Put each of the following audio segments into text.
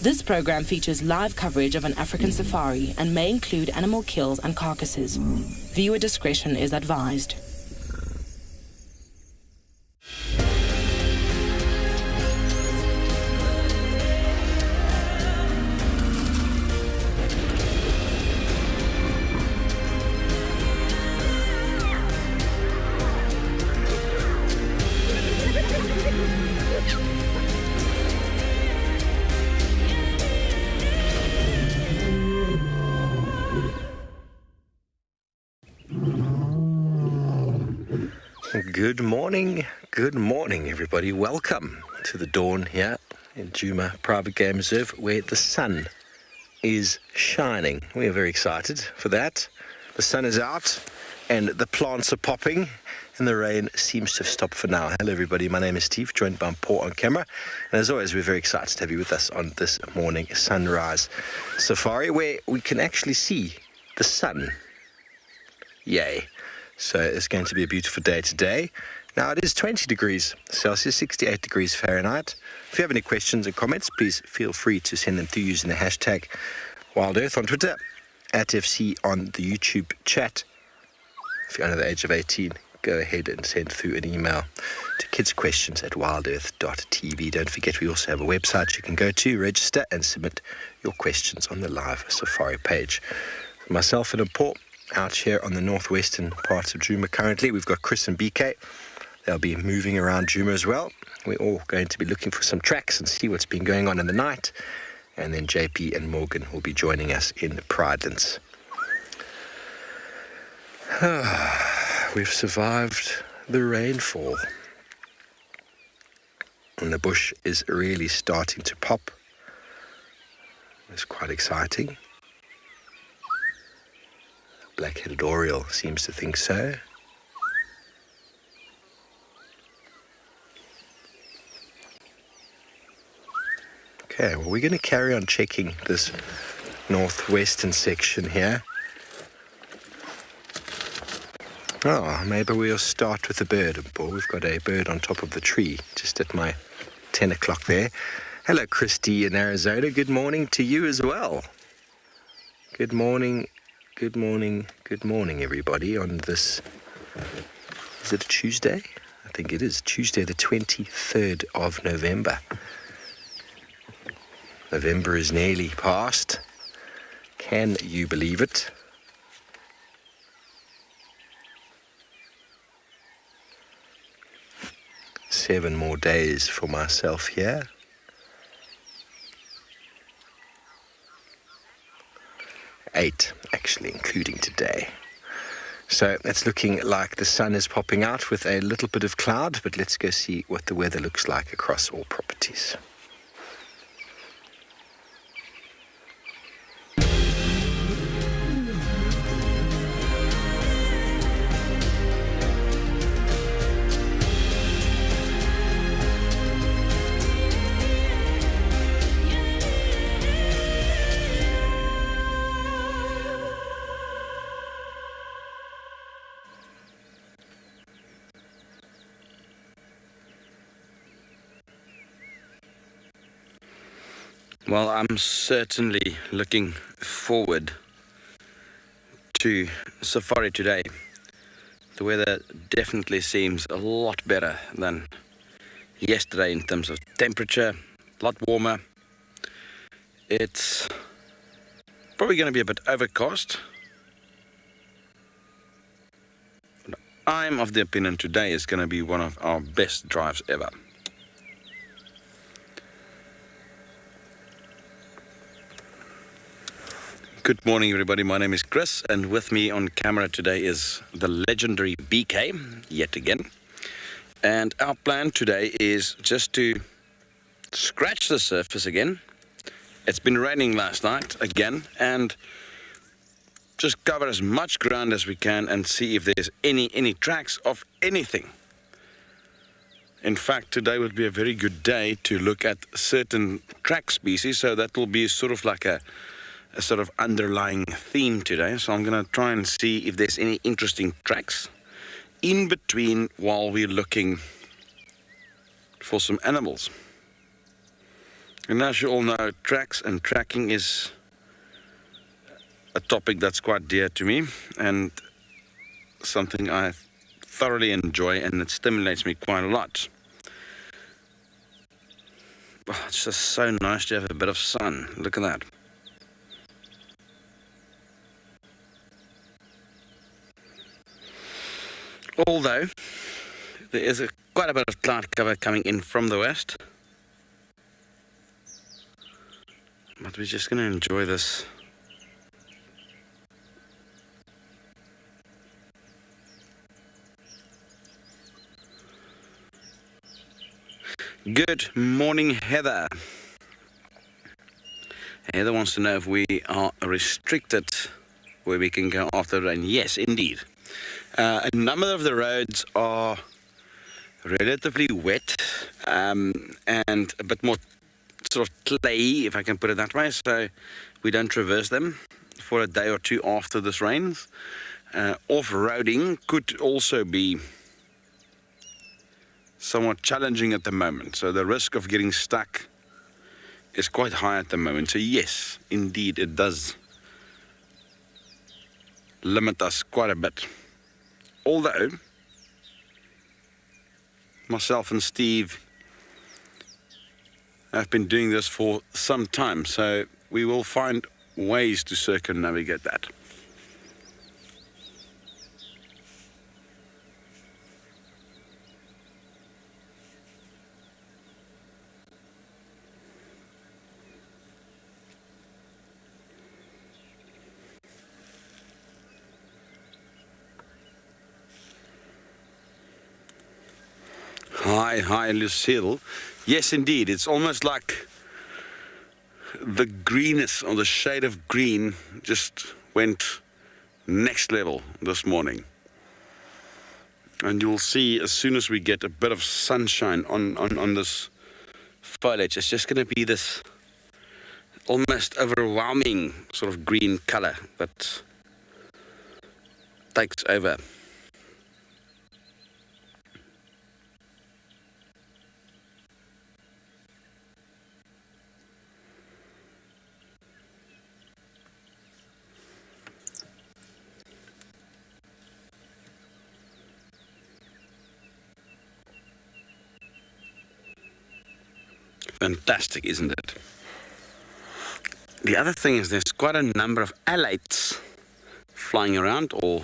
This program features live coverage of an African safari and may include animal kills and carcasses. Viewer discretion is advised. Good morning everybody. Welcome to the dawn here in Djuma Private Game Reserve, where the sun is shining. We are very excited for that. The sun is out and the plants are popping and the rain seems to have stopped for now. Hello everybody, my name is Steve, joined by Paul on camera, and as always we're very excited to have you with us on this morning sunrise safari where we can actually see the sun. Yay. So it's going to be a beautiful day today. Now it is 20 degrees Celsius, 68 degrees Fahrenheit. If you have any questions and comments, please feel free to send them through using the hashtag WildEarth on Twitter, @FC on the YouTube chat. If you're under the age of 18, go ahead and send through an email to kidsquestions@wildearth.tv. Don't forget, we also have a website you can go to, register and submit your questions on the live safari page. For myself and Paul, out here on the northwestern parts of Djuma currently, we've got Chris and BK. They'll be moving around Djuma as well. We're all going to be looking for some tracks and see what's been going on in the night. And then JP and Morgan will be joining us in Pridelands. We've survived the rainfall. And the bush is really starting to pop. It's quite exciting. Black-headed oriole seems to think so. Okay, well, we're going to carry on checking this northwestern section here. Oh, maybe we'll start with a bird. We've got a bird on top of the tree, just at my 10 o'clock there. Hello, Christy in Arizona. Good morning to you as well. Good morning. Good morning, everybody, on this, is it a Tuesday? I think it is, Tuesday the 23rd of November. November is nearly past. Can you believe it? Seven more days for myself here. 8, actually, including today. So it's looking like the sun is popping out with a little bit of cloud, but let's go see what the weather looks like across all properties. Well, I'm certainly looking forward to safari today. The weather definitely seems a lot better than yesterday in terms of temperature, a lot warmer. It's probably going to be a bit overcast. But I'm of the opinion today is going to be one of our best drives ever. Good morning, everybody. My name is Chris, and with me on camera today is the legendary BK, yet again. And our plan today is just to scratch the surface again. It's been raining last night again, and just cover as much ground as we can and see if there's any tracks of anything. In fact, today would be a very good day to look at certain track species, so that will be sort of like a sort of underlying theme today. So I'm going to try and see if there's any interesting tracks in between while we're looking for some animals. And as you all know, tracks and tracking is a topic that's quite dear to me and something I thoroughly enjoy, and it stimulates me quite a lot. Oh, it's just so nice to have a bit of sun. Look at that. Although there is quite a bit of cloud cover coming in from the west, but we're just going to enjoy this. Good morning, Heather. Heather wants to know if we are restricted where we can go after rain. Yes, indeed. A number of the roads are relatively wet and a bit more sort of clay, if I can put it that way, so we don't traverse them for a day or two after this rains. Off-roading could also be somewhat challenging at the moment, so the risk of getting stuck is quite high at the moment. So yes, indeed, it does limit us quite a bit. Although myself and Steve have been doing this for some time, so we will find ways to circumnavigate that. Hi, Lucille. Yes, indeed. It's almost like the greenness or the shade of green just went next level this morning. And you'll see as soon as we get a bit of sunshine on this foliage, it's just going to be this almost overwhelming sort of green color that takes over. Fantastic, isn't it? The other thing is there's quite a number of alates flying around, or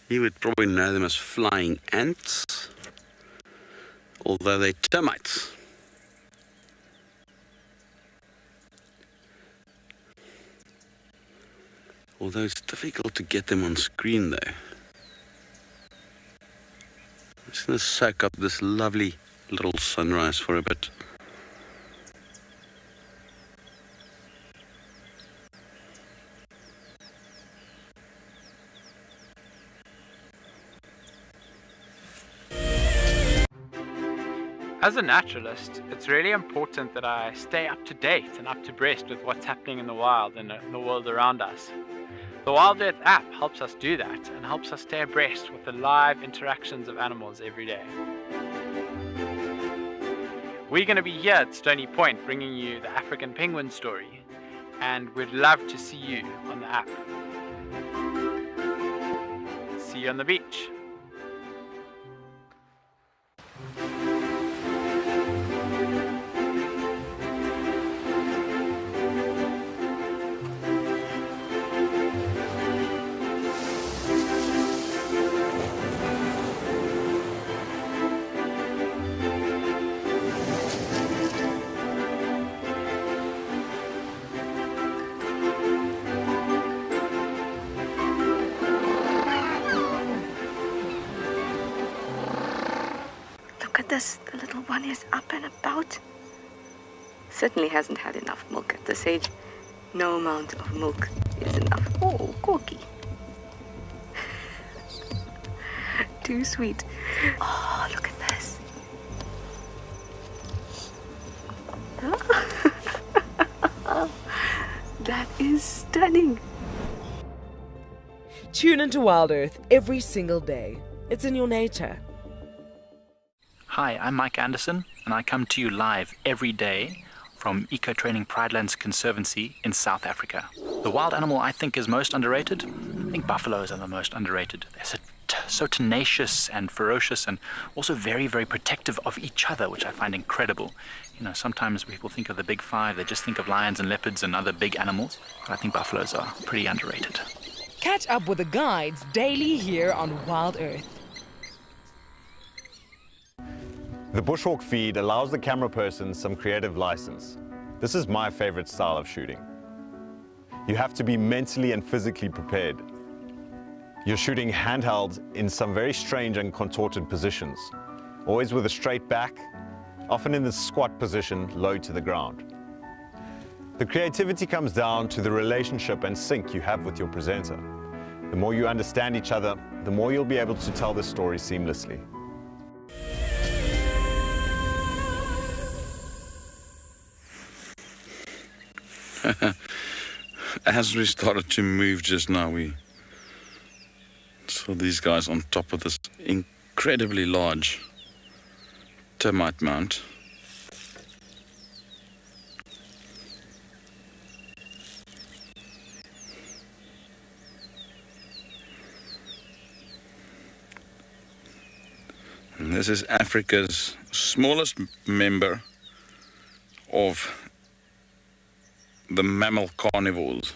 you would probably know them as flying ants, although they're termites. Although it's difficult to get them on screen though. I'm just going to soak up this lovely little sunrise for a bit. As a naturalist, it's really important that I stay up to date and up to breast with what's happening in the wild and in the world around us. The WildEarth app helps us do that and helps us stay abreast with the live interactions of animals every day. We're going to be here at Stony Point bringing you the African penguin story, and we'd love to see you on the app. See you on the beach. The little one is up and about. Certainly hasn't had enough milk at this age. No amount of milk is enough. Oh, Corky. Too sweet. Oh, look at this. That is stunning. Tune into WildEarth every single day. It's in your nature. Hi, I'm Mike Anderson, and I come to you live every day from Eco Training Pridelands Conservancy in South Africa. The wild animal I think is most underrated. I think buffaloes are the most underrated. They're so tenacious and ferocious, and also very, very protective of each other, which I find incredible. You know, sometimes people think of the big five, they just think of lions and leopards and other big animals, but I think buffaloes are pretty underrated. Catch up with the guides daily here on Wild Earth. The bushwalk feed allows the camera person some creative license. This is my favorite style of shooting. You have to be mentally and physically prepared. You're shooting handheld in some very strange and contorted positions, always with a straight back, often in the squat position, low to the ground. The creativity comes down to the relationship and sync you have with your presenter. The more you understand each other, the more you'll be able to tell the story seamlessly. As we started to move just now, we saw these guys on top of this incredibly large termite mound. And this is Africa's smallest member of the mammal carnivores,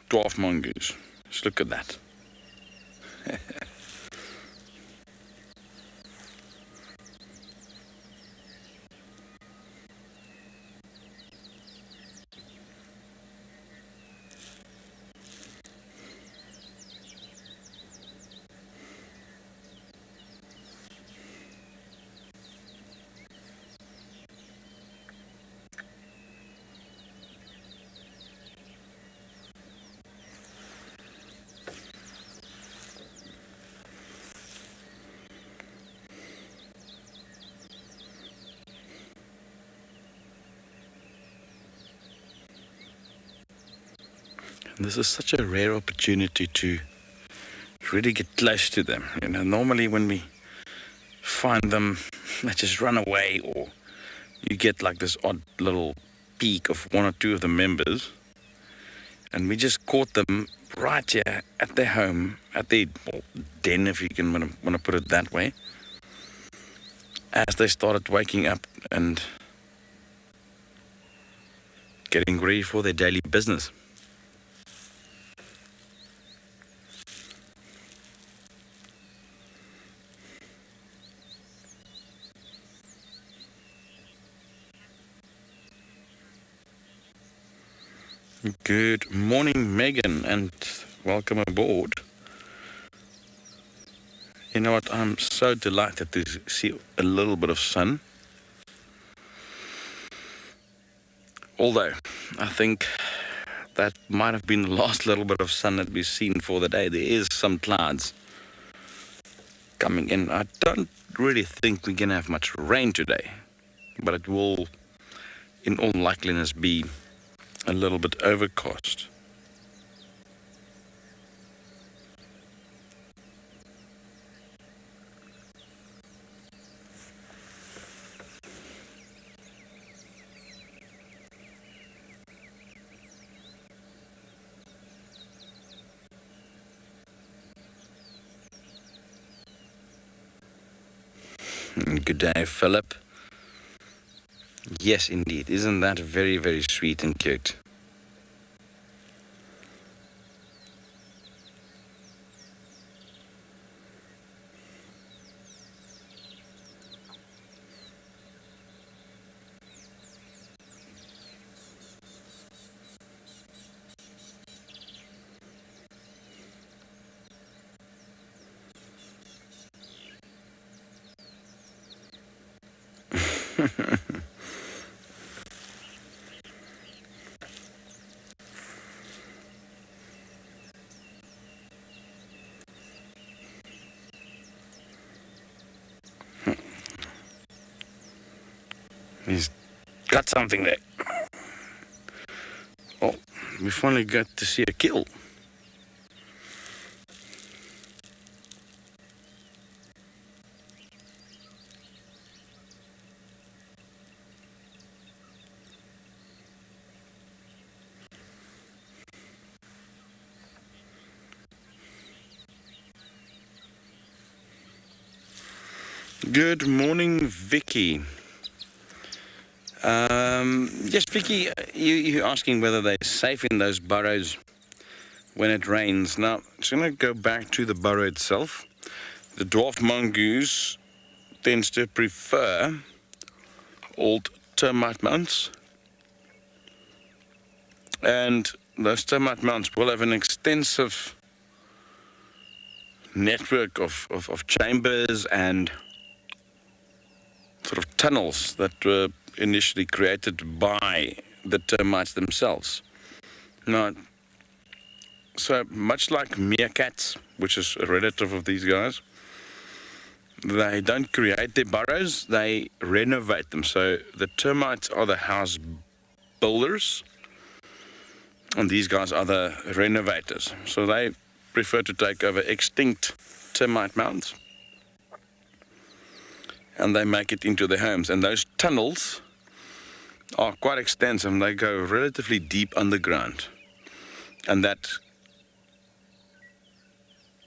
Dwarf Mongoose. Just look at that. This is such a rare opportunity to really get close to them. You know, normally when we find them, they just run away, or you get like this odd little peek of one or two of the members. And we just caught them right here at their home, at their den, if you can want to put it that way, as they started waking up and getting ready for their daily business. Good morning, Megan, and welcome aboard. You know what, I'm so delighted to see a little bit of sun. Although, I think that might have been the last little bit of sun that we've seen for the day. There is some clouds coming in. I don't really think we're going to have much rain today, but it will, in all likeliness, be a little bit overcast. Good day, Philip. Yes, indeed. Isn't that very, very sweet and cute? He's got something there. Oh, we finally got to see a kill. Good morning, Vicky. Yes, Vicky, you're asking whether they're safe in those burrows when it rains. Now, it's going to go back to the burrow itself. The dwarf mongoose tends to prefer old termite mounds, and those termite mounds will have an extensive network of chambers and sort of tunnels that were initially created by the termites themselves. Now, so much like meerkats, which is a relative of these guys, they don't create their burrows, they renovate them. So the termites are the house builders, and these guys are the renovators. So they prefer to take over extinct termite mounds, and they make it into their homes. And those tunnels are quite extensive. They go relatively deep underground, and that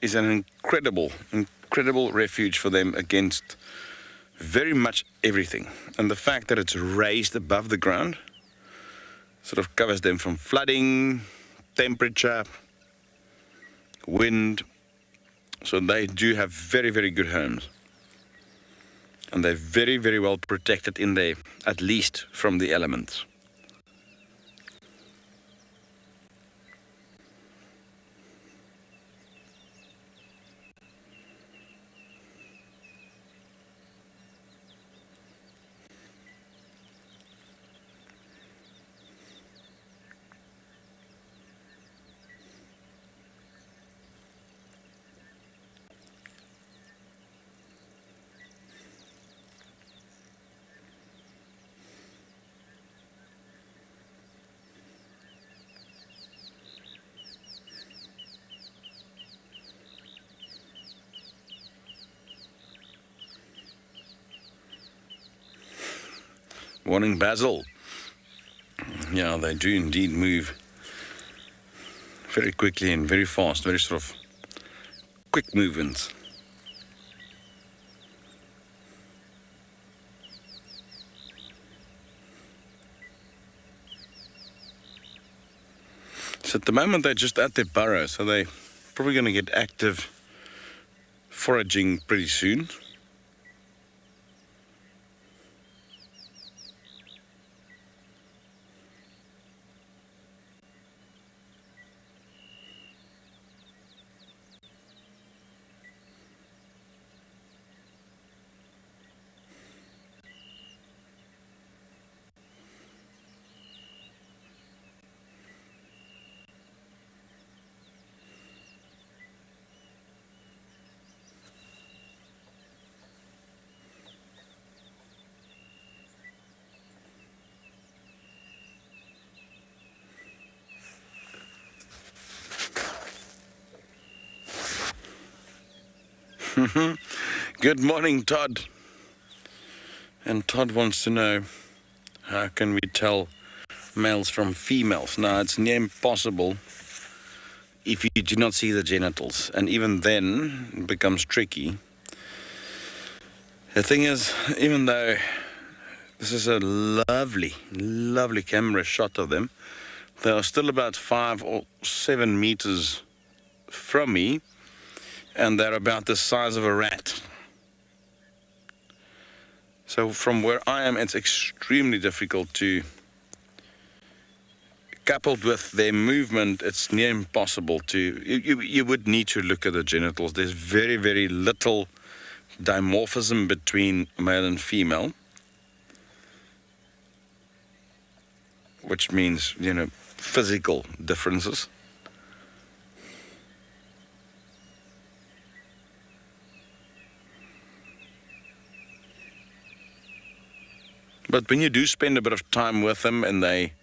is an incredible refuge for them against very much everything. And the fact that it's raised above the ground sort of covers them from flooding, temperature, wind. So they do have very, very good homes. And they're very, very well protected in there, at least from the elements. Morning, Basil. Yeah, they do indeed move very quickly and very fast, very sort of quick movements. So at the moment they're just at their burrow, so they're probably going to get active foraging pretty soon. Good morning, Todd. And Todd wants to know, how can we tell males from females? Now, it's near impossible if you do not see the genitals, and even then it becomes tricky. The thing is, even though this is a lovely, lovely camera shot of them, they are still about 5 or 7 meters from me, and they're about the size of a rat. So from where I am, it's extremely difficult to, coupled with their movement, it's near impossible to, you would need to look at the genitals. There's very, very little dimorphism between male and female, which means, you know, physical differences. But when you do spend a bit of time with them, and they,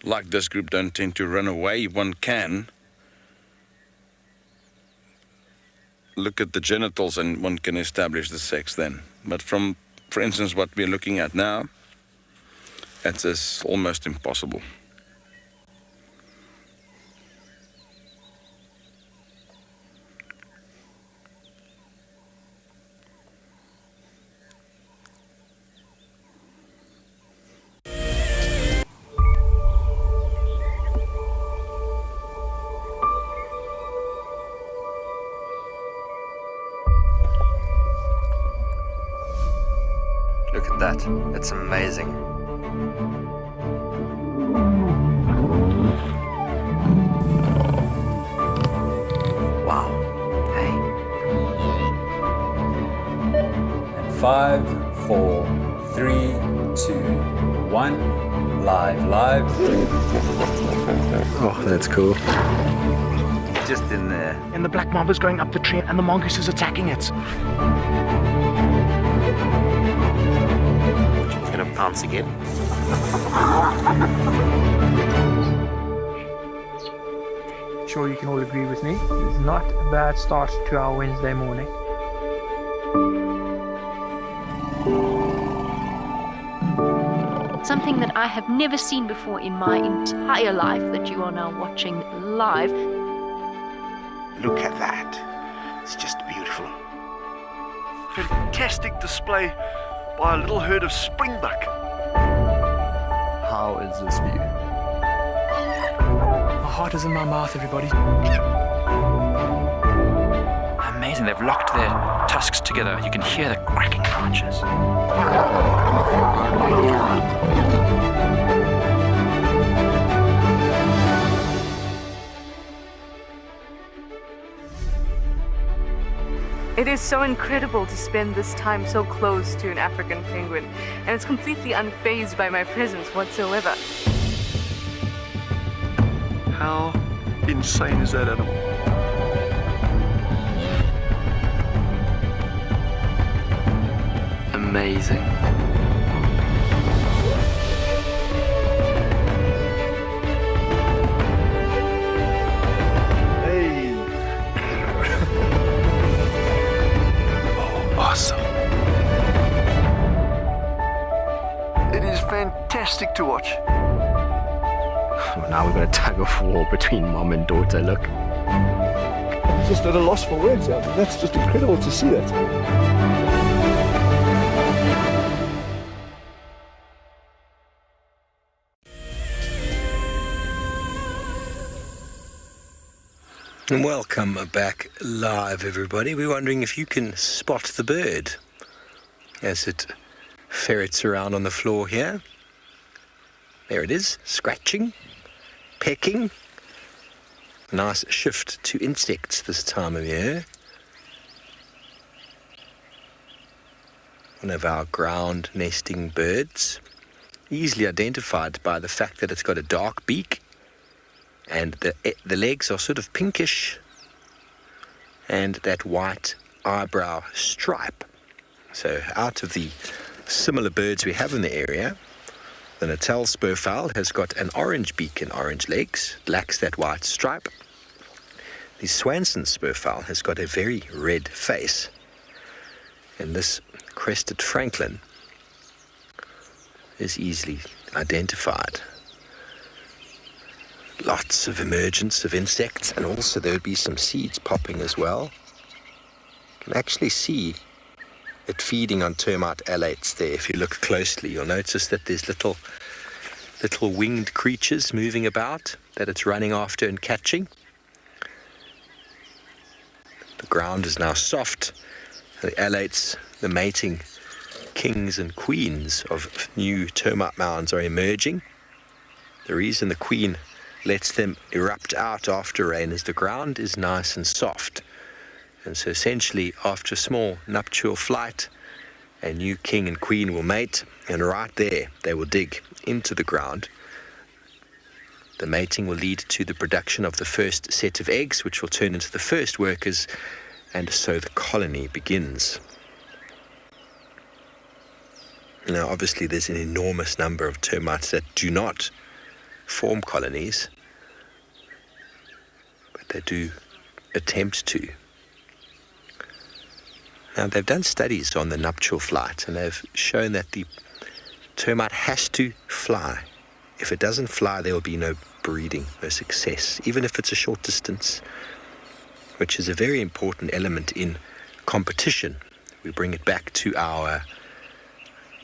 like this group, don't tend to run away, one can look at the genitals and one can establish the sex then. But from, for instance, what we're looking at now, it's almost impossible. that. It's amazing. Wow. Hey. 5, 4, 3, 2, 1. Live. Oh, that's cool. Just in there. And the black mamba's going up the tree and the mongoose is attacking it. It's gonna pounce again. Sure, you can all agree with me. It's not a bad start to our Wednesday morning. Something that I have never seen before in my entire life that you are now watching live. Look at that. It's just beautiful. Fantastic display by a little herd of springbuck. How is this view? My heart is in my mouth, everybody. Amazing, they've locked their tusks together. You can hear the cracking branches. It is so incredible to spend this time so close to an African penguin, and it's completely unfazed by my presence whatsoever. How insane is that animal? Amazing. Awesome. It is fantastic to watch. Well, now we've got a tug of war between mom and daughter, look. I'm just at a loss for words. That's just incredible to see that. And welcome back live, everybody. We're wondering if you can spot the bird as it ferrets around on the floor here. There it is, scratching, pecking. Nice shift to insects this time of year. One of our ground nesting birds, easily identified by the fact that it's got a dark beak. And the legs are sort of pinkish, and that white eyebrow stripe. So out of the similar birds we have in the area, the Natal spurfowl has got an orange beak and orange legs, lacks that white stripe. The Swanson spurfowl has got a very red face, and this crested francolin is easily identified. Lots of emergence of insects, and also there would be some seeds popping as well. You can actually see it feeding on termite alates there. If you look closely, you'll notice that there's little winged creatures moving about that it's running after and catching. The ground is now soft. The alates, the mating kings and queens of new termite mounds are emerging. The reason the queen lets them erupt out after rain as the ground is nice and soft. And so essentially, after a small nuptial flight, a new king and queen will mate, and right there they will dig into the ground. The mating will lead to the production of the first set of eggs, which will turn into the first workers, and so the colony begins. Now, obviously, there's an enormous number of termites that do not form colonies, but they do attempt to. Now, they've done studies on the nuptial flight, and they've shown that the termite has to fly. If it doesn't fly, there will be no breeding, no success, even if it's a short distance, which is a very important element in competition. We bring it back to our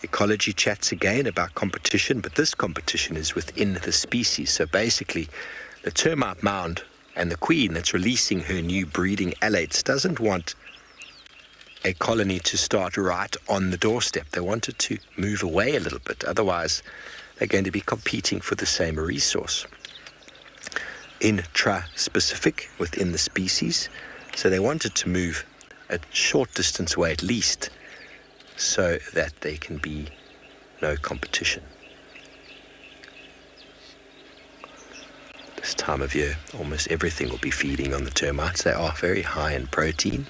ecology chats again about competition, but this competition is within the species. So basically, the termite mound and the queen that's releasing her new breeding alates doesn't want a colony to start right on the doorstep. They wanted to move away a little bit, otherwise they're going to be competing for the same resource. Intra-specific within the species, so they wanted to move a short distance away at least, so that there can be no competition. This time of year, almost everything will be feeding on the termites. They are very high in protein.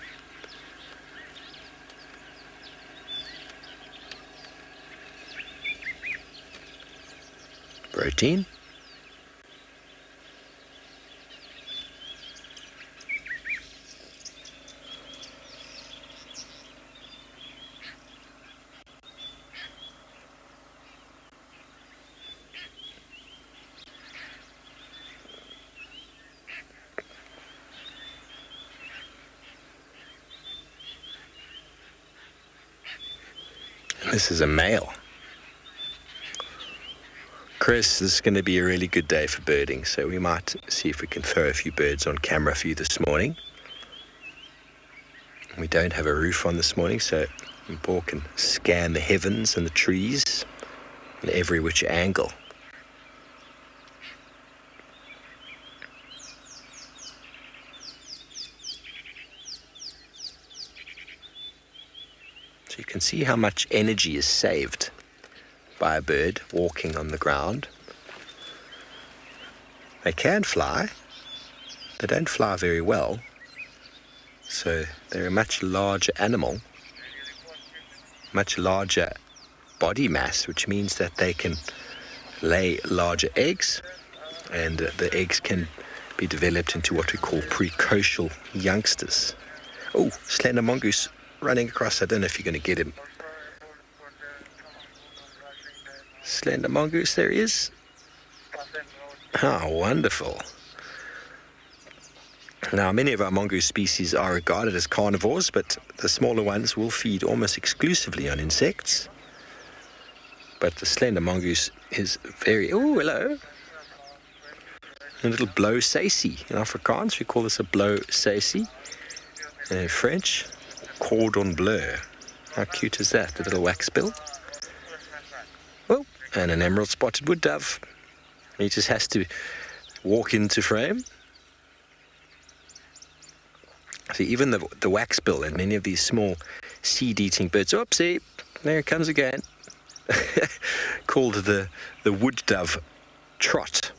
Protein. This is a male. Chris, this is going to be a really good day for birding, so we might see if we can throw a few birds on camera for you this morning. We don't have a roof on this morning, so Paul can scan the heavens and the trees in every which angle. So you can see how much energy is saved by a bird walking on the ground. They can fly. They don't fly very well. So they're a much larger animal, much larger body mass, which means that they can lay larger eggs, and the eggs can be developed into what we call precocial youngsters. Oh, Slender Mongoose running across. I don't know if you're going to get him. Slender Mongoose, there he is. How wonderful. Now, many of our mongoose species are regarded as carnivores, but the smaller ones will feed almost exclusively on insects. But the Slender Mongoose is very... Oh, hello. A little blauw sacy. In Afrikaans, we call this a blauw sacy. And in French, cordon bleu. How cute is that? The little wax bill. Oh, and an emerald spotted wood dove. He just has to walk into frame. See, even the wax bill and many of these small seed-eating birds. Oopsie, there it comes again. Called the wood dove trot.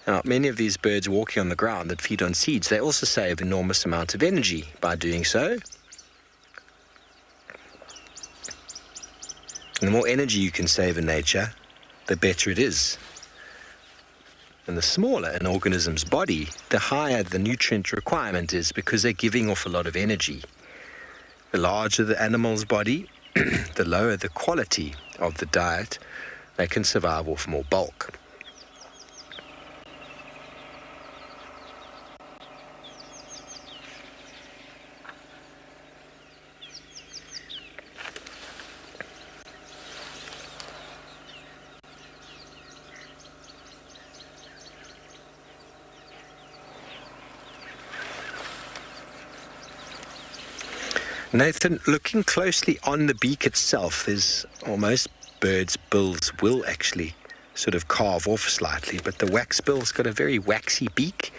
Now, many of these birds walking on the ground that feed on seeds, they also save enormous amounts of energy by doing so. And the more energy you can save in nature, the better it is. And the smaller an organism's body, the higher the nutrient requirement is, because they're giving off a lot of energy. The larger the animal's body, the lower the quality of the diet. They can survive off more bulk. Nathan, looking closely on the beak itself, most birds' bills will actually sort of carve off slightly, but the wax bill's got a very waxy beak,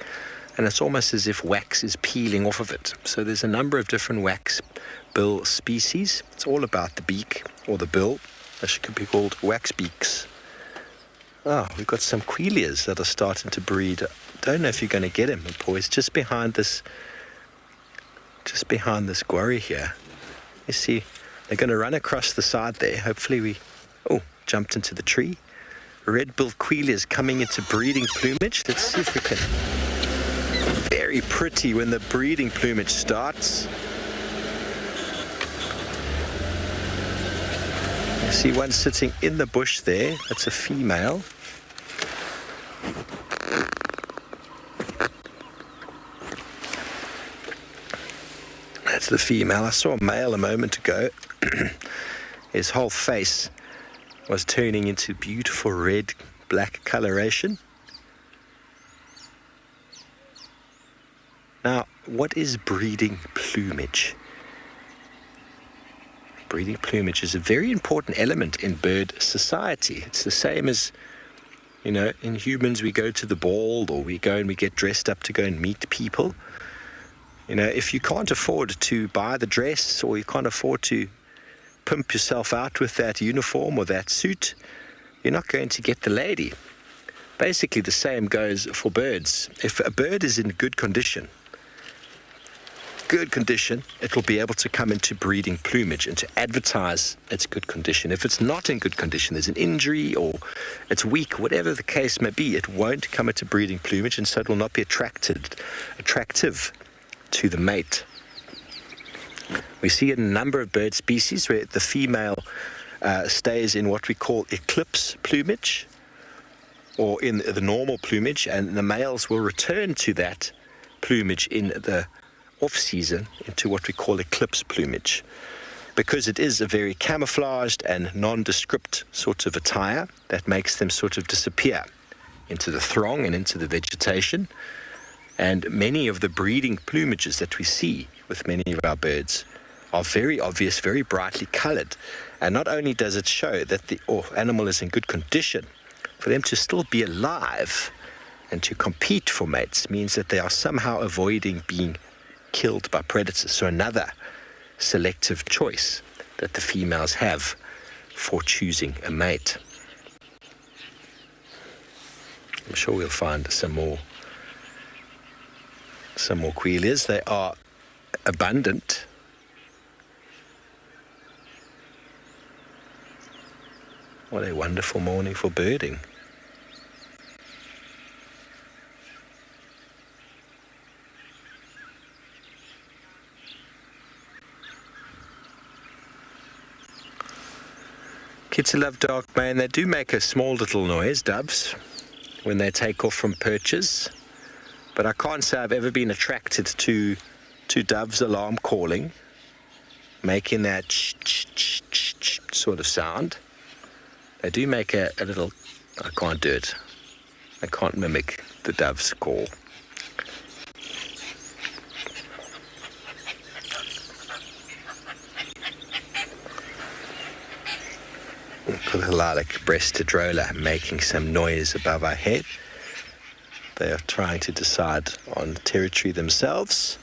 and it's almost as if wax is peeling off of it. So there's a number of different wax bill species. It's all about the beak, or the bill. That could be called wax beaks. Oh, we've got some quelias that are starting to breed. Don't know if you're going to get him, boys, just behind this quarry here. You see, they're going to run across the side there. Hopefully jumped into the tree. Red-billed quelias coming into breeding plumage. Let's see if we can. Very pretty when the breeding plumage starts. You see one sitting in the bush there. That's a female. That's the female. I saw a male a moment ago. His whole face was turning into beautiful red-black coloration. Now, what is breeding plumage? Breeding plumage is a very important element in bird society. It's the same as, you know, in humans we go to the ball, or we go and we get dressed up to go and meet people. You know, if you can't afford to buy the dress, or you can't afford to pimp yourself out with that uniform or that suit, you're not going to get the lady. Basically, the same goes for birds. If a bird is in good condition, it will be able to come into breeding plumage and to advertise its good condition. If it's not in good condition, there's an injury or it's weak, whatever the case may be, it won't come into breeding plumage, and so it will not be attractive to the mate. We see in a number of bird species where the female stays in what we call eclipse plumage, or in the normal plumage, and the males will return to that plumage in the off-season into what we call eclipse plumage. Because it is a very camouflaged and nondescript sort of attire that makes them sort of disappear into the throng and into the vegetation. And many of the breeding plumages that we see with many of our birds are very obvious, very brightly colored. And not only does it show that the animal is in good condition, for them to still be alive and to compete for mates means that they are somehow avoiding being killed by predators. So another selective choice that the females have for choosing a mate. I'm sure we'll find some more quailias. They are abundant. What a wonderful morning for birding. Kids who love dark mane, they do make a small little noise, doves, when they take off from perches. But I can't say I've ever been attracted to doves' alarm calling, making that sort of sound. They do make a little, I can't do it. I can't mimic the dove's call. The lilac-breasted roller making some noise above our head. They are trying to decide on territory themselves.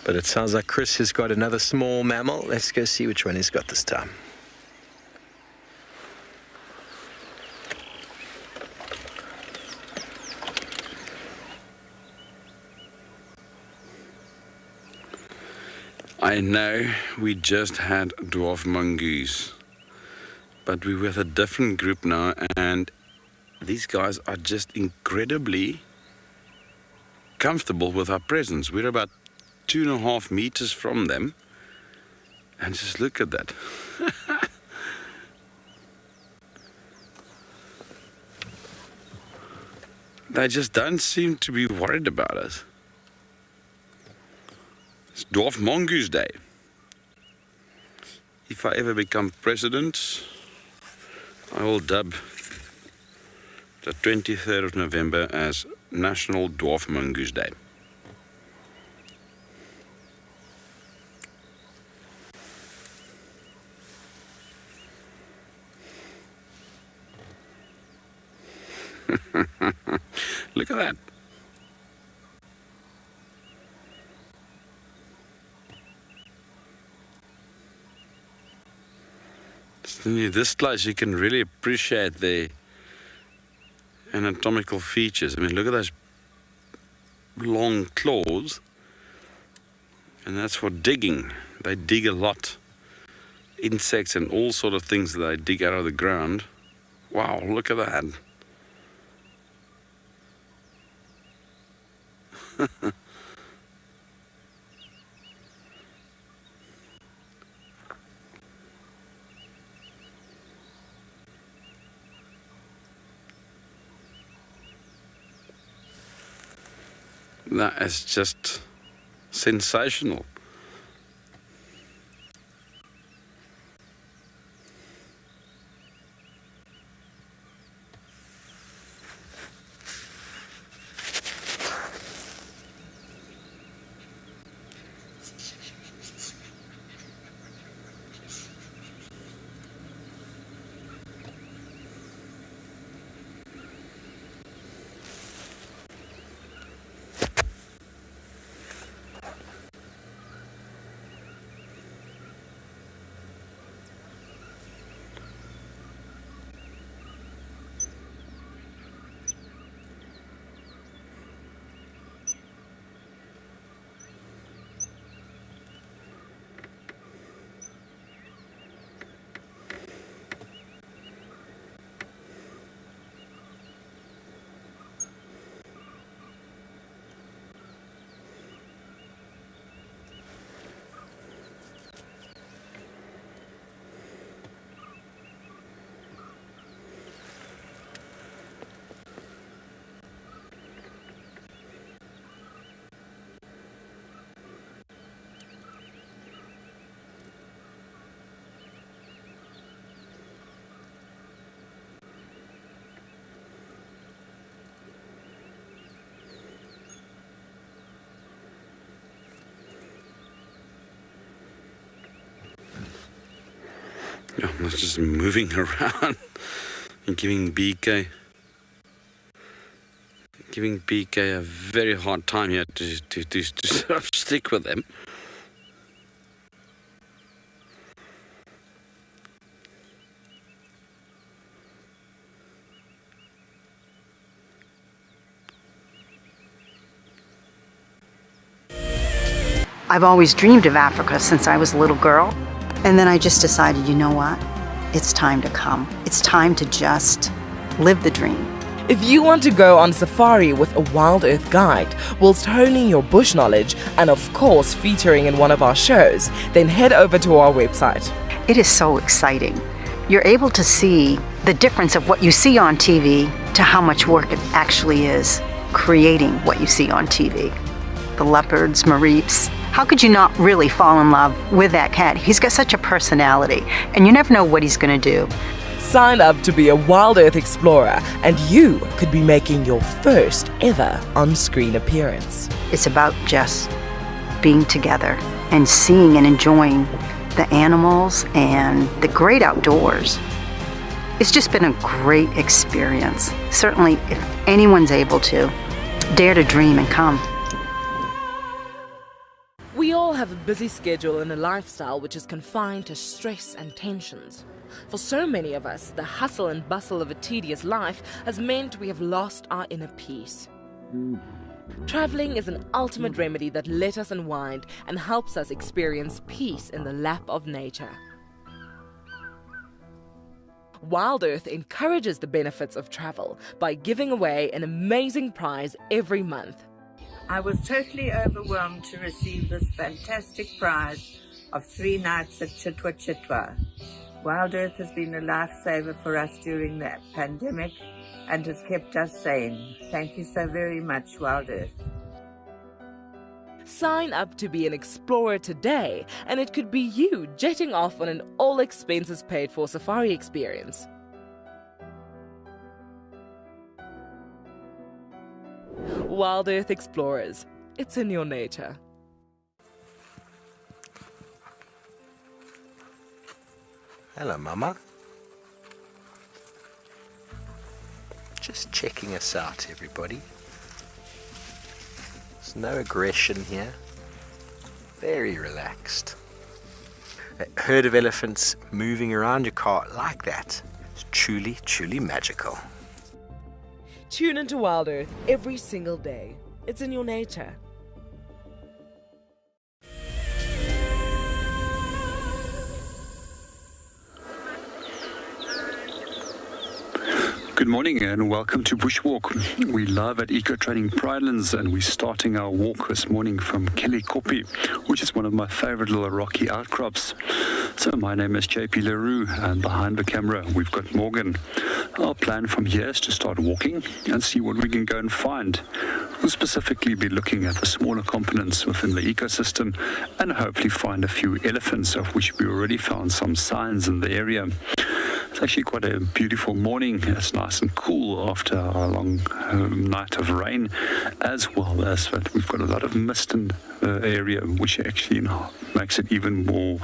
But it sounds like Chris has got another small mammal. Let's go see which one he's got this time. I know we just had Dwarf Mongoose, but we're with a different group now, and these guys are just incredibly comfortable with our presence. We're about 2.5 meters from them, and just look at that. They just don't seem to be worried about us. It's Dwarf Mongoose Day. If I ever become president, I will dub the 23rd of November as National Dwarf Mongoose Day. Look at that. This close you can really appreciate the anatomical features. I mean, look at those long claws, and that's for digging. They dig a lot. Insects and all sort of things that they dig out of the ground. Wow, look at that. That is just sensational. Yeah, it's just moving around and giving BK a very hard time here to sort of stick with them. I've always dreamed of Africa since I was a little girl. And then I just decided, you know what? It's time to come. It's time to just live the dream. If you want to go on safari with a WildEarth guide, whilst honing your bush knowledge and of course featuring in one of our shows, then head over to our website. It is so exciting. You're able to see the difference of what you see on TV to how much work it actually is creating what you see on TV. The leopards, mareeps. How could you not really fall in love with that cat? He's got such a personality, and you never know what he's going to do. Sign up to be a WildEarth explorer, and you could be making your first ever on-screen appearance. It's about just being together and seeing and enjoying the animals and the great outdoors. It's just been a great experience. Certainly, if anyone's able to, dare to dream and come. We all have a busy schedule and a lifestyle which is confined to stress and tensions. For so many of us, the hustle and bustle of a tedious life has meant we have lost our inner peace. Traveling is an ultimate remedy that lets us unwind and helps us experience peace in the lap of nature. WildEarth encourages the benefits of travel by giving away an amazing prize every month. I was totally overwhelmed to receive this fantastic prize of 3 nights at Chitwa Chitwa. WildEarth has been a lifesaver for us during the pandemic and has kept us sane. Thank you so very much, WildEarth. Sign up to be an explorer today, and it could be you jetting off on an all-expenses-paid-for safari experience. WildEarth Explorers. It's in your nature. Hello, Mama. Just checking us out, everybody. There's no aggression here. Very relaxed. A herd of elephants moving around your car like that is truly, truly magical. Tune into WildEarth every single day. It's in your nature. Good morning and welcome to Bushwalk. We live at Eco Training Pridelands and we're starting our walk this morning from Kelikopi, which is one of my favorite little rocky outcrops. So my name is Jean-Pierre Leroux and behind the camera we've got Morgan. Our plan from here is to start walking and see what we can go and find. We'll specifically be looking at the smaller components within the ecosystem and hopefully find a few elephants, of which we already found some signs in the area. It's actually quite a beautiful morning. It's nice and cool after a long night of rain, as well as that we've got a lot of mist in the area, which actually makes it even more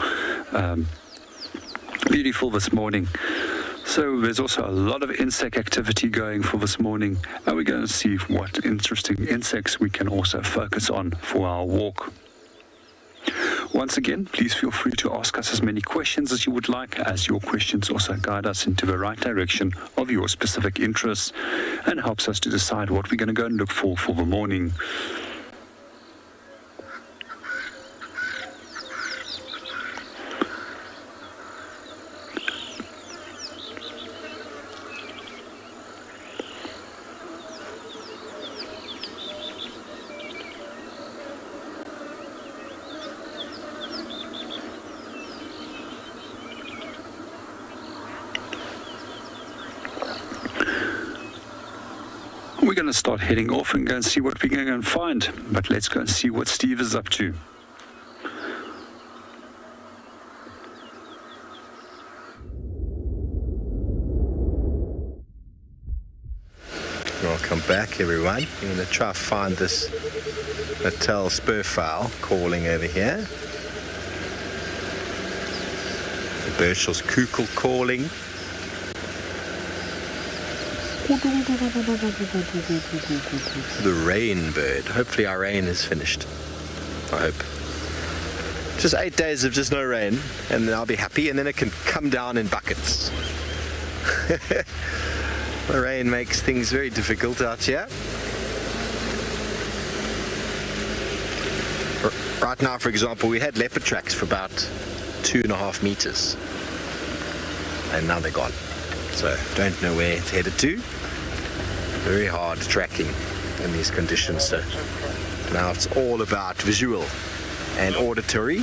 beautiful this morning. So there's also a lot of insect activity going for this morning, and we're going to see what interesting insects we can also focus on for our walk. Once again, please feel free to ask us as many questions as you would like, as your questions also guide us into the right direction of your specific interests and helps us to decide what we're going to go and look for the morning. We're going to start heading off and go and see what we're going to go and find. But let's go and see what Steve is up to. Welcome back, everyone. We're going to try to find this Natal spurfowl calling over here. Birchel's kukul calling. The rain bird. Hopefully our rain is finished. I hope. Just 8 days of just no rain, and then I'll be happy, and then it can come down in buckets. The rain makes things very difficult out here. Right now, for example, we had leopard tracks for about 2.5 meters, and now they're gone. So don't know where it's headed to. Very hard tracking in these conditions. So now it's all about visual and auditory,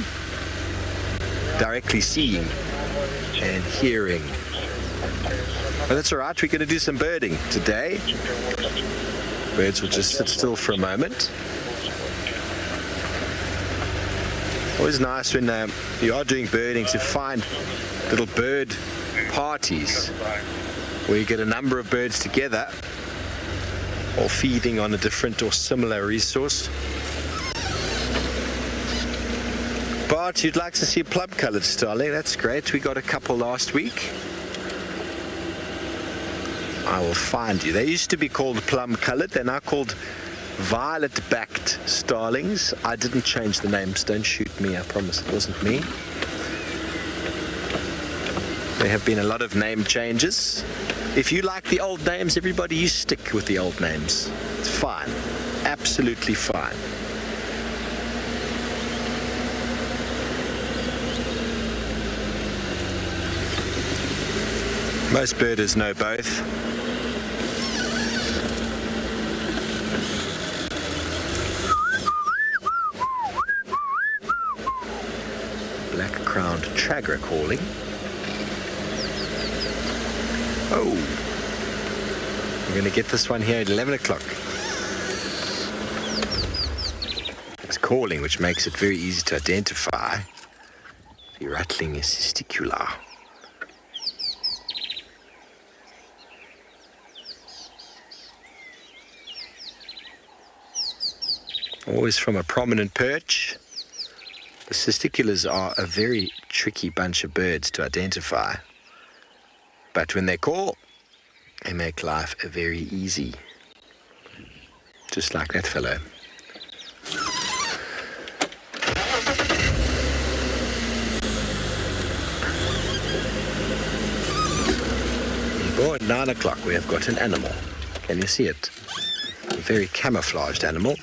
directly seeing and hearing. But that's all right. We're going to do some birding today. Birds will just sit still for a moment. Always nice when you are doing birding to find little bird parties where you get a number of birds together, all feeding on a different or similar resource. But you'd like to see a plum-coloured starling. That's great. We got a couple last week. I will find you. They used to be called plum-coloured. They're now called violet-backed starlings. I didn't change the names. Don't shoot me. I promise it wasn't me. There have been a lot of name changes. If you like the old names, everybody, you stick with the old names. It's fine. Absolutely fine. Most birders know both. Black-crowned chagger calling. Oh, we're going to get this one here at 11 o'clock. It's calling, which makes it very easy to identify. The rattling is testicular. Always from a prominent perch. The testiculars are a very tricky bunch of birds to identify. But when they call, they make life very easy. Just like that fellow. At 9 o'clock we have got an animal. Can you see it? A very camouflaged animal.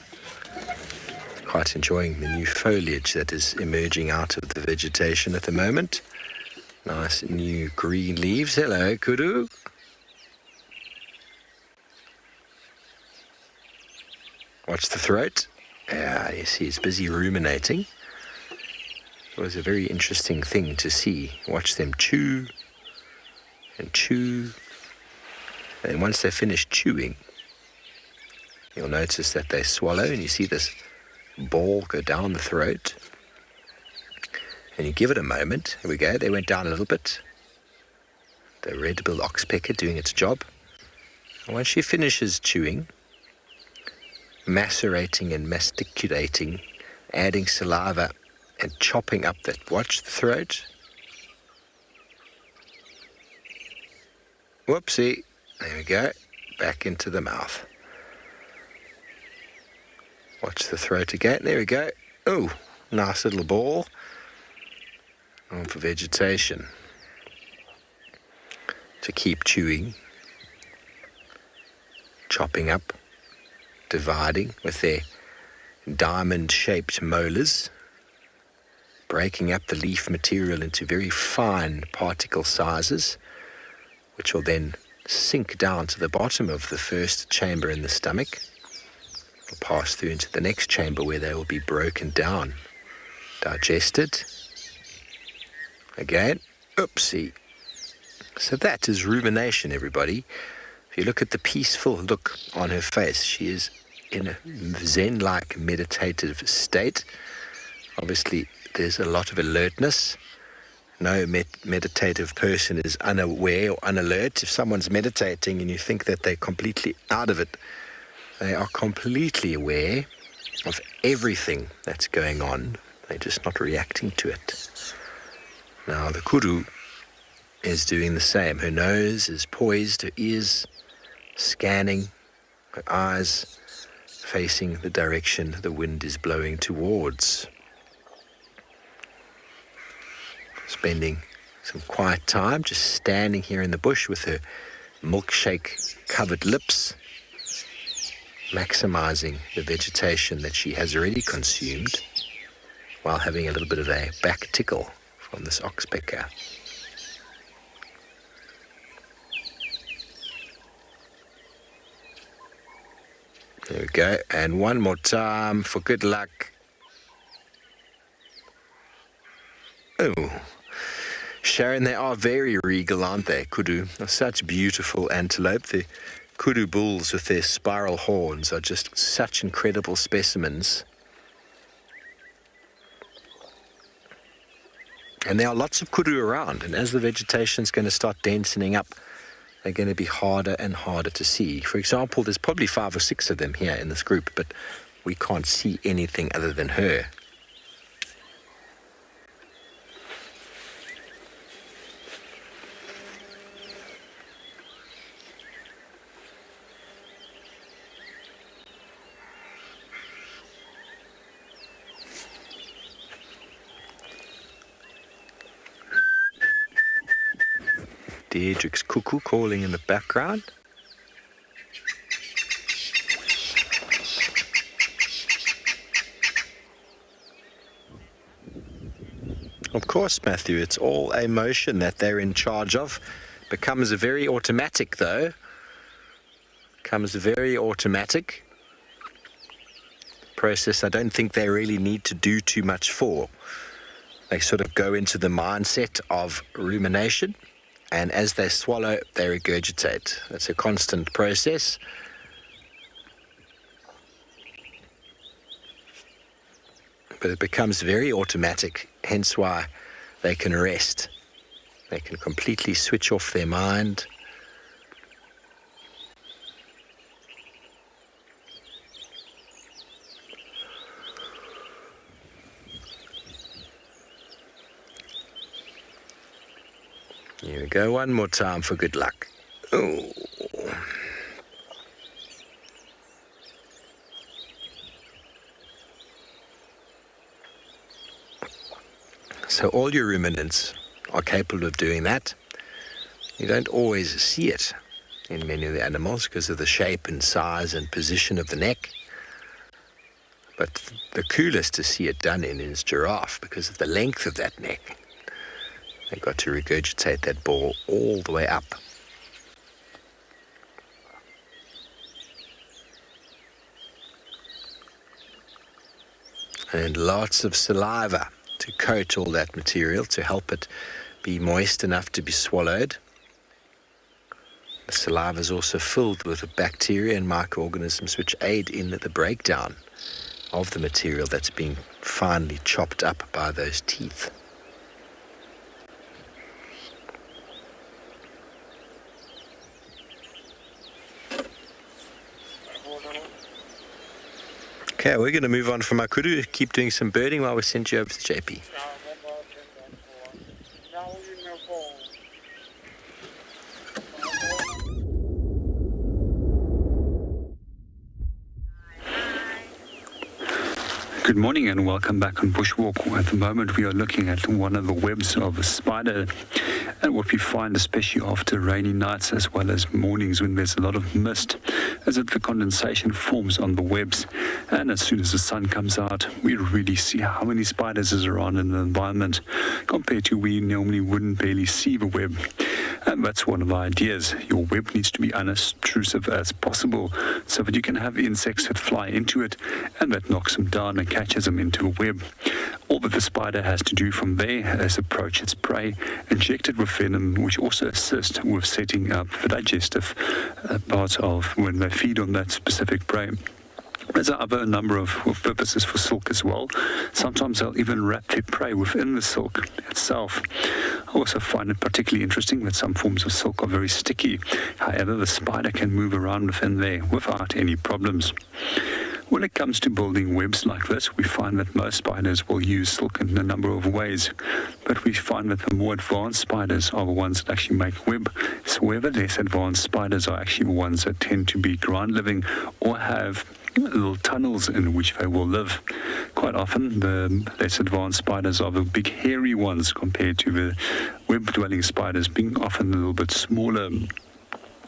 Quite enjoying the new foliage that is emerging out of the vegetation at the moment. Nice new green leaves. Hello, kudu. Watch the throat. Yeah, you see, it's busy ruminating. It was a very interesting thing to see. Watch them chew and chew. And once they finish chewing, you'll notice that they swallow, and you see this ball go down the throat. And you give it a moment. Here we go. They went down a little bit. The red-billed oxpecker doing its job. And once she finishes chewing, macerating and masticulating, adding saliva and chopping up that, watch the throat. Whoopsie. There we go. Back into the mouth. Watch the throat again. There we go. Oh, nice little ball. On for vegetation. To keep chewing, chopping up, dividing with their diamond-shaped molars, breaking up the leaf material into very fine particle sizes, which will then sink down to the bottom of the first chamber in the stomach. Will pass through into the next chamber where they will be broken down, digested. Again, oopsie. So that is rumination, everybody. If you look at the peaceful look on her face, she is in a zen-like meditative state. Obviously, there's a lot of alertness. No meditative person is unaware or unalert. If someone's meditating and you think that they're completely out of it, they are completely aware of everything that's going on. They're just not reacting to it. Now, the kudu is doing the same. Her nose is poised, her ears scanning, her eyes facing the direction the wind is blowing towards. Spending some quiet time just standing here in the bush with her milkshake-covered lips, maximizing the vegetation that she has already consumed while having a little bit of a back tickle from this oxpecker. There we go, and one more time for good luck. Oh, Sharon, they are very regal, aren't they, kudu? They're such beautiful antelope. The kudu bulls with their spiral horns are just such incredible specimens. And there are lots of kudu around, and as the vegetation is going to start densening up, they're going to be harder and harder to see. For example, there's probably 5 or 6 of them here in this group, but we can't see anything other than her. Deirdre's cuckoo calling in the background. Of course, Matthew, it's all a motion that they're in charge of. Becomes a very automatic, though. Becomes a very automatic process I don't think they really need to do too much for. They sort of go into the mindset of rumination. And as they swallow, they regurgitate. It's a constant process. But it becomes very automatic, hence why they can rest. They can completely switch off their mind. Here we go, one more time for good luck. Oh. So all your ruminants are capable of doing that. You don't always see it in many of the animals because of the shape and size and position of the neck. But the coolest to see it done in is giraffe because of the length of that neck. They've got to regurgitate that ball all the way up. And lots of saliva to coat all that material to help it be moist enough to be swallowed. The saliva is also filled with bacteria and microorganisms which aid in the breakdown of the material that's being finely chopped up by those teeth. Okay, we're going to move on from our kudu, keep doing some birding while we send you over to JP. Good morning and welcome back on Bushwalk. At the moment we are looking at one of the webs of a spider, and what we find, especially after rainy nights as well as mornings when there's a lot of mist, is that the condensation forms on the webs, and as soon as the sun comes out we really see how many spiders is around in the environment compared to we normally wouldn't barely see the web. And that's one of the ideas. Your web needs to be unobtrusive as possible so that you can have insects that fly into it and that knocks them down and catches them into a web. All that the spider has to do from there is approach its prey, inject it with venom, which also assists with setting up the digestive parts of when they feed on that specific prey. There's a number of purposes for silk as well. Sometimes they'll even wrap their prey within the silk itself. I also find it particularly interesting that some forms of silk are very sticky. However, the spider can move around within there without any problems. When it comes to building webs like this, we find that most spiders will use silk in a number of ways, but we find that the more advanced spiders are the ones that actually make web. However, less advanced spiders are actually ones that tend to be ground living or have little tunnels in which they will live. Quite often, the less advanced spiders are the big hairy ones compared to the web-dwelling spiders being often a little bit smaller.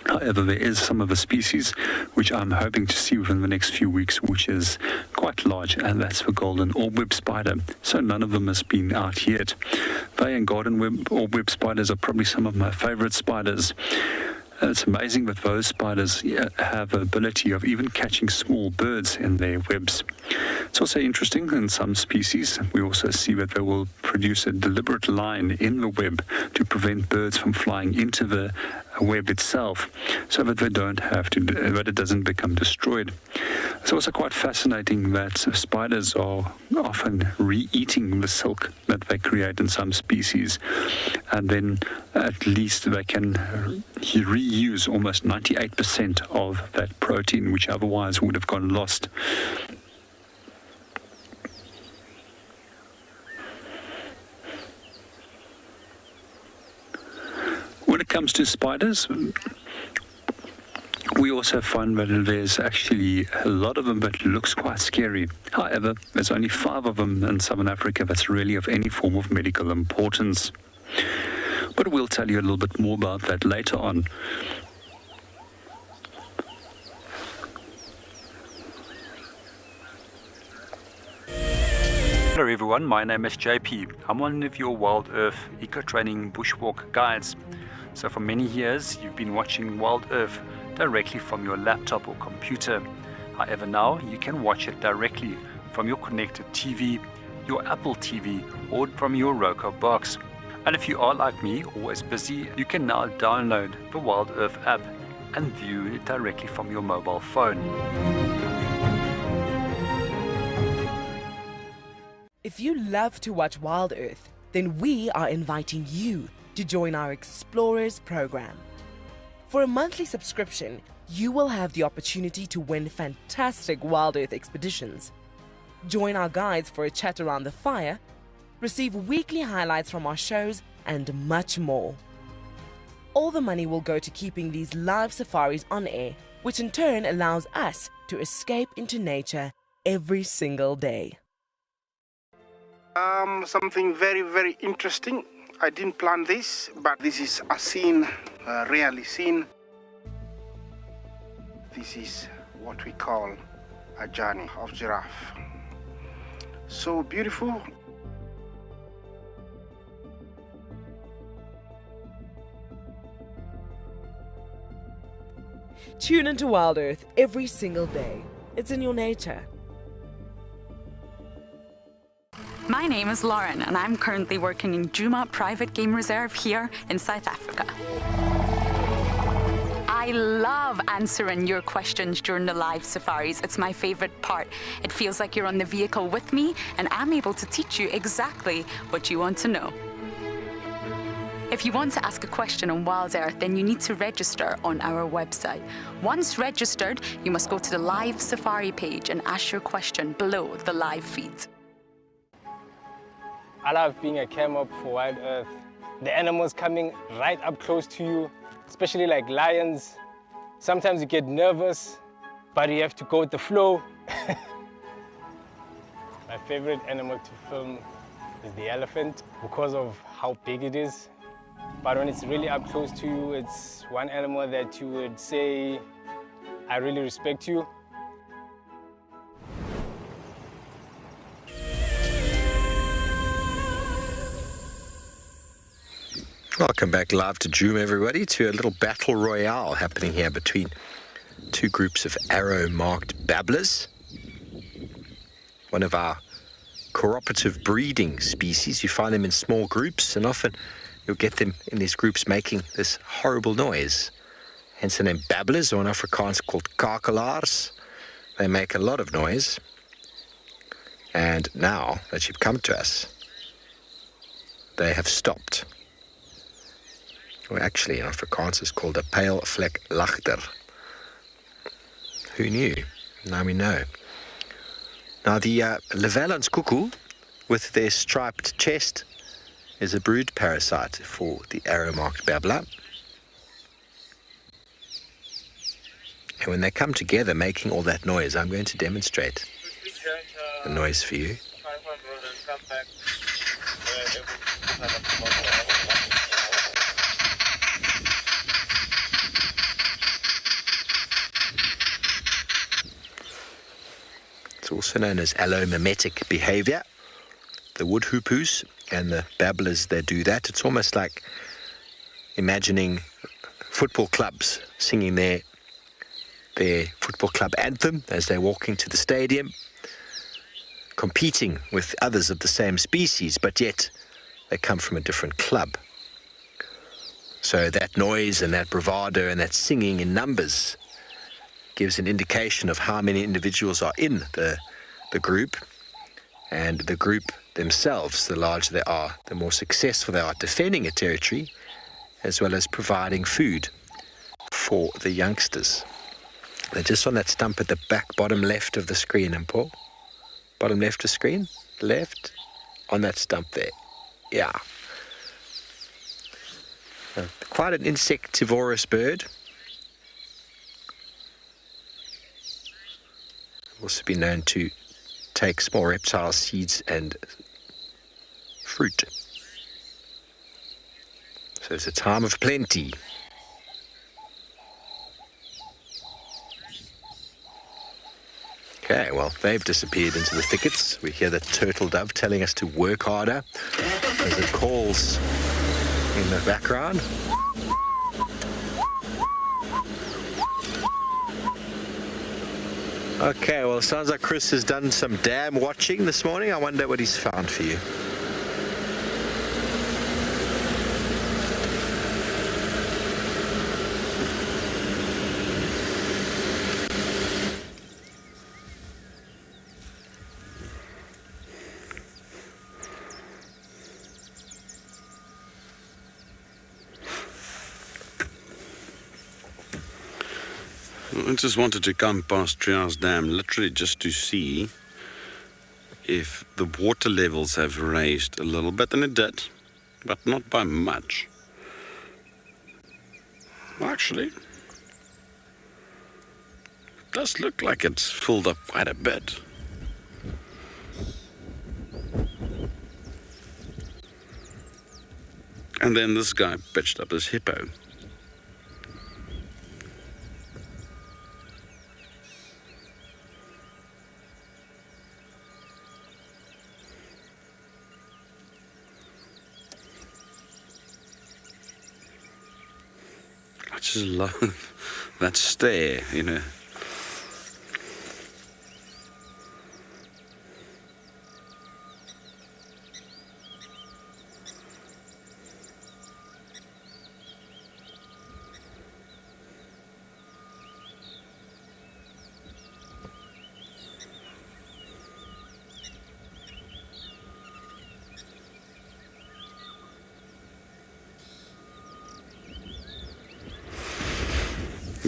However, there is some of the species which I'm hoping to see within the next few weeks, which is quite large, and that's the golden orb-web spider. So none of them has been out yet. They and garden orb-web spiders are probably some of my favorite spiders. It's amazing that those spiders have the ability of even catching small birds in their webs. It's also interesting in some species, we also see that they will produce a deliberate line in the web to prevent birds from flying into the web itself, so that they don't have to, that it doesn't become destroyed. It's also quite fascinating that spiders are often re-eating the silk that they create in some species, and then at least they can reuse almost 98% of that protein which otherwise would have gone lost. When it comes to spiders, we also find that there's actually a lot of them that looks quite scary. However, there's only 5 of them in Southern Africa that's really of any form of medical importance. But we'll tell you a little bit more about that later on. Hello everyone, my name is JP. I'm one of your WildEarth eco-training bushwalk guides. So for many years you've been watching WildEarth directly from your laptop or computer. However, now you can watch it directly from your connected TV, your Apple TV, or from your Roku box. And if you are like me, always busy, you can now download the WildEarth app and view it directly from your mobile phone. If you love to watch WildEarth, then we are inviting you to join our Explorers program. For a monthly subscription, you will have the opportunity to win fantastic WildEarth expeditions, join our guides for a chat around the fire, receive weekly highlights from our shows, and much more. All the money will go to keeping these live safaris on air, which in turn allows us to escape into nature every single day. Something very, very interesting. I didn't plan this, but this is a scene rarely seen. This is what we call a journey of giraffe. So beautiful. Tune into WildEarth every single day. It's in your nature. My name is Lauren, and I'm currently working in Djuma Private Game Reserve here in South Africa. I love answering your questions during the live safaris. It's my favorite part. It feels like you're on the vehicle with me, and I'm able to teach you exactly what you want to know. If you want to ask a question on WildEarth, then you need to register on our website. Once registered, you must go to the live safari page and ask your question below the live feeds. I love being a cam op for WildEarth. The animals coming right up close to you, especially like lions. Sometimes you get nervous, but you have to go with the flow. My favorite animal to film is the elephant because of how big it is. But when it's really up close to you, it's one animal that you would say, I really respect you. Welcome back live to Djuma, everybody, to a little battle royale happening here between two groups of arrow-marked babblers. One of our cooperative breeding species. You find them in small groups, and often you'll get them in these groups making this horrible noise. Hence the name babblers, or in Afrikaans called kakelaars. They make a lot of noise. And now that you've come to us, they have stopped. Well, actually, in Afrikaans it's called a pale vlek lachter. Who knew? Now we know. Now the Levalon's cuckoo, with their striped chest, is a brood parasite for the arrow-marked babbler. And when they come together making all that noise, I'm going to demonstrate the noise for you. It's also known as allomimetic behavior. The wood hoopoes and the babblers, they do that. It's almost like imagining football clubs singing their football club anthem as they're walking to the stadium, competing with others of the same species, but yet they come from a different club. So that noise and that bravado and that singing in numbers gives an indication of how many individuals are in the group, and the group themselves, the larger they are, the more successful they are defending a territory, as well as providing food for the youngsters. They're just on that stump at the back bottom left of the screen, and Paul. Bottom left of screen, left, on that stump there. Yeah. Quite an insectivorous bird. Also been known to take small reptiles, seeds and fruit. So it's a time of plenty. Okay, well, they've disappeared into the thickets. We hear the turtle dove telling us to work harder as it calls in the background. Okay, well, it sounds like Chris has done some dam watching this morning. I wonder what he's found for you. I just wanted to come past Trias Dam literally just to see if the water levels have raised a little bit, and it did, but not by much. Actually, it does look like it's filled up quite a bit. And then this guy pitched up his hippo. I just love that stare, you know.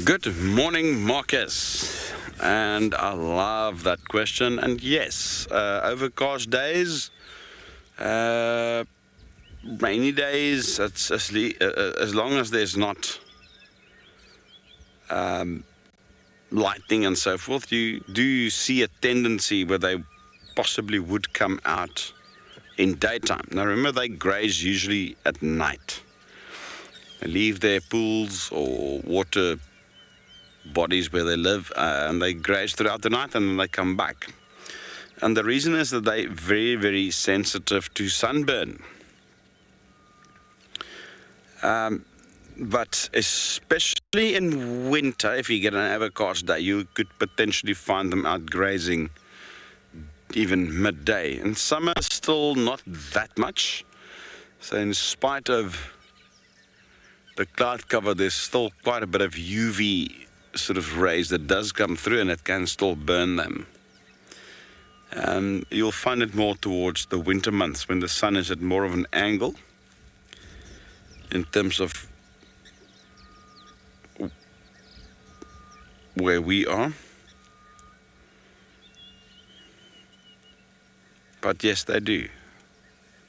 Good morning, Marcus. And I love that question. And yes, overcast days, rainy days, as long as there's not lightning and so forth, you see a tendency where they possibly would come out in daytime. Now remember, they graze usually at night. They leave their pools or water bodies where they live, and they graze throughout the night, and then they come back. And the reason is that they're very, very sensitive to sunburn. But especially in winter, if you get an overcast day, you could potentially find them out grazing even midday. In summer, still not that much. So in spite of the cloud cover, there's still quite a bit of UV sort of rays that does come through, and it can still burn them. You'll find it more towards the winter months when the sun is at more of an angle in terms of where we are. But yes, they do.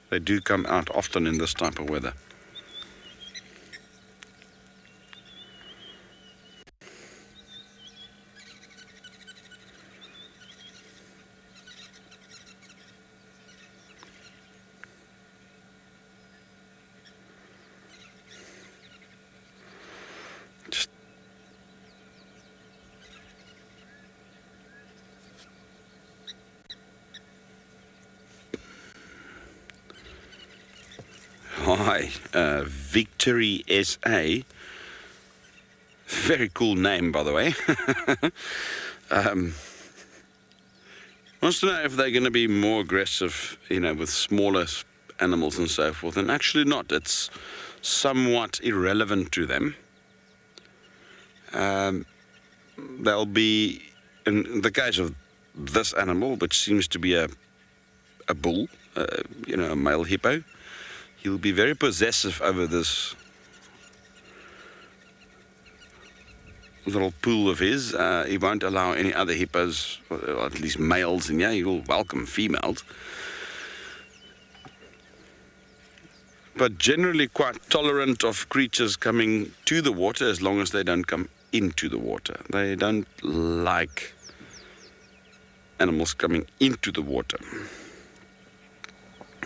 They do come out often in this type of weather. Hi, Victory SA. Very cool name, by the way. Wants to know if they're going to be more aggressive, you know, with smaller animals and so forth. And actually not. It's somewhat irrelevant to them. They'll be, in the case of this animal, which seems to be a bull, you know, a male hippo, he'll be very possessive over this little pool of his. He won't allow any other hippos, or at least males, and yeah, he will welcome females. But generally quite tolerant of creatures coming to the water as long as they don't come into the water. They don't like animals coming into the water.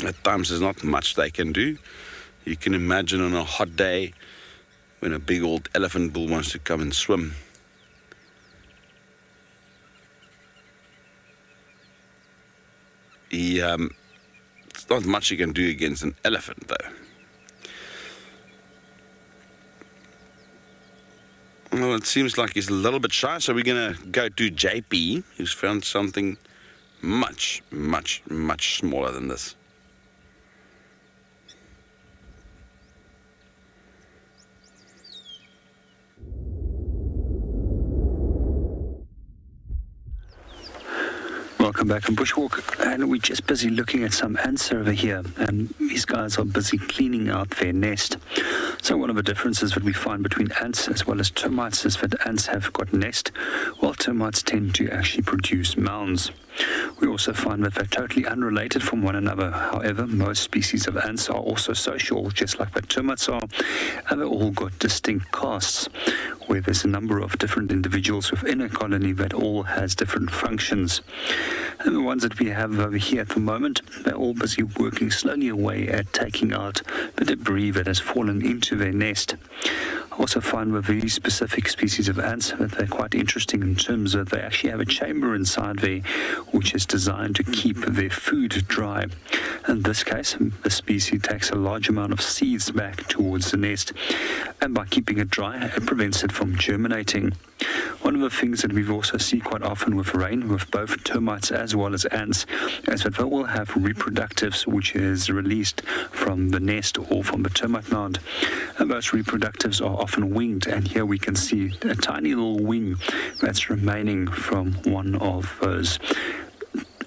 At times there's not much they can do. You can imagine on a hot day when a big old elephant bull wants to come and swim. There's not much you can do against an elephant though. Well, it seems like he's a little bit shy, so we're going to go to JP, who's found something much, much, much smaller than this. Welcome back on Bushwalk, and we're just busy looking at some ants over here, and these guys are busy cleaning out their nest. So one of the differences that we find between ants as well as termites is that ants have got nest, while termites tend to actually produce mounds. We also find that they're totally unrelated from one another. However, most species of ants are also social, just like the termites are, and they've all got distinct castes, where there's a number of different individuals within a colony that all has different functions. And the ones that we have over here at the moment, they're all busy working slowly away at taking out the debris that has fallen into their nest. I also find with these specific species of ants that they're quite interesting in terms of they actually have a chamber inside there which is designed to keep their food dry. In this case, the species takes a large amount of seeds back towards the nest, and by keeping it dry, it prevents it from germinating. One of the things that we've also seen quite often with rain, with both termites as well as ants, is that they will have reproductives which is released from the nest or from the termite mound, and those reproductives are often winged, and here we can see a tiny little wing that's remaining from one of those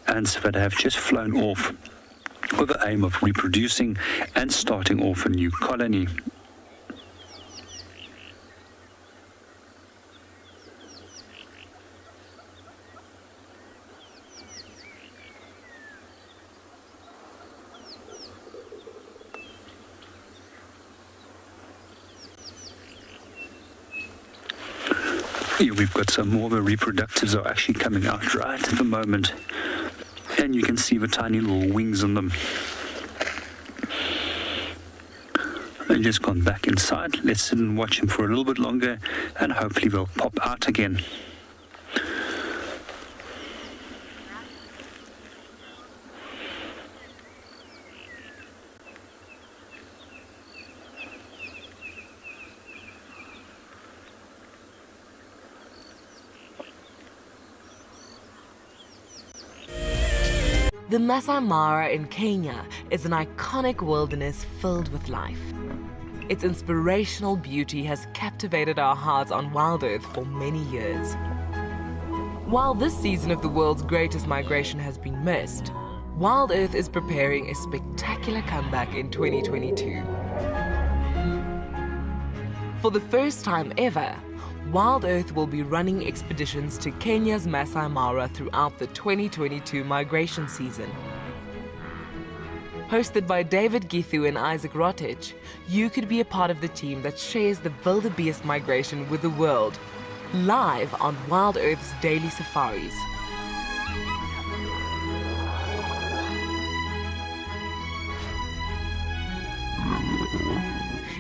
ants that have just flown off with the aim of reproducing and starting off a new colony. Here we've got some more. The reproductives are actually coming out right at the moment, and you can see the tiny little wings on them. They've just gone back inside. Let's sit and watch them for a little bit longer, and hopefully they'll pop out again. The Masai Mara in Kenya is an iconic wilderness filled with life. Its inspirational beauty has captivated our hearts on WildEarth for many years. While this season of the world's greatest migration has been missed, WildEarth is preparing a spectacular comeback in 2022. For the first time ever, WildEarth will be running expeditions to Kenya's Masai Mara throughout the 2022 migration season. Hosted by David Githu and Isaac Rotich, you could be a part of the team that shares the wildebeest migration with the world, live on WildEarth's daily safaris.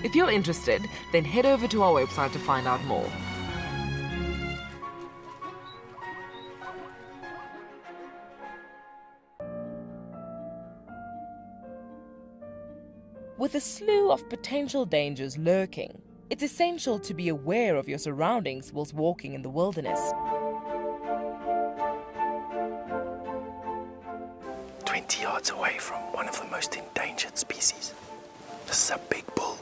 If you're interested, then head over to our website to find out more. With a slew of potential dangers lurking, it's essential to be aware of your surroundings whilst walking in the wilderness. 20 yards away from one of the most endangered species. This is a big bull.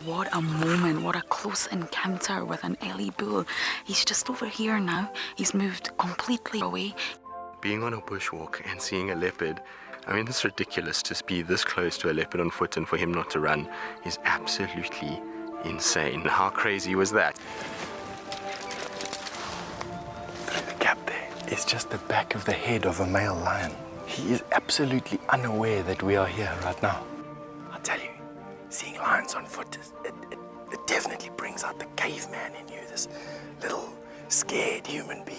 What a moment, what a close encounter with an Ellie bull. He's just over here now. He's moved completely away. Being on a bushwalk and seeing a leopard, I mean, it's ridiculous to be this close to a leopard on foot and for him not to run is absolutely insane. How crazy was that? Through the gap there is just the back of the head of a male lion. He is absolutely unaware that we are here right now. I tell you, seeing lions on foot, it definitely brings out the caveman in you, this little scared human being.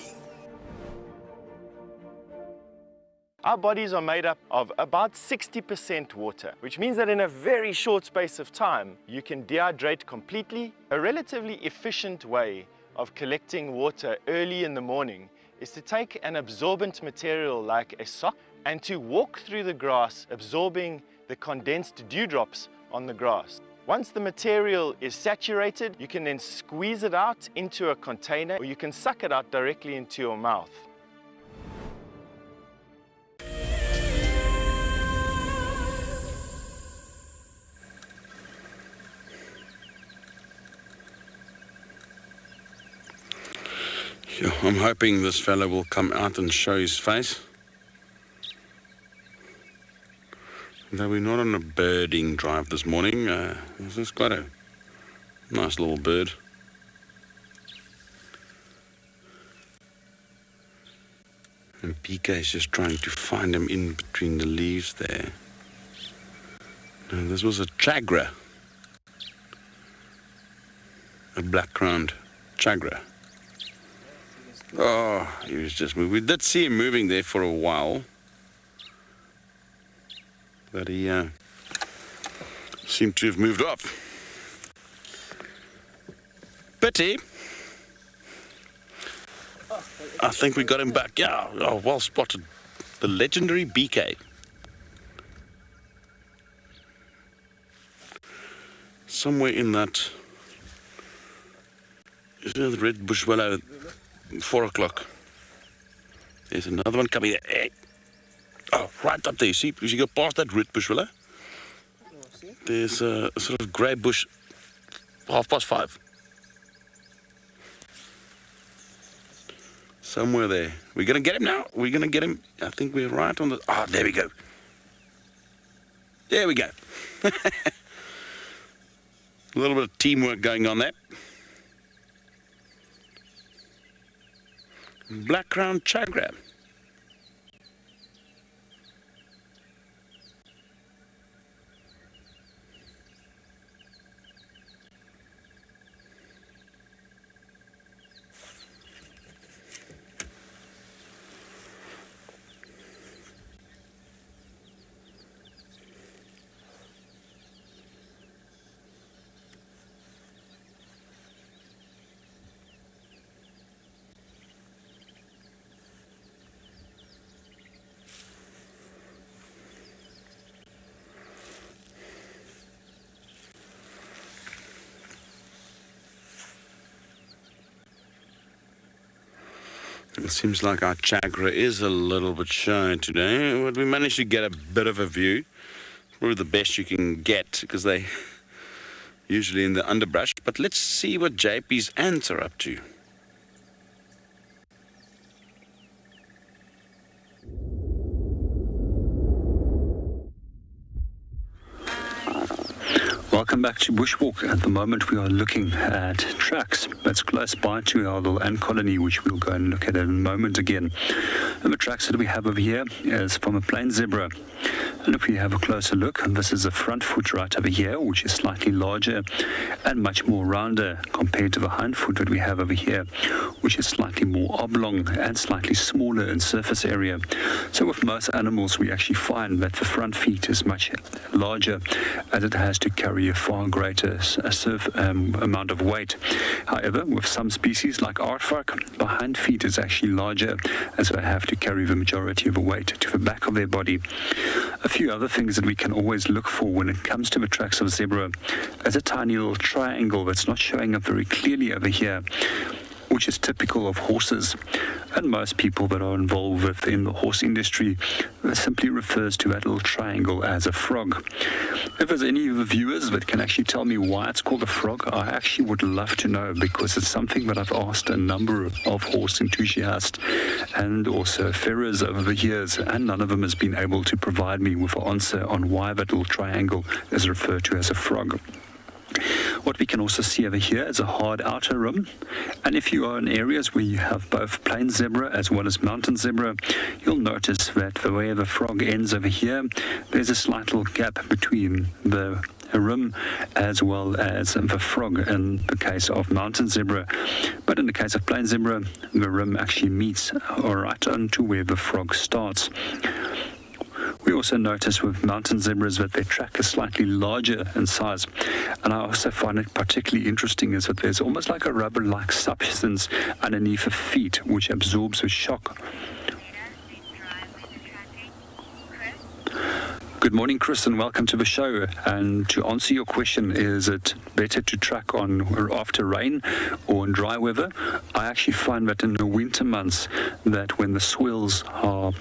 Our bodies are made up of about 60% water, which means that in a very short space of time, you can dehydrate completely. A relatively efficient way of collecting water early in the morning is to take an absorbent material like a sock and to walk through the grass, absorbing the condensed dewdrops on the grass. Once the material is saturated, you can then squeeze it out into a container, or you can suck it out directly into your mouth. I'm hoping this fellow will come out and show his face. Though we're not on a birding drive this morning, this is quite a nice little bird. And PK is just trying to find him in between the leaves there. Now, this was a chagra, a black-crowned chagra. Oh, he was just moving. We did see him moving there for a while, but he seemed to have moved off. Pity. I think we got him back. Yeah, oh, well spotted. The legendary BK. Somewhere in that, is there the red bush willow? 4 o'clock. There's another one coming there. Hey. Oh, right up there. You see, as you go past that red bush willow, there's a sort of grey bush, 5:30. Somewhere there. We're going to get him now. We're going to get him. I think we're right on the... Ah, there we go. There we go. A little bit of teamwork going on there. Black-crowned chagra. It seems like our chagra is a little bit shy today, but we managed to get a bit of a view. Probably the best you can get, because they usually in the underbrush. But let's see what JP's ants are up to. Welcome back to Bushwalk. At the moment we are looking at tracks, but that's close by to our little ant colony, which we'll go and look at in a moment again. And the tracks that we have over here is from a plain zebra. And if we have a closer look, and this is the front foot right over here, which is slightly larger and much more rounder compared to the hind foot that we have over here, which is slightly more oblong and slightly smaller in surface area. So with most animals, we actually find that the front feet is much larger, as it has to carry a far greater amount of weight. However, with some species like aardvark, the hind feet is actually larger, as they have to carry the majority of the weight to the back of their body. A few other things that we can always look for when it comes to the tracks of zebra is a tiny little triangle that's not showing up very clearly over here, which is typical of horses. And most people that are involved within the horse industry simply refers to that little triangle as a frog. If there's any of the viewers that can actually tell me why it's called a frog, I actually would love to know, because it's something that I've asked a number of horse enthusiasts and also farriers over the years, and none of them has been able to provide me with an answer on why that little triangle is referred to as a frog. What we can also see over here is a hard outer rim, and if you are in areas where you have both plain zebra as well as mountain zebra, you'll notice that the way the frog ends over here, there's a slight little gap between the rim as well as the frog in the case of mountain zebra. But in the case of plain zebra, the rim actually meets right onto where the frog starts. We also notice with mountain zebras that their track is slightly larger in size, and I also find it particularly interesting is that there's almost like a rubber-like substance underneath the feet which absorbs the shock. Good morning, Chris, and welcome to the show. And to answer your question, is it better to track on after rain or in dry weather? I actually find that in the winter months, that when the soils are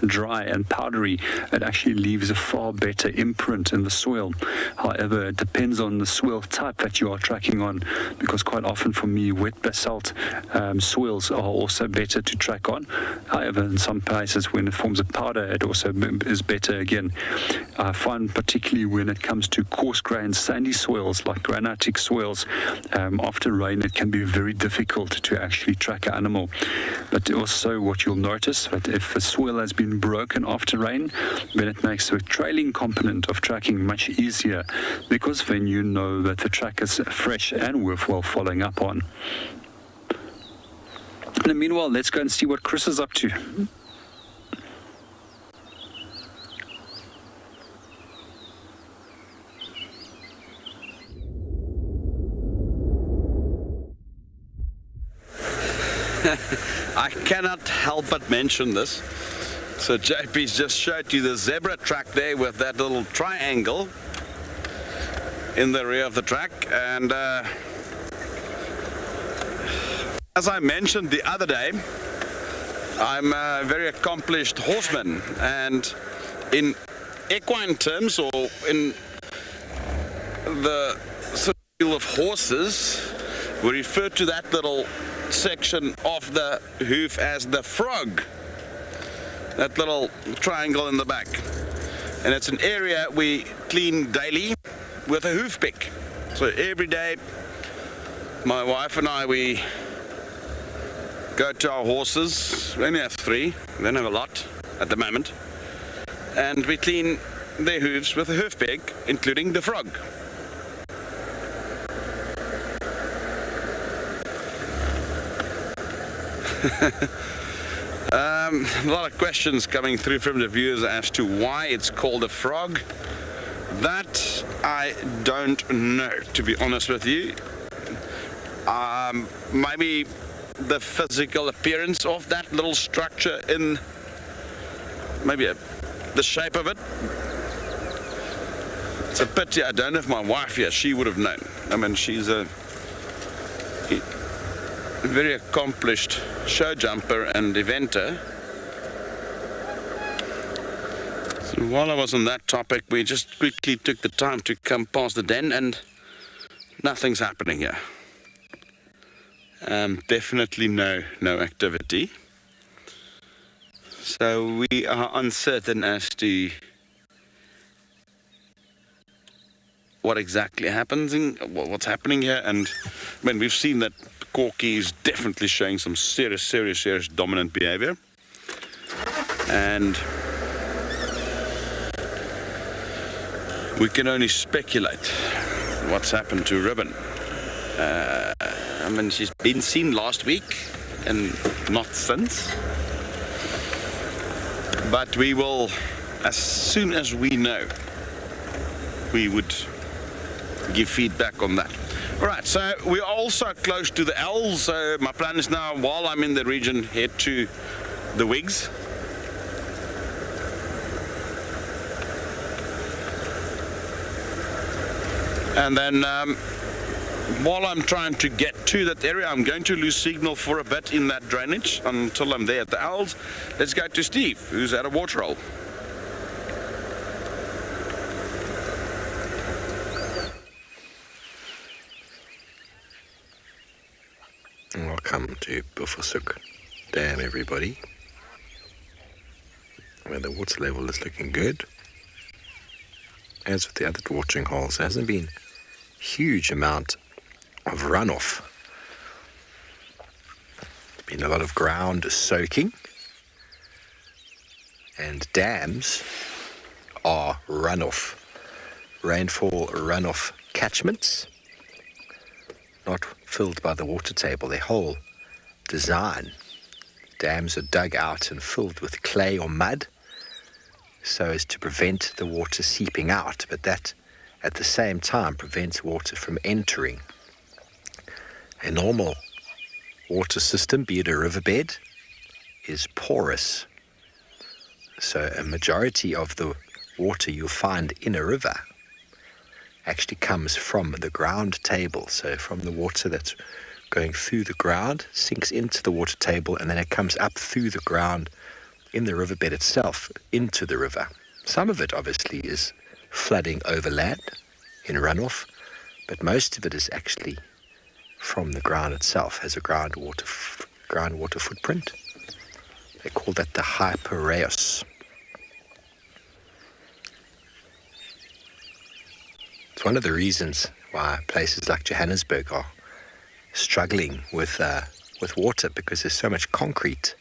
dry and powdery, it actually leaves a far better imprint in the soil. However, it depends on the soil type that you are tracking on, because quite often for me, wet basalt soils are also better to track on. However, in some places when it forms a powder, it also is better again. I find particularly when it comes to coarse-grained sandy soils like granitic soils, after rain it can be very difficult to actually track an animal. But also what you'll notice, that if the soil has been broken after rain, then it makes the trailing component of tracking much easier, because then you know that the track is fresh and worthwhile following up on. And meanwhile, let's go and see what Chris is up to. I cannot help but mention this. So JP's just showed you the zebra track there with that little triangle in the rear of the track, and as I mentioned the other day, I'm a very accomplished horseman, and in equine terms, or in the field of horses, we refer to that little section of the hoof as the frog, that little triangle in the back, and it's an area we clean daily with a hoof pick. So every day my wife and I, we go to our horses. We only have 3, we don't have a lot at the moment, and we clean their hooves with a hoof pick, including the frog. A lot of questions coming through from the viewers as to why it's called a frog. That I don't know, to be honest with you. Maybe the physical appearance of that little structure in maybe the shape of it. It's a pity I don't have my wife here. She would have known. I mean, she's a very accomplished show jumper and eventer. So while I was on that topic, we just quickly took the time to come past the den, and nothing's happening here. Definitely no activity. So we are uncertain as to what exactly happens, what's happening here. And when we've seen that Corky is definitely showing some serious dominant behavior. And we can only speculate what's happened to Ribbon. I mean, she's been seen last week and not since. But we will, as soon as we know, we would give feedback on that. All right, so we are also close to the L's. So my plan is now, while I'm in the region, head to the Wigs. And then while I'm trying to get to that area, I'm going to lose signal for a bit in that drainage until I'm there at the L's. Let's go to Steve, who's at a waterhole. Welcome to Buffelshoek Dam, everybody, where the water level is looking good. As with the other watering holes, there hasn't been a huge amount of runoff. There's been a lot of ground soaking, and dams are runoff, rainfall runoff catchments, not filled by the water table. Their whole design, dams are dug out and filled with clay or mud so as to prevent the water seeping out, but that at the same time prevents water from entering. A normal water system, be it a riverbed, is porous, so a majority of the water you'll find in a river actually comes from the ground table, so from the water that's going through the ground, sinks into the water table, and then it comes up through the ground in the riverbed itself into the river. Some of it obviously is flooding over land in runoff, but most of it is actually from the ground itself, has a groundwater footprint. They call that the hypereos. It's one of the reasons why places like Johannesburg are struggling with water, because there's so much concrete.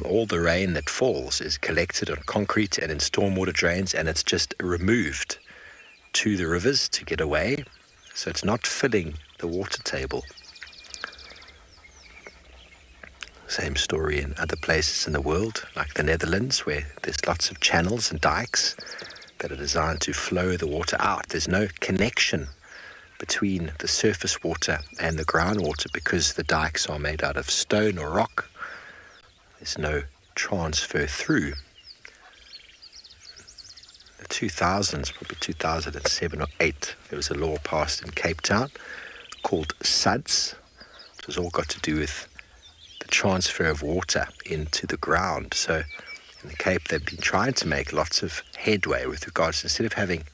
All the rain that falls is collected on concrete and in stormwater drains, and it's just removed to the rivers to get away. So it's not filling the water table. Same story in other places in the world, like the Netherlands, where there's lots of channels and dikes that are designed to flow the water out. There's no connection between the surface water and the groundwater because the dikes are made out of stone or rock. There's no transfer through. The 2000s, probably 2007 or 8, there was a law passed in Cape Town called SUDS, which has all got to do with the transfer of water into the ground. So in the Cape, they've been trying to make lots of headway with regards to, instead of having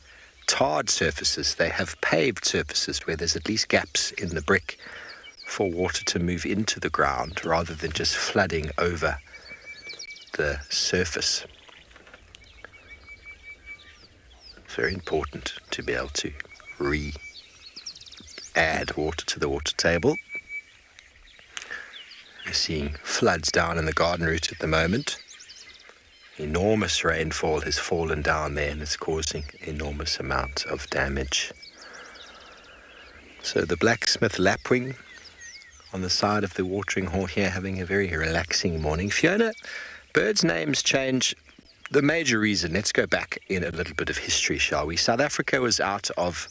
tarred surfaces, they have paved surfaces where there's at least gaps in the brick for water to move into the ground rather than just flooding over the surface. It's very important to be able to add water to the water table. We're seeing floods down in the garden route at the moment. Enormous rainfall has fallen down there and it's causing enormous amount of damage. So the blacksmith lapwing on the side of the watering hole here, having a very relaxing morning. Fiona, birds' names change. The major reason, let's go back in a little bit of history, shall we? South Africa was out of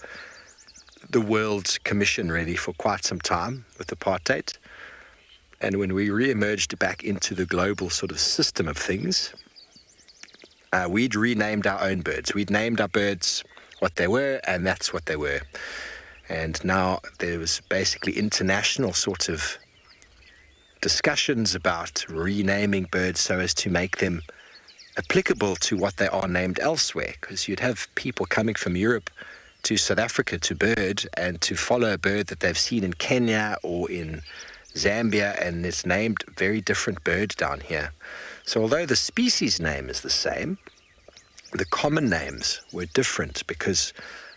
the World Commission really for quite some time with apartheid. And when we re-emerged back into the global sort of system of things, we'd renamed our own birds. We'd named our birds what they were, and that's what they were. And now there was basically international sort of discussions about renaming birds so as to make them applicable to what they are named elsewhere, because you'd have people coming from Europe to South Africa to bird and to follow a bird that they've seen in Kenya or in Zambia, and it's named very different bird down here. So although the species name is the same, the common names were different because,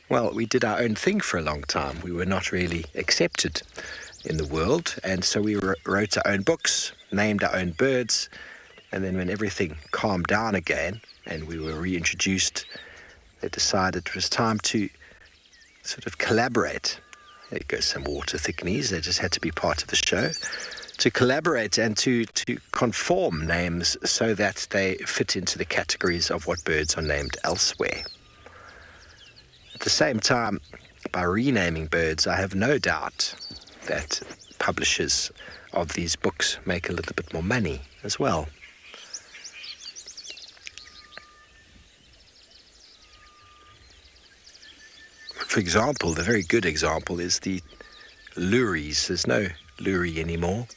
well, we did our own thing for a long time. We were not really accepted in the world, and so we wrote our own books, named our own birds, and then when everything calmed down again and we were reintroduced, they decided it was time to sort of collaborate. There goes some water thickeners, they just had to be part of the show. To collaborate and to conform names so that they fit into the categories of what birds are named elsewhere. At the same time, by renaming birds, I have no doubt that publishers of these books make a little bit more money as well. For example, the very good example is the lories. There's no lory anymore.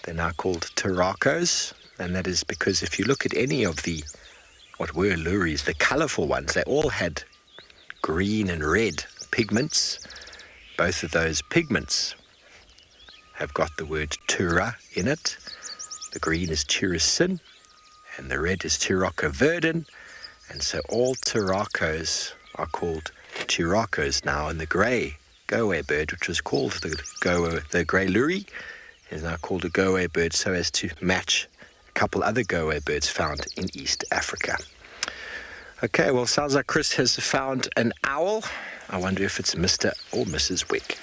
They're now called turacos, and that is because if you look at any of the, what were lories, the colourful ones, they all had green and red pigments. Both of those pigments have got the word tura in it. The green is turasin, and the red is Turaka verdin, and so all turacos are called turacos now, and the grey go-away bird, which was called the grey lory, is now called a go-away bird so as to match a couple other go-away birds found in East Africa. Okay, well, sounds like Chris has found an owl. I wonder if it's Mr. or Mrs. Wig.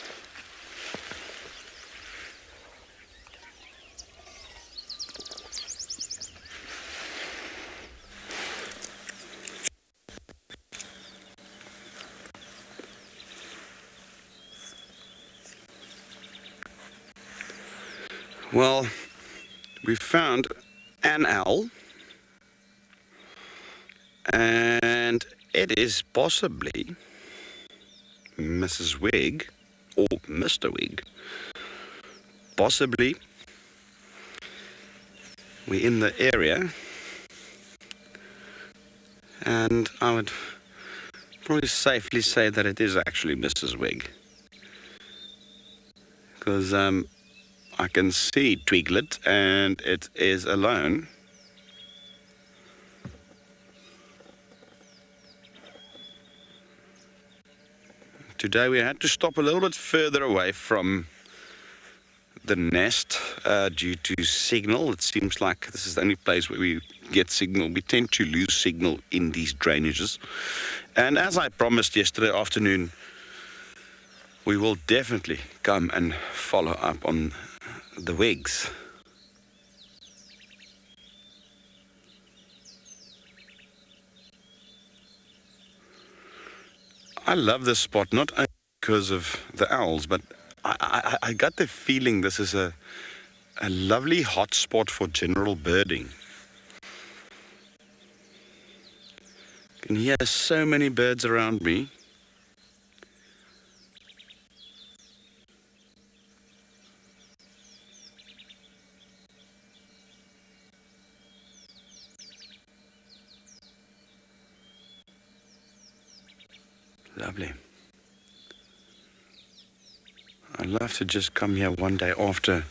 Well, we found an owl, and it is possibly Mrs. Wig or Mr. Wig. Possibly. We're in the area, and I would probably safely say that it is actually Mrs. Wig, because I can see Twiglet, and it is alone. Today we had to stop a little bit further away from the nest due to signal. It seems like this is the only place where we get signal. We tend to lose signal in these drainages. And as I promised yesterday afternoon, we will definitely come and follow up on the wigs. I love this spot, not only because of the owls, but I got the feeling this is a lovely hot spot for general birding. I can hear so many birds around me. Lovely. I'd love to just come here one day after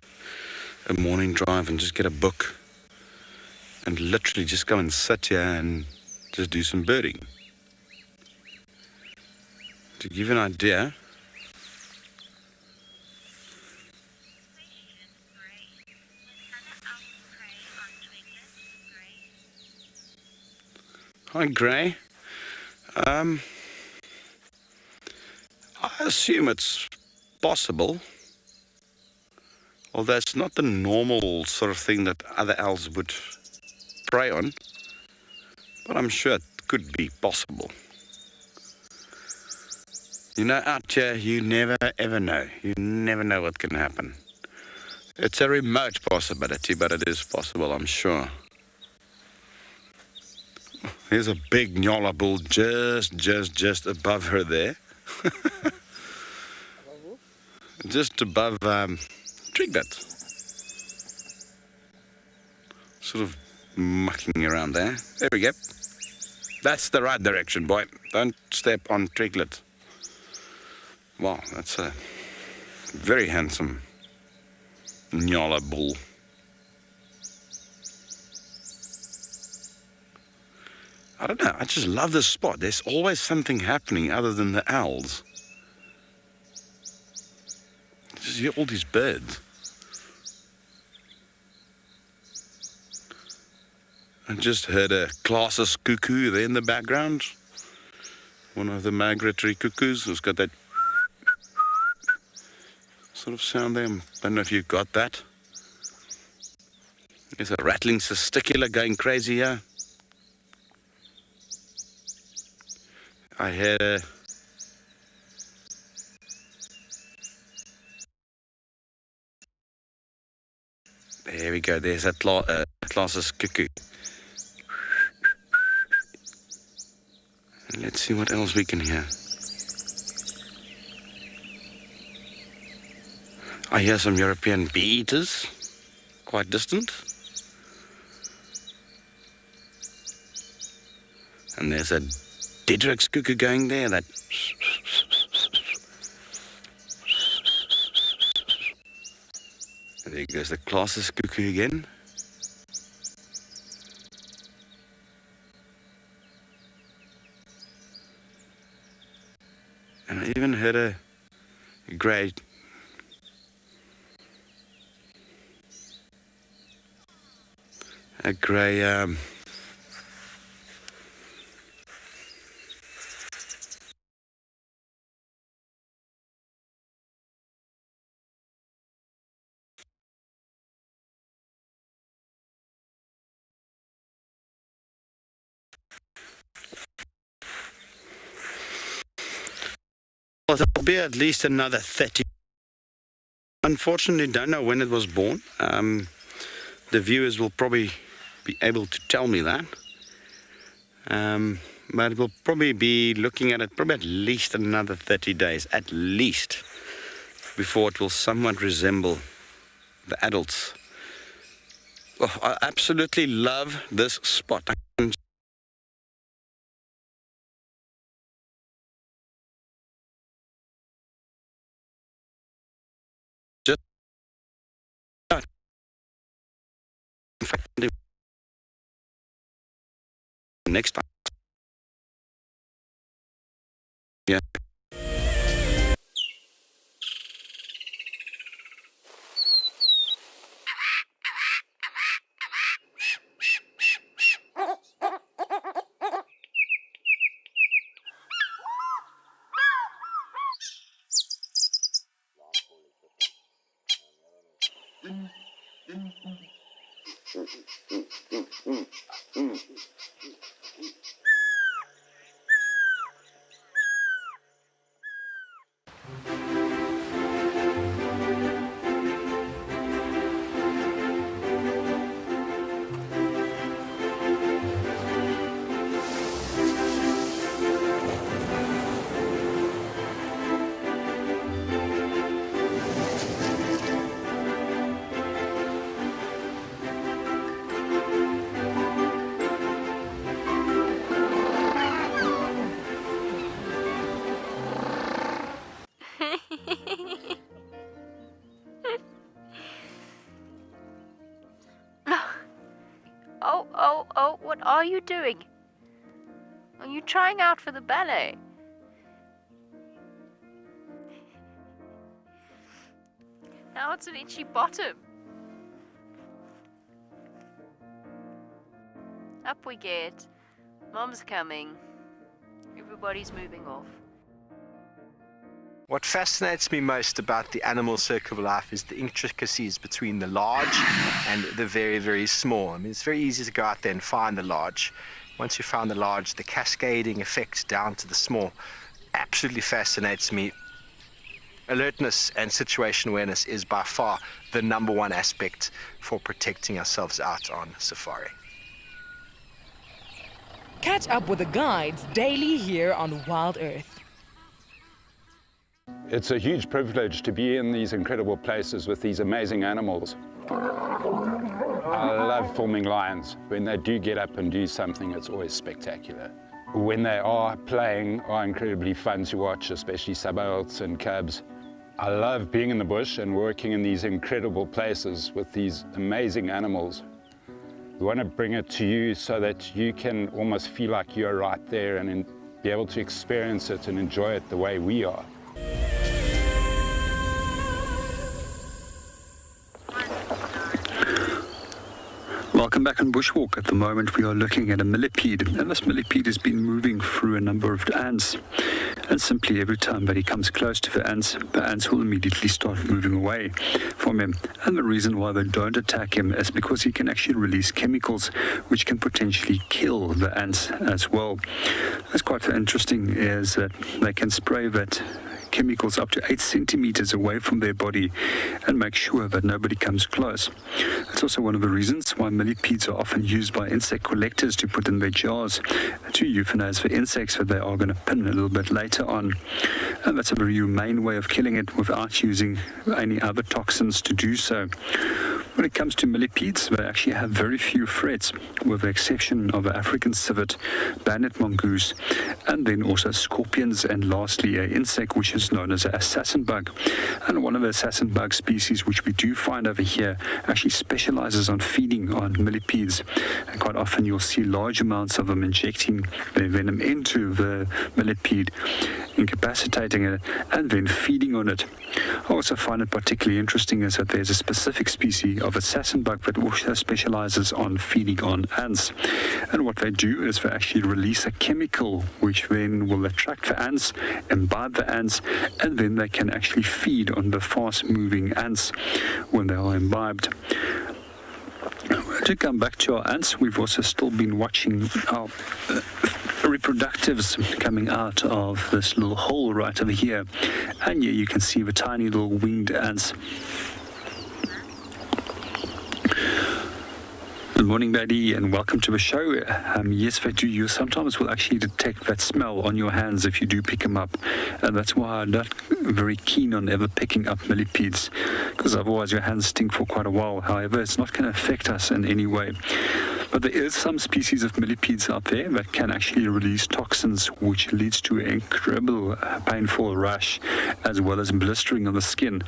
a morning drive and just get a book and literally just go and sit here and just do some birding. To give you an idea, hi Gray. I assume it's possible, although it's not the normal sort of thing that other owls would prey on, but I'm sure it could be possible. You know, out here, you never ever know. You never know what can happen. It's a remote possibility, but it is possible, I'm sure. There's a big Nyola bull just above her there. Just above Twiglet. Sort of mucking around there. There we go. That's the right direction, boy. Don't step on Twiglet. Wow, that's a very handsome Nyola bull. I don't know, I just love this spot. There's always something happening other than the owls. Just hear all these birds. I just heard a Classes cuckoo there in the background. One of the migratory cuckoos who's got that sort of sound there. I don't know if you got that. There's a rattling testicular going crazy here. I heard a there we go, there's a Classes cuckoo. And let's see what else we can hear. I hear some European bee-eaters, quite distant. And there's a Diedrich's cuckoo going there, that there goes the Classes cuckoo again. And I even heard a grey well, there'll be at least another 30. Unfortunately, don't know when it was born. The viewers will probably be able to tell me that. But we'll probably be looking at it probably at least another 30 days, at least, before it will somewhat resemble the adults. Oh, I absolutely love this spot. I can just in fact, next time. Yeah. Oh, what are you doing? Are you trying out for the ballet? Now it's an itchy bottom. Up we get. Mom's coming. Everybody's moving off. What fascinates me most about the animal circle of life is the intricacies between the large and the very, very small. I mean, it's very easy to go out there and find the large. Once you found the large, the cascading effect down to the small absolutely fascinates me. Alertness and situation awareness is by far the #1 aspect for protecting ourselves out on safari. Catch up with the guides daily here on Wild Earth. It's a huge privilege to be in these incredible places with these amazing animals. I love filming lions. When they do get up and do something, it's always spectacular. When they are playing, are incredibly fun to watch, especially sub-adults and cubs. I love being in the bush and working in these incredible places with these amazing animals. We want to bring it to you so that you can almost feel like you're right there and be able to experience it and enjoy it the way we are. Welcome back on Bushwalk. At the moment we are looking at a millipede, and this millipede has been moving through a number of ants, and simply every time that he comes close to the ants will immediately start moving away from him. And the reason why they don't attack him is because he can actually release chemicals which can potentially kill the ants as well. What's quite interesting is that they can spray that chemicals up to 8 centimeters away from their body and make sure that nobody comes close. It's also one of the reasons why millipedes are often used by insect collectors to put in their jars to euthanize the insects that they are going to pin a little bit later on. And that's a very humane way of killing it without using any other toxins to do so. When it comes to millipedes, they actually have very few threats, with the exception of the African civet, banded mongoose, and then also scorpions, and lastly an insect which is known as an assassin bug. And one of the assassin bug species which we do find over here actually specializes on feeding on millipedes, and quite often you'll see large amounts of them injecting their venom into the millipede, incapacitating it, and then feeding on it. I also find it particularly interesting is that there's a specific species of assassin bug that also specializes on feeding on ants. And what they do is they actually release a chemical which then will attract the ants, imbibe the ants, and then they can actually feed on the fast-moving ants when they are imbibed. To come back to our ants, we've also still been watching our reproductives coming out of this little hole right over here, and here you can see the tiny little winged ants. Good morning, Daddy, and welcome to the show. Yes, they do. You sometimes will actually detect that smell on your hands if you do pick them up, and that's why I'm not very keen on ever picking up millipedes, because otherwise your hands stink for quite a while. However, it's not going to affect us in any way. But there is some species of millipedes out there that can actually release toxins, which leads to an incredible painful rash as well as blistering on the skin.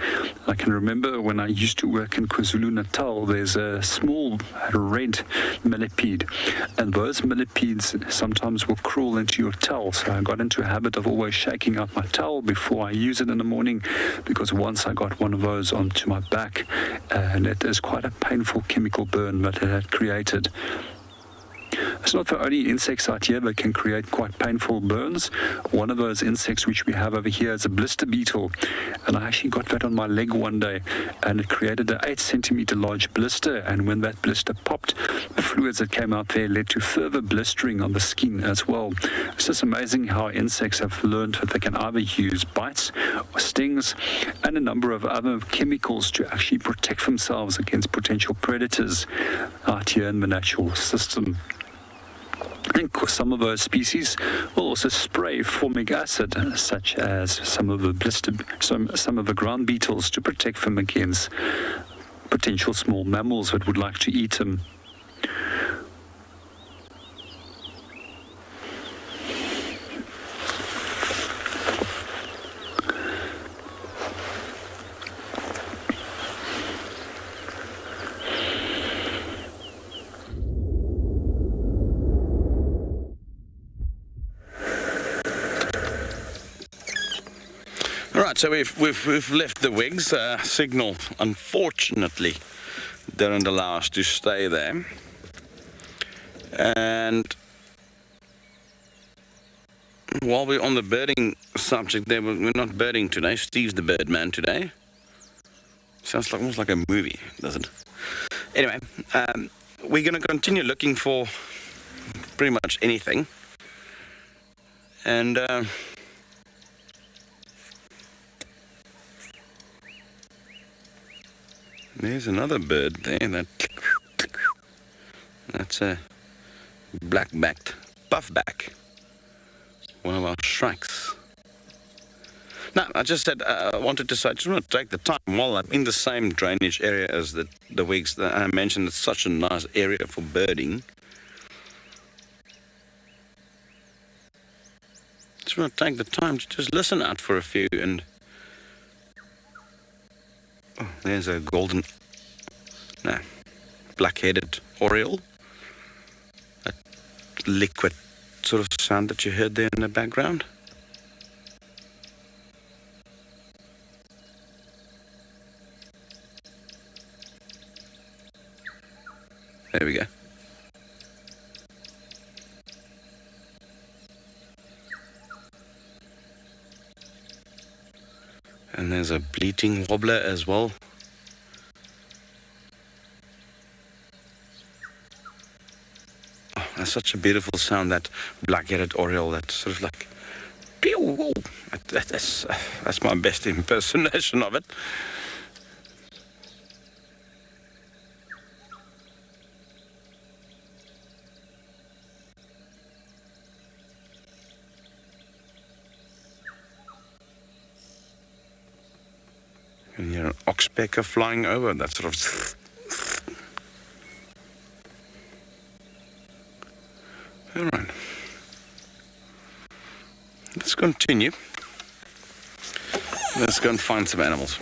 I can remember when I used to work in KwaZulu-Natal, there's a small red millipede, and those millipedes sometimes will crawl into your towel. So I got into a habit of always shaking out my towel before I use it in the morning, because once I got one of those onto my back, and it is quite a painful chemical burn that it had created. It's not the only insects out here that can create quite painful burns. One of those insects which we have over here is a blister beetle, and I actually got that on my leg one day, and it created an 8 centimeter large blister, and when that blister popped, the fluids that came out there led to further blistering on the skin as well. It's just amazing how insects have learned that they can either use bites or stings and a number of other chemicals to actually protect themselves against potential predators out here in the natural system. And some of those species will also spray formic acid, such as some of the ground beetles, to protect them against potential small mammals that would like to eat them. Right, so we've left the wigs. Signal, unfortunately, didn't allow us to stay there. And while we're on the birding subject there, we're not birding today. Steve's the birdman today. Sounds like almost like a movie, doesn't it? Anyway, we're going to continue looking for pretty much anything. And there's another bird there. That's a black-backed puffback, one of our shrikes. Now, I just said I wanted to say, I just want to take the time while I'm in the same drainage area as the wigs that I mentioned. It's such a nice area for birding. Just want to take the time to just listen out for a few. And oh, there's a black-headed oriole. That liquid sort of sound that you heard there in the background. There we go. And there's a bleating wobbler as well. Oh, that's such a beautiful sound, that black-headed oriole, that sort of like, pew. That's my best impersonation of it. You can hear an oxpecker flying over, that sort of. All right. Let's continue. Let's go and find some animals.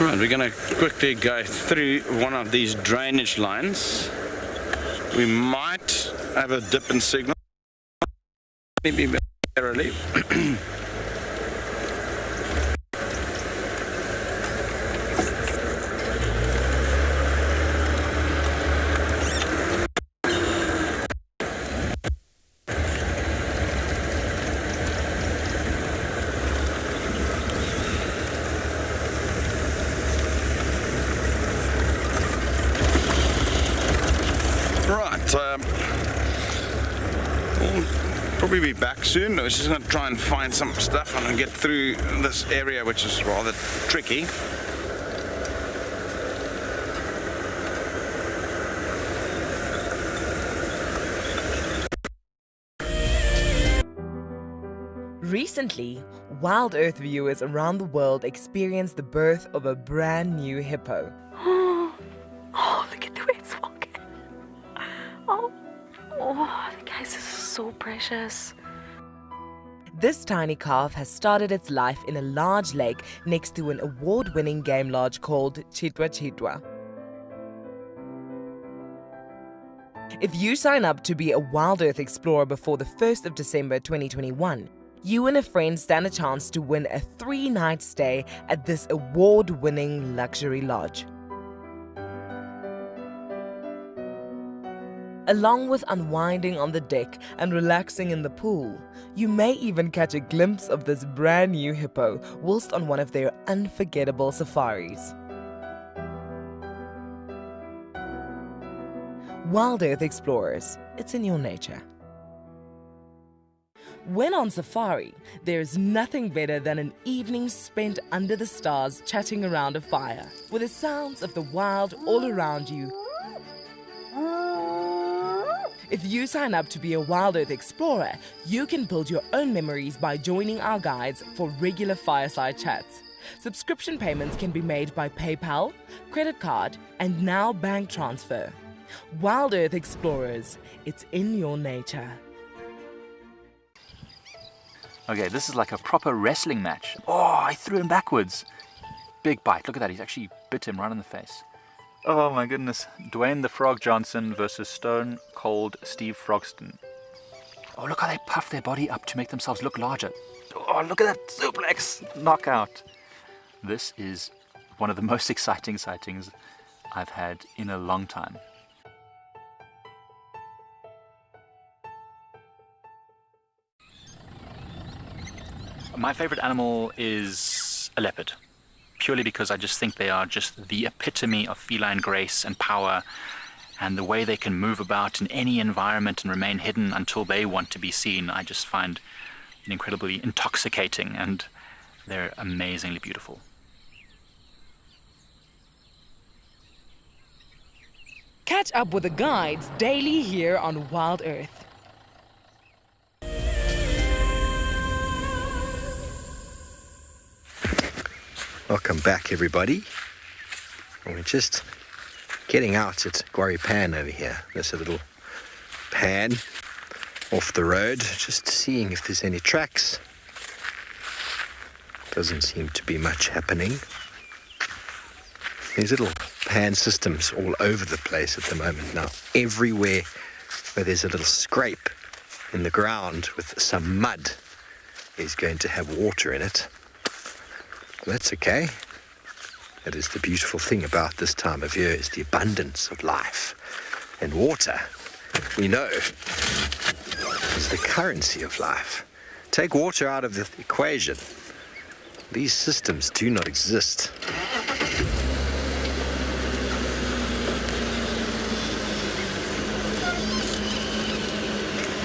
Right, we're going to quickly go through one of these drainage lines. We might have a dip in signal, maybe momentarily. We'll probably be back soon. We're just going to try and find some stuff and get through this area, which is rather tricky. Recently, WildEarth viewers around the world experienced the birth of a brand new hippo. Oh, look at the way it's walking. Oh, the guys are so precious. This tiny calf has started its life in a large lake next to an award-winning game lodge called Chitwa Chitwa. If you sign up to be a WildEarth Explorer before the 1st of December 2021, you and a friend stand a chance to win a 3-night stay at this award-winning luxury lodge. Along with unwinding on the deck and relaxing in the pool, you may even catch a glimpse of this brand new hippo whilst on one of their unforgettable safaris. WildEarth Explorers, it's in your nature. When on safari, there's nothing better than an evening spent under the stars chatting around a fire, with the sounds of the wild all around you. If you sign up to be a WildEarth Explorer, you can build your own memories by joining our guides for regular fireside chats. Subscription payments can be made by PayPal, credit card, and now bank transfer. WildEarth Explorers, it's in your nature. Okay, this is like a proper wrestling match. Oh, I threw him backwards. Big bite. Look at that. He's actually bit him right in the face. Oh my goodness. Dwayne the Frog Johnson versus Stone Cold Steve Frogston. Oh, look how they puff their body up to make themselves look larger. Oh, look at that suplex knockout. This is one of the most exciting sightings I've had in a long time. My favorite animal is a leopard, purely because I just think they are just the epitome of feline grace and power, and the way they can move about in any environment and remain hidden until they want to be seen, I just find incredibly intoxicating, and they're amazingly beautiful. Catch up with the guides daily here on WildEarth. Welcome back, everybody. We're just getting out at Quarry Pan over here. There's a little pan off the road, just seeing if there's any tracks. Doesn't seem to be much happening. There's little pan systems all over the place at the moment now. Everywhere where there's a little scrape in the ground with some mud is going to have water in it. That's okay. That is the beautiful thing about this time of year, is the abundance of life. And water, we know, is the currency of life. Take water out of the equation. These systems do not exist.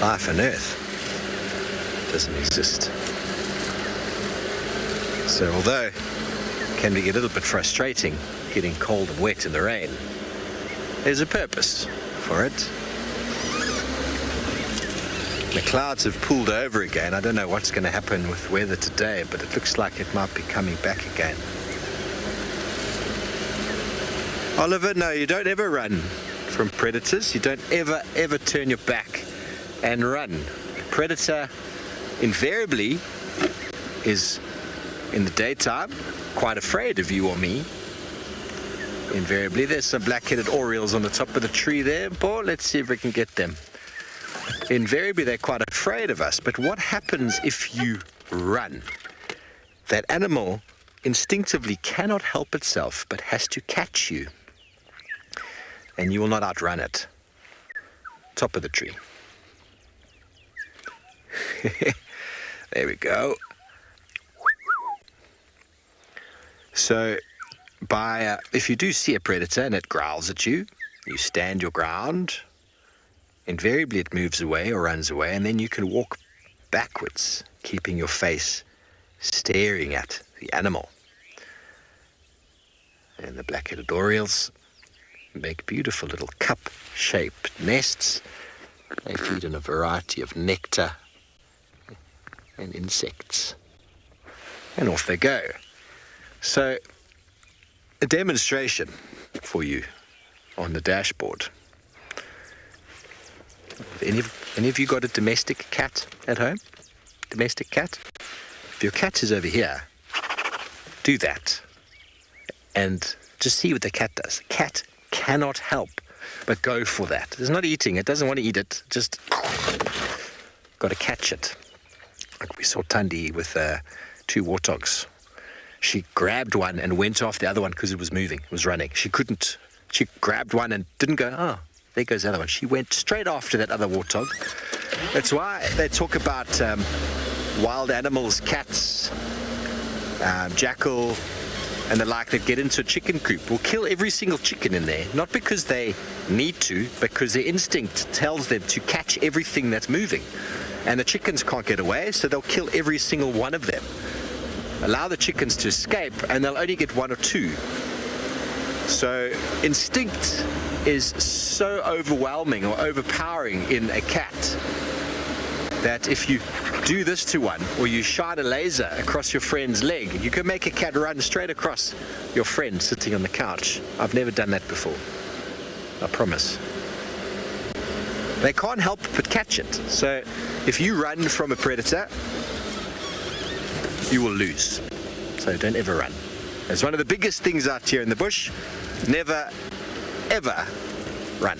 Life on Earth doesn't exist. So although it can be a little bit frustrating getting cold and wet in the rain, there's a purpose for it. The clouds have pulled over again. I don't know what's going to happen with weather today, but it looks like it might be coming back again. Oliver, no, you don't ever run from predators. You don't ever turn your back and run. The predator invariably is, in the daytime, quite afraid of you or me. Invariably. There's some black-headed orioles on the top of the tree there, Paul. Let's see if we can get them. Invariably, they're quite afraid of us. But what happens if you run? That animal instinctively cannot help itself, but has to catch you. And you will not outrun it. Top of the tree. There we go. So, if you do see a predator and it growls at you, you stand your ground. Invariably it moves away or runs away, and then you can walk backwards, keeping your face staring at the animal. And the black-headed orioles make beautiful little cup-shaped nests. They feed on a variety of nectar and insects. And off they go. So, a demonstration for you on the dashboard. Any of you got a domestic cat at home? Domestic cat? If your cat is over here, do that. And just see what the cat does. The cat cannot help but go for that. It's not eating. It doesn't want to eat it. Just got to catch it. Like we saw Tundi with 2 warthogs. She grabbed one and went off the other one because it was moving. It was running. She grabbed one and didn't go, oh, there goes the other one. She went straight after that other warthog. That's why they talk about wild animals, cats, jackal, and the like, that get into a chicken coop will kill every single chicken in there. Not because they need to, because their instinct tells them to catch everything that's moving. And the chickens can't get away, so they'll kill every single one of them. Allow the chickens to escape, and they'll only get 1 or 2. So instinct is so overwhelming or overpowering in a cat that if you do this to one, or you shine a laser across your friend's leg, you can make a cat run straight across your friend sitting on the couch. I've never done that before. I promise. They can't help but catch it. So if you run from a predator, you will lose. So don't ever run. It's one of the biggest things out here in the bush. Never, ever run.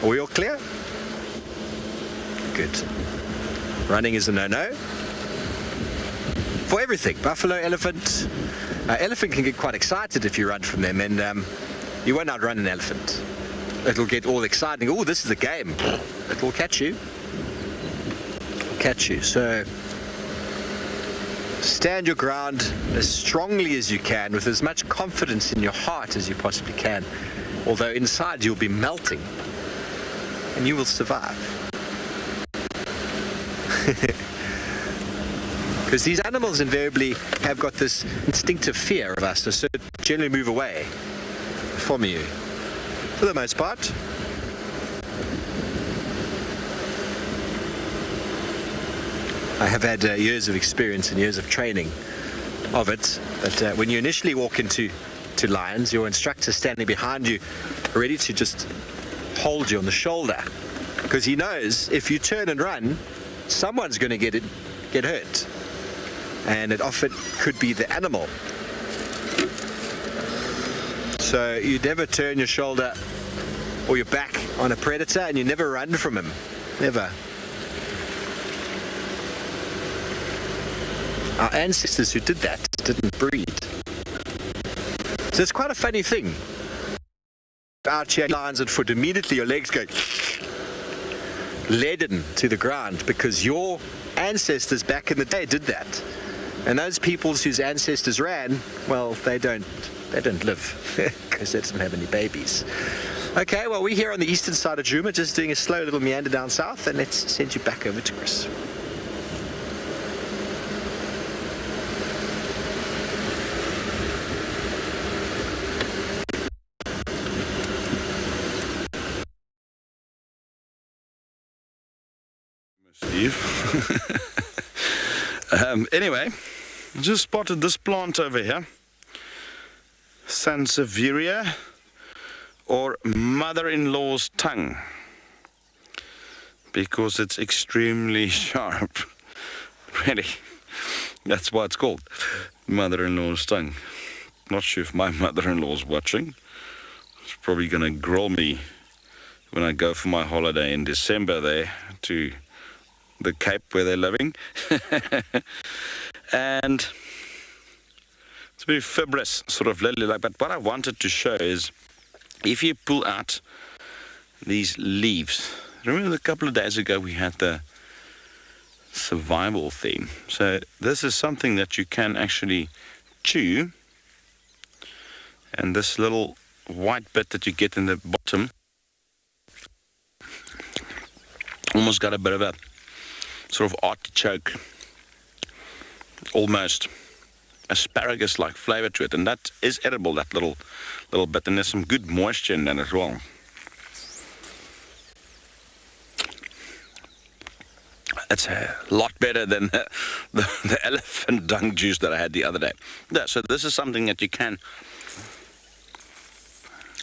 Are we all clear? Good. Running is a no-no. For everything. Buffalo, elephant. Elephant can get quite excited if you run from them, and you won't outrun an elephant. It'll get all excited. Oh, this is a game. It will catch you. It'll catch you. So stand your ground as strongly as you can, with as much confidence in your heart as you possibly can, although inside you'll be melting, and you will survive. Because these animals invariably have got this instinctive fear of us, so generally move away from you, for the most part. I have had years of experience and years of training of it, but when you initially walk into lions, your instructor's standing behind you, ready to just hold you on the shoulder, because he knows if you turn and run, someone's going to get hurt. and it often could be the animal. So you never turn your shoulder or your back on a predator, and you never run from him. Never. Our ancestors who did that didn't breed. So it's quite a funny thing. Out here, lines and foot, immediately your legs go leaden to the ground because your ancestors back in the day did that. And those peoples whose ancestors ran, well, they don't live because they didn't have any babies. Okay, well, we're here on the eastern side of Djuma, just doing a slow little meander down south, and let's send you back over to Chris. Steve. Anyway, I just spotted this plant over here. Sansevieria, or mother-in-law's tongue, because it's extremely sharp. Really, that's why it's called mother-in-law's tongue. Not sure if my mother-in-law's watching. She's probably going to grill me when I go for my holiday in December there to the Cape where they're living. And it's very fibrous, sort of lily-like. But what I wanted to show is, if you pull out these leaves, remember a couple of days ago we had the survival theme. So this is something that you can actually chew, and this little white bit that you get in the bottom almost got a bit of a sort of artichoke, almost asparagus-like flavor to it, and that is edible, that little bit, and there's some good moisture in that as well. It's a lot better than the elephant dung juice that I had the other day. Yeah, so this is something that you can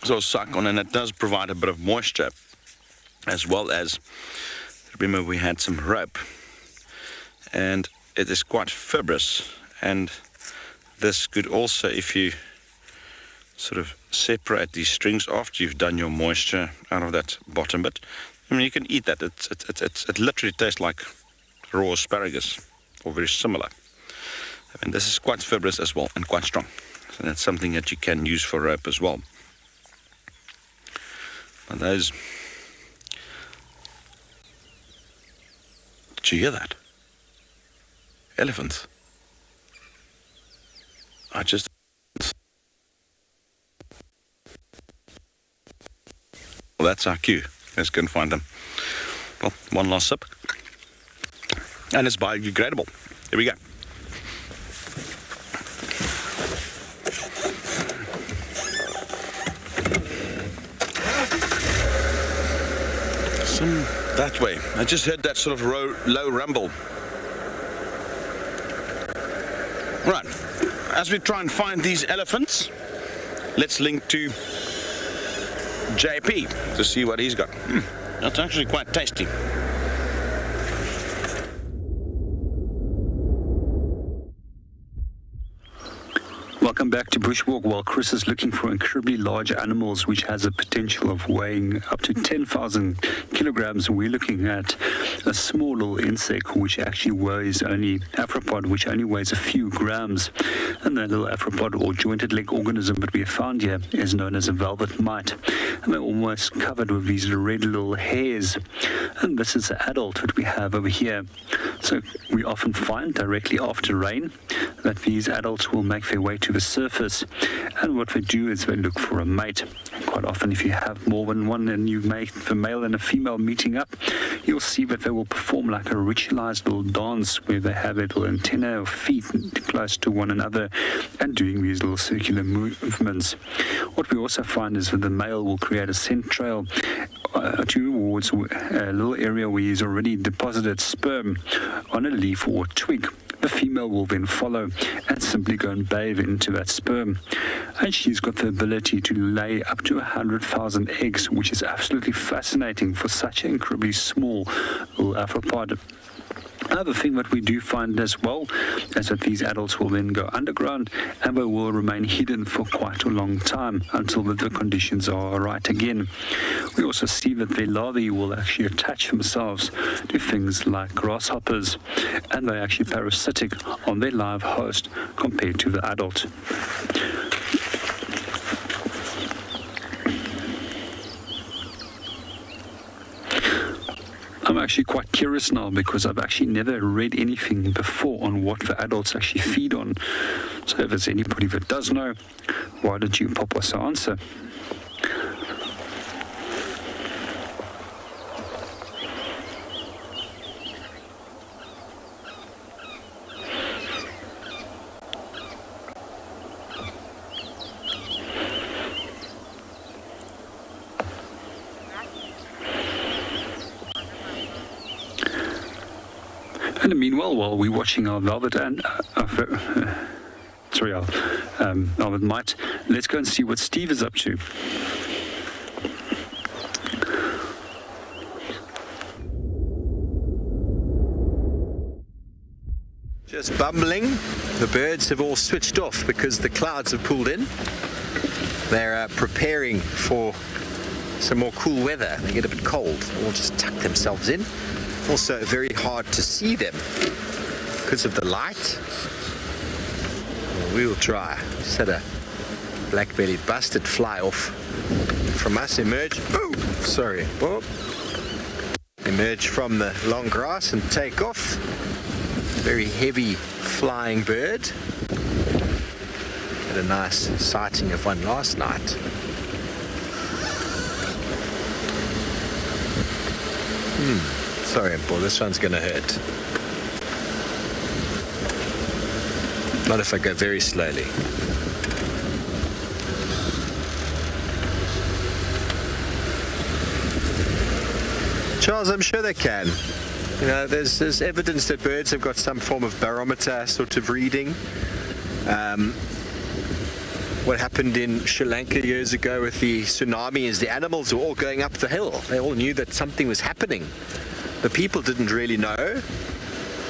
sort of suck on, and it does provide a bit of moisture, as well as, remember we had some rope, and it is quite fibrous, and this could also, if you sort of separate these strings after you've done your moisture out of that bottom bit, I mean, you can eat that. It literally tastes like raw asparagus, or very similar. And this is quite fibrous as well, and quite strong. So that's something that you can use for rope as well. And those, did you hear that? Elephants. Well, that's our cue. Let's go and find them. Well, one last sip. And it's biodegradable. Here we go. Some that way. I just heard that sort of low rumble. Right. As we try and find these elephants, let's link to JP to see what he's got. That's actually quite tasty. Welcome back to Bushwalk, while Chris is looking for incredibly large animals which has a potential of weighing up to 10,000 kilograms. We're looking at a small little insect which actually weighs only, arthropod, which only weighs a few grams. And that little arthropod, or jointed leg organism that we have found here, is known as a velvet mite. And they're almost covered with these red little hairs. And this is the adult that we have over here. So we often find directly after rain that these adults will make their way to the surface, and what they do is they look for a mate. Quite often, if you have more than one and you make the male and a female meeting up, you'll see that they will perform like a ritualized little dance where they have their little antennae or feet close to one another and doing these little circular movements. What we also find is that the male will create a scent trail towards a little area where he's already deposited sperm on a leaf or a twig. The female will then follow and simply go and bathe into that sperm. And she's got the ability to lay up to 100,000 eggs, which is absolutely fascinating for such an incredibly small little arthropod. Another thing that we do find as well is that these adults will then go underground and they will remain hidden for quite a long time until the conditions are right again. We also see that their larvae will actually attach themselves to things like grasshoppers, and they're actually parasitic on their live host compared to the adult. I'm actually quite curious now because I've actually never read anything before on what the adults actually feed on. So if there's anybody that does know, why don't you pop us an answer? And meanwhile, while we're watching our velvet and velvet mite, let's go and see what Steve is up to. Just bumbling. The birds have all switched off because the clouds have pulled in. They're preparing for some more cool weather. They get a bit cold. They all just tuck themselves in. Also very hard to see them because of the light. Well, we will try. Just had a black-bellied bustard fly off from us, emerge. Oh, sorry. Oh. Emerge from the long grass and take off. Very heavy flying bird. Had a nice sighting of one last night. Sorry, Paul, this one's going to hurt. Not if I go very slowly. Charles, I'm sure they can. You know, there's evidence that birds have got some form of barometer sort of reading. What happened in Sri Lanka years ago with the tsunami is the animals were all going up the hill. They all knew that something was happening. The people didn't really know.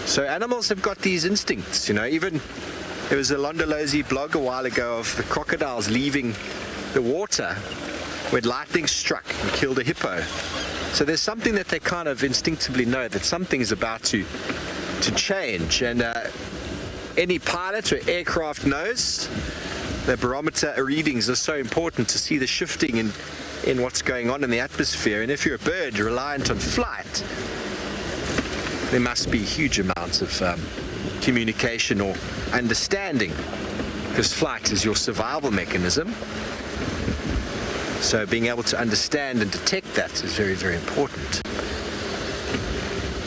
So animals have got these instincts, you know. Even there was a Londolozi blog a while ago of the crocodiles leaving the water when lightning struck and killed a hippo. So there's something that they kind of instinctively know, that something's about to change. And any pilot or aircraft knows the barometer readings are so important to see the shifting in what's going on in the atmosphere. And if you're a bird reliant on flight, there must be huge amounts of communication or understanding, because flight is your survival mechanism. So being able to understand and detect that is very, very important.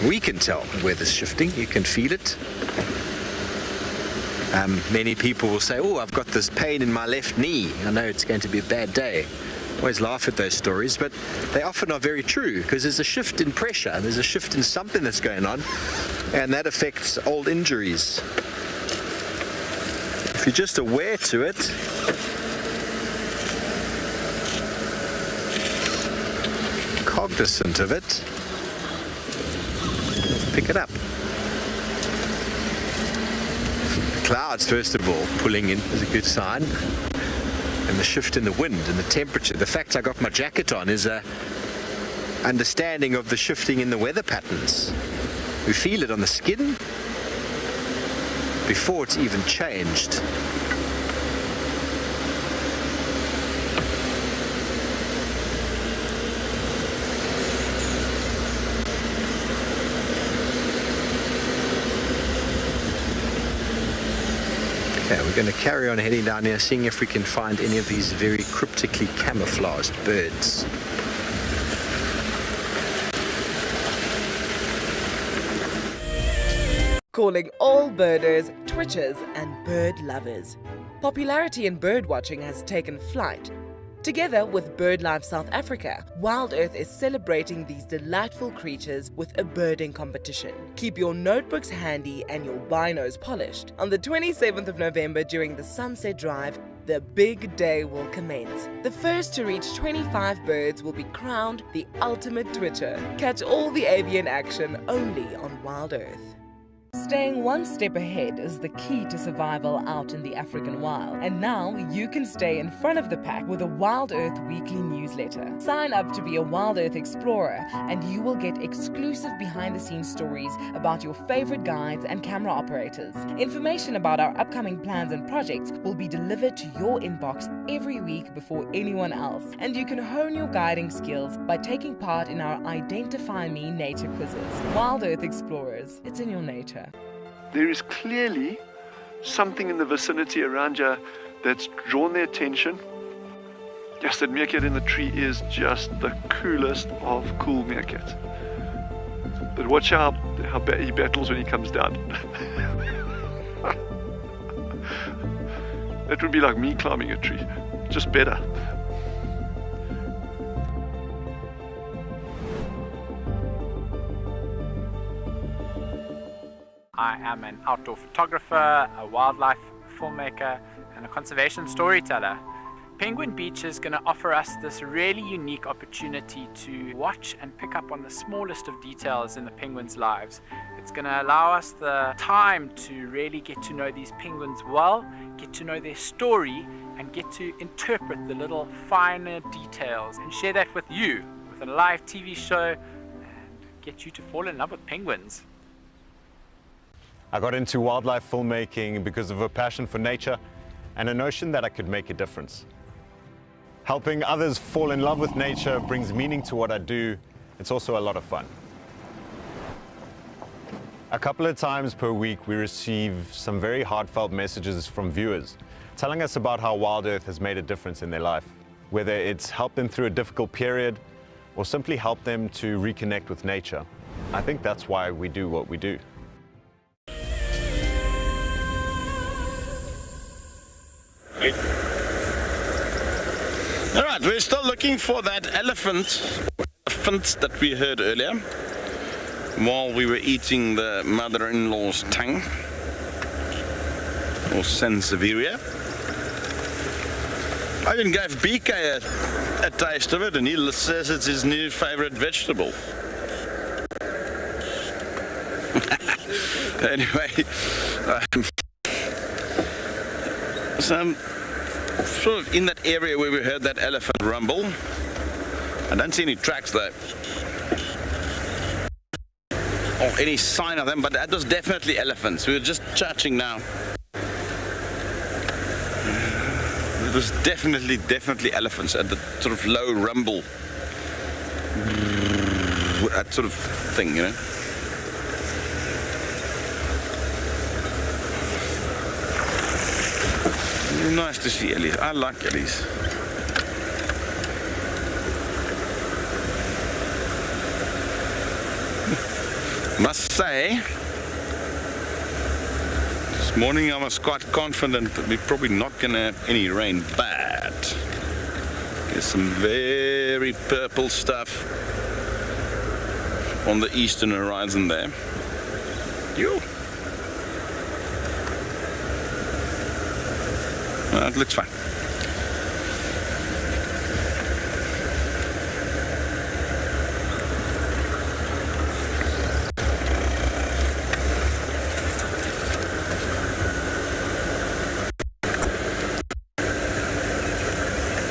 We can tell the weather's shifting. You can feel it. Many people will say, oh, I've got this pain in my left knee. I know it's going to be a bad day. I always laugh at those stories, but they often are very true, because there's a shift in pressure. There's a shift in something that's going on, and that affects old injuries. If you're just aware to it, cognizant of it, pick it up. Clouds, first of all, pulling in is a good sign. And the shift in the wind and the temperature. The fact I got my jacket on is a understanding of the shifting in the weather patterns. We feel it on the skin before it's even changed. Okay, we're going to carry on heading down here, seeing if we can find any of these very cryptically camouflaged birds. Calling all birders, twitchers, and bird lovers. Popularity in bird watching has taken flight. Together with BirdLife South Africa, WildEarth is celebrating these delightful creatures with a birding competition. Keep your notebooks handy and your binos polished. On the 27th of November during the Sunset Drive, the big day will commence. The first to reach 25 birds will be crowned the ultimate twitcher. Catch all the avian action only on WildEarth. Staying one step ahead is the key to survival out in the African wild. And now you can stay in front of the pack with a WildEarth weekly newsletter. Sign up to be a WildEarth explorer and you will get exclusive behind-the-scenes stories about your favorite guides and camera operators. Information about our upcoming plans and projects will be delivered to your inbox every week before anyone else. And you can hone your guiding skills by taking part in our Identify Me nature quizzes. WildEarth Explorers, it's in your nature. There is clearly something in the vicinity around you that's drawn their attention. Yes, that meerkat in the tree is just the coolest of cool meerkats. But watch how he battles when he comes down. That would be like me climbing a tree, just better. I am an outdoor photographer, a wildlife filmmaker, and a conservation storyteller. Penguin Beach is going to offer us this really unique opportunity to watch and pick up on the smallest of details in the penguins' lives. It's going to allow us the time to really get to know these penguins well, get to know their story, and get to interpret the little finer details and share that with you with a live TV show and get you to fall in love with penguins. I got into wildlife filmmaking because of a passion for nature and a notion that I could make a difference. Helping others fall in love with nature brings meaning to what I do. It's also a lot of fun. A couple of times per week we receive some very heartfelt messages from viewers telling us about how WildEarth has made a difference in their life, whether it's helped them through a difficult period or simply helped them to reconnect with nature. I think that's why we do what we do. All right, we're still looking for that elephant that we heard earlier while we were eating the mother-in-law's tongue, or Sansevieria. I even gave BK a taste of it, and he says it's his new favorite vegetable. Anyway, so I'm sort of in that area where we heard that elephant rumble. I don't see any tracks though, or any sign of them, but that was definitely elephants. We were just chatting now. It was definitely elephants at the sort of low rumble, that sort of thing, you know. Nice to see Ellies. I like Ellies. Must say, this morning I was quite confident that we're probably not going to have any rain, but there's some very purple stuff on the eastern horizon there. It looks fine.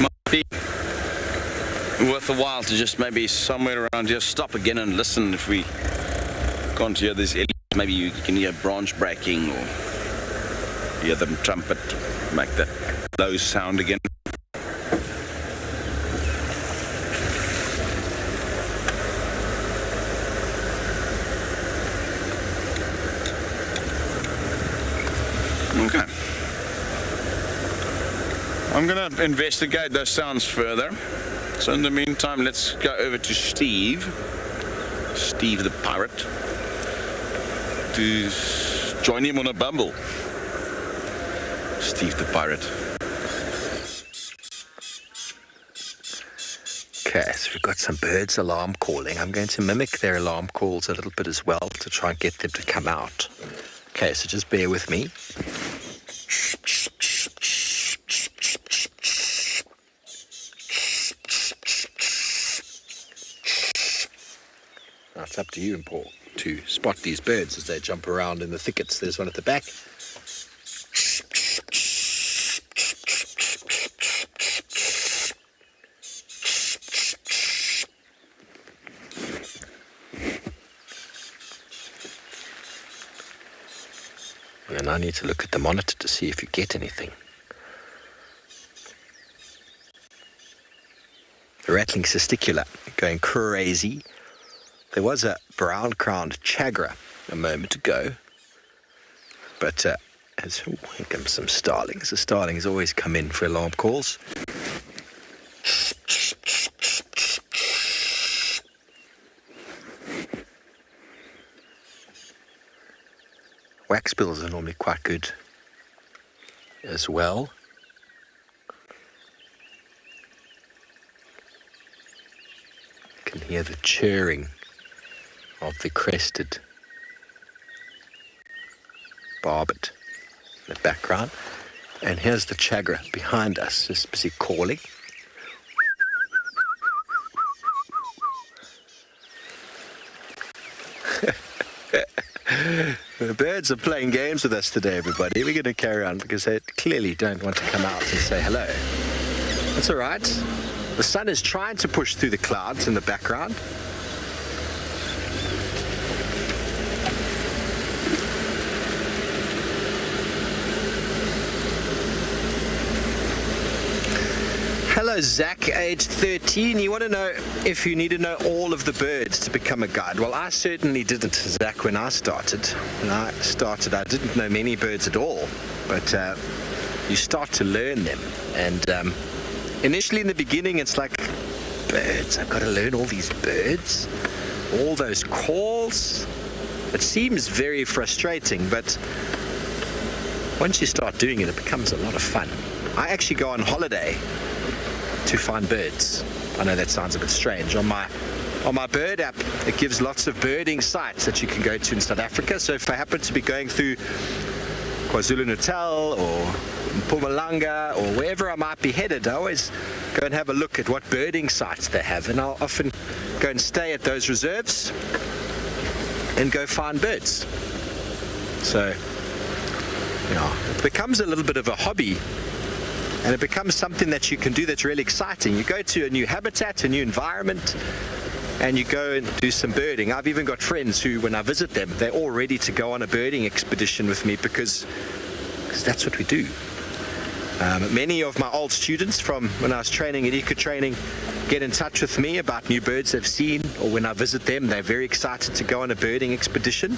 Might be worth a while to just maybe somewhere around here stop again and listen if we can't hear this. Maybe you can hear branch breaking or hear them trumpet, make that low sound again. Okay. I'm going to investigate those sounds further. So in the meantime, let's go over to Steve the pirate, to join him on a bumble. Steve the pirate. Okay, so we've got some birds alarm calling. I'm going to mimic their alarm calls a little bit as well to try and get them to come out. Okay, so just bear with me. Now it's up to you and Paul to spot these birds as they jump around in the thickets. There's one at the back. And I need to look at the monitor to see if you get anything. The rattling cesticula going crazy. There was a brown-crowned chagra a moment ago, but here comes some starlings. The starlings always come in for alarm calls. Waxbills are normally quite good as well. You can hear the chirring of the crested barbet in the background. And here's the chagra behind us, just busy calling. The birds are playing games with us today, everybody. We're going to carry on because they clearly don't want to come out and say hello. That's all right. The sun is trying to push through the clouds in the background. Hello, Zach, age 13. You want to know if you need to know all of the birds to become a guide? Well, I certainly didn't, Zach, when I started. I didn't know many birds at all, but you start to learn them. And initially in the beginning, it's like, birds, I've got to learn all these birds, all those calls. It seems very frustrating, but once you start doing it, it becomes a lot of fun. I actually go on holiday to find birds. I know that sounds a bit strange. On my bird app, it gives lots of birding sites that you can go to in South Africa. So if I happen to be going through KwaZulu-Natal or Mpumalanga or wherever I might be headed, I always go and have a look at what birding sites they have, and I'll often go and stay at those reserves and go find birds. So, you know, it becomes a little bit of a hobby. And it becomes something that you can do that's really exciting. You go to a new habitat, a new environment, and you go and do some birding. I've even got friends who, when I visit them, they're all ready to go on a birding expedition with me because that's what we do. Many of my old students from when I was training at Eco Training get in touch with me about new birds they've seen, or when I visit them, they're very excited to go on a birding expedition.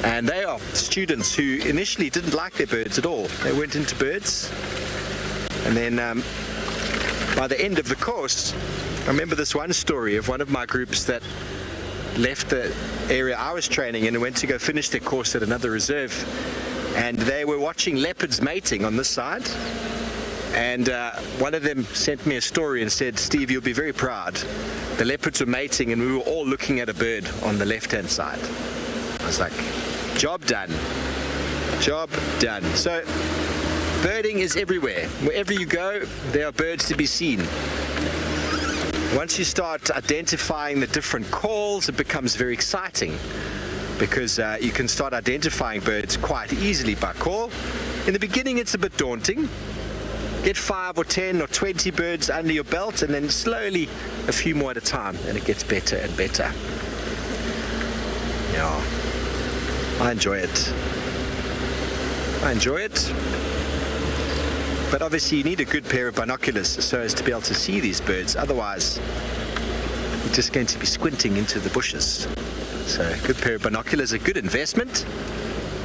And they are students who initially didn't like their birds at all. They weren't into birds. And then by the end of the course, I remember this one story of one of my groups that left the area I was training in and went to go finish their course at another reserve. And they were watching leopards mating on this side. And one of them sent me a story and said, "Steve, you'll be very proud. The leopards were mating and we were all looking at a bird on the left-hand side." I was like, job done. Job done. So birding is everywhere. Wherever you go, there are birds to be seen. Once you start identifying the different calls, it becomes very exciting because you can start identifying birds quite easily by call. In the beginning, it's a bit daunting. Get 5 or 10 or 20 birds under your belt, and then slowly a few more at a time, and it gets better and better. Yeah, I enjoy it. I enjoy it. But obviously you need a good pair of binoculars so as to be able to see these birds. Otherwise, you're just going to be squinting into the bushes. So a good pair of binoculars, a good investment.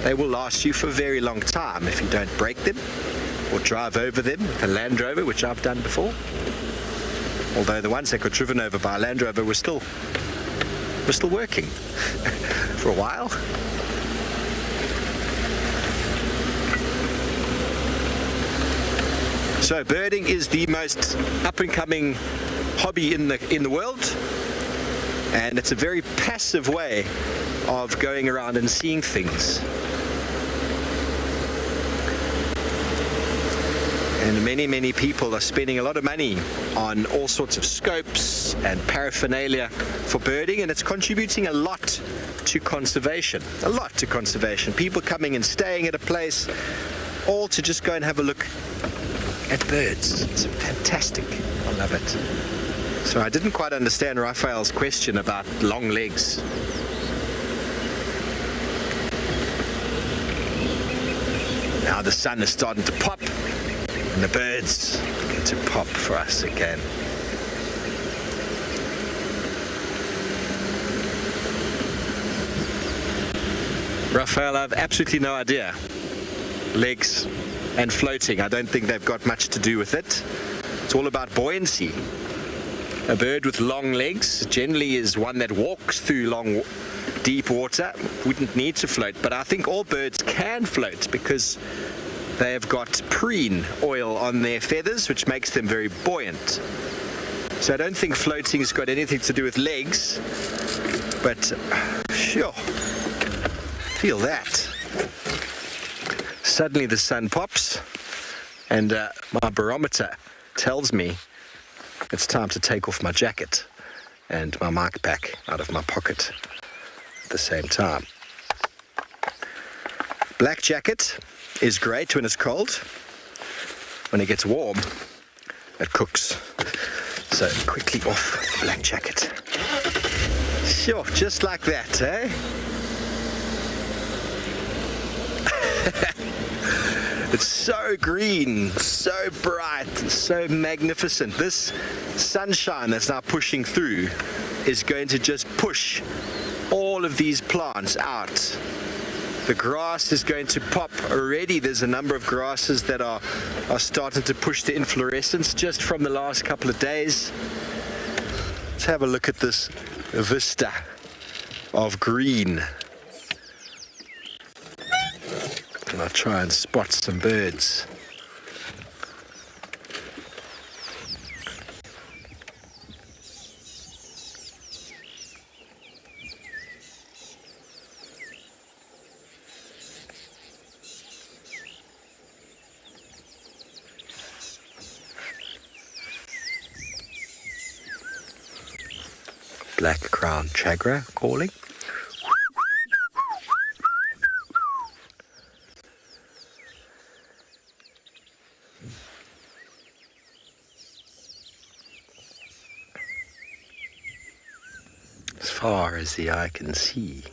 They will last you for a very long time if you don't break them or drive over them with a Land Rover, which I've done before. Although the ones that got driven over by a Land Rover were still working for a while. So birding is the most up-and-coming hobby in the world, and it's a very passive way of going around and seeing things. And many people are spending a lot of money on all sorts of scopes and paraphernalia for for birding, and it's contributing a lot to conservation. A lot to conservation. People coming and staying at a place, all to just go and have a look at birds. It's fantastic. I love it. So I didn't quite understand Raphael's question about long legs. Now the sun is starting to pop, and the birds get to pop for us again. Raphael, I have absolutely no idea. Legs and floating, I don't think they've got much to do with it. It's all about buoyancy. A bird with long legs generally is one that walks through long, deep water, wouldn't need to float, but I think all birds can float because they have got preen oil on their feathers, which makes them very buoyant. So I don't think floating has got anything to do with legs, but sure, feel that. Suddenly the sun pops, and my barometer tells me it's time to take off my jacket and my mic pack out of my pocket at the same time. Black jacket is great when it's cold. When it gets warm, it cooks. So quickly off the black jacket. Sure, just like that, eh? It's so green, so bright, so magnificent. This sunshine that's now pushing through is going to just push all of these plants out. The grass is going to pop already. There's a number of grasses that are starting to push the inflorescence just from the last couple of days. Let's have a look at this vista of green. And I'll try and spot some birds. Black crowned chagra calling. As far as the eye can see,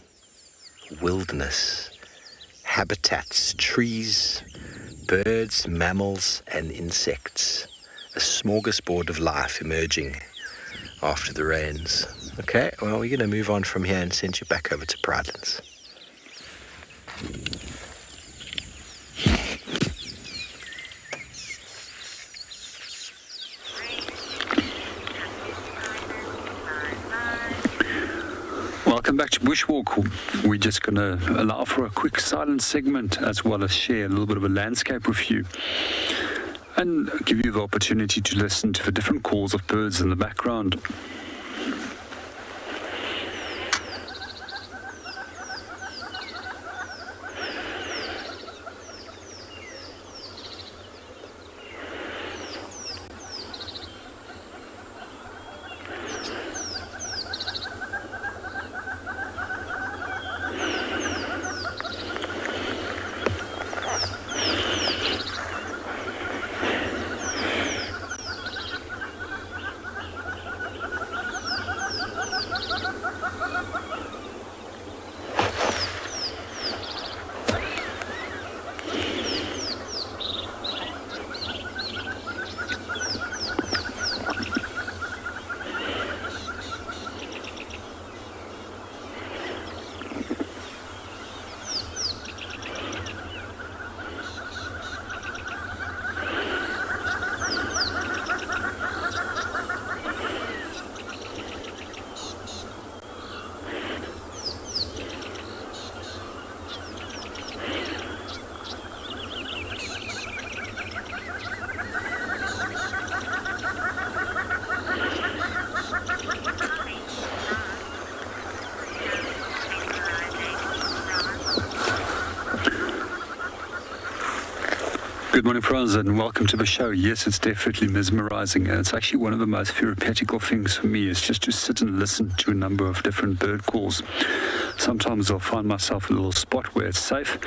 wilderness, habitats, trees, birds, mammals and insects. A smorgasbord of life emerging after the rains. Okay, well, we're going to move on from here and send you back over to Pridelands. Welcome back to Bushwalk. We're just going to allow for a quick silent segment as well as share a little bit of a landscape with you and give you the opportunity to listen to the different calls of birds in the background. Good morning, friends, and welcome to the show. Yes, it's definitely mesmerizing, and it's actually one of the most therapeutical things for me is just to sit and listen to a number of different bird calls. Sometimes I'll find myself in a little spot where it's safe,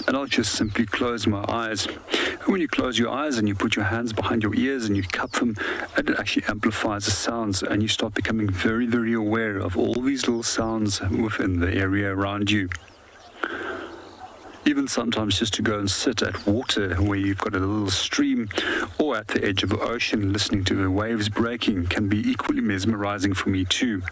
and I'll just simply close my eyes. And when you close your eyes and you put your hands behind your ears and you cup them, and it actually amplifies the sounds, and you start becoming very, very aware of all these little sounds within the area around you. Even sometimes just to go and sit at water where you've got a little stream or at the edge of the ocean listening to the waves breaking can be equally mesmerizing for me too.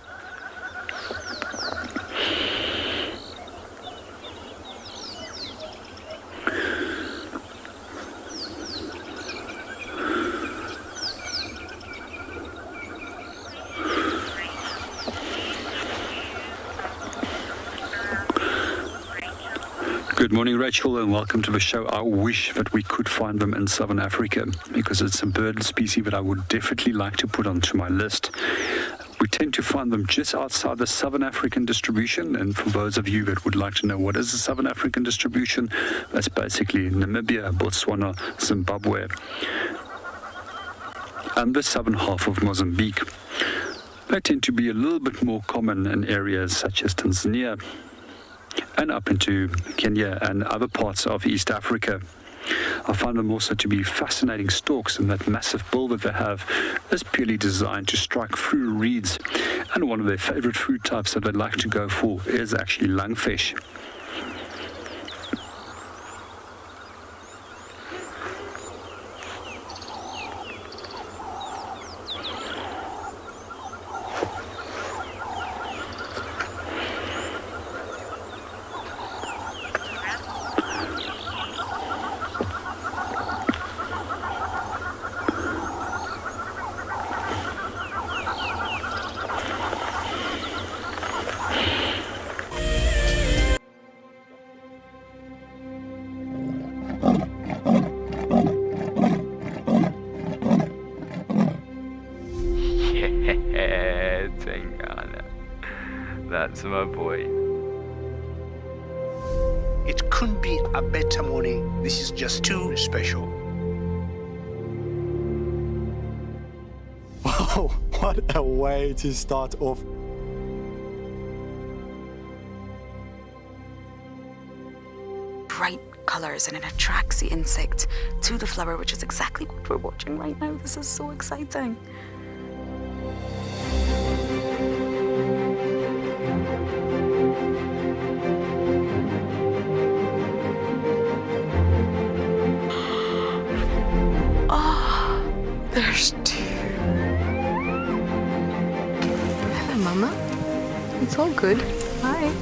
Good morning, Rachel, and welcome to the show. I wish that we could find them in Southern Africa because it's a bird species that I would definitely like to put onto my list. We tend to find them just outside the Southern African distribution, and for those of you that would like to know what is the Southern African distribution, that's basically Namibia, Botswana, Zimbabwe, and the southern half of Mozambique. They tend to be a little bit more common in areas such as Tanzania, and up into Kenya and other parts of East Africa. I find them also to be fascinating storks, and that massive bill that they have is purely designed to strike through reeds. And one of their favorite food types that they like to go for is actually lungfish. That's my boy. It couldn't be a better morning. This is just too special. Wow, what a way to start off. Bright colors, and it attracts the insect to the flower, which is exactly what we're watching right now. This is so exciting. There's two. Hello, Mama. It's all good. Hi.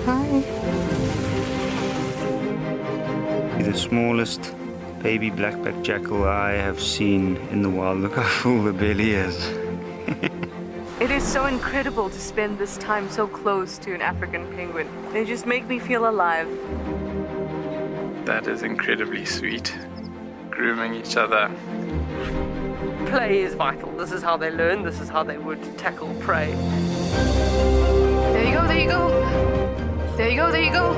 Hi. The smallest baby black-backed jackal I have seen in the wild. Look how full the belly is. It is so incredible to spend this time so close to an African penguin. They just make me feel alive. That is incredibly sweet. Grooming each other. Play is vital. This is how they learn. This is how they would tackle prey. There you go, there you go. There you go, there you go.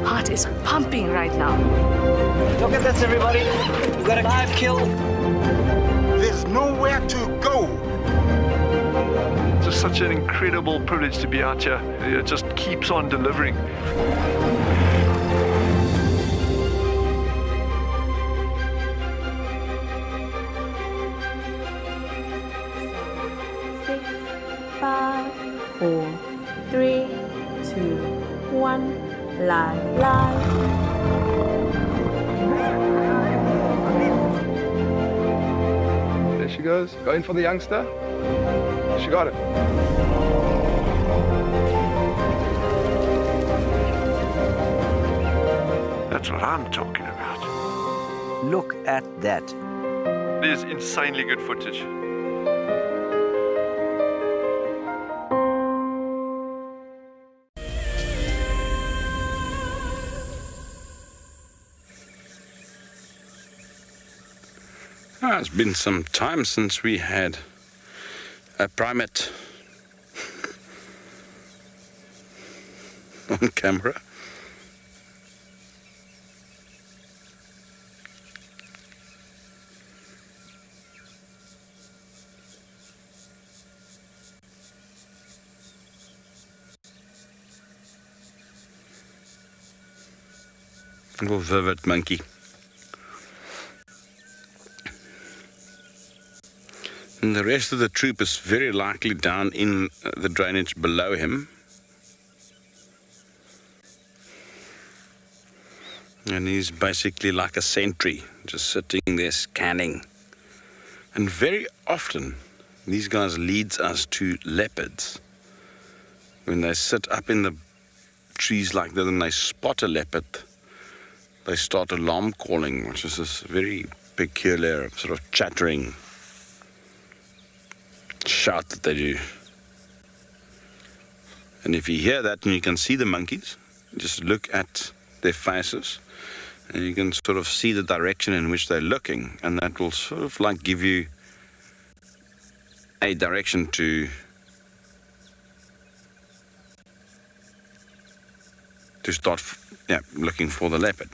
Heart is pumping right now. Look at this, everybody. We got a live kill. There's nowhere to go. It's just such an incredible privilege to be out here. It just keeps on delivering. Live. There she goes. Going for the youngster. She got it. That's what I'm talking about. Look at that. It is insanely good footage. It's been some time since we had a primate on camera. Little vivid monkey. And the rest of the troop is very likely down in the drainage below him. And he's basically like a sentry, just sitting there scanning. And very often, these guys leads us to leopards. When they sit up in the trees like that and they spot a leopard, they start alarm calling, which is this very peculiar sort of chattering shout that they do. And if you hear that and you can see the monkeys, just look at their faces and you can sort of see the direction in which they're looking, and that will sort of like give you a direction to start looking for the leopard.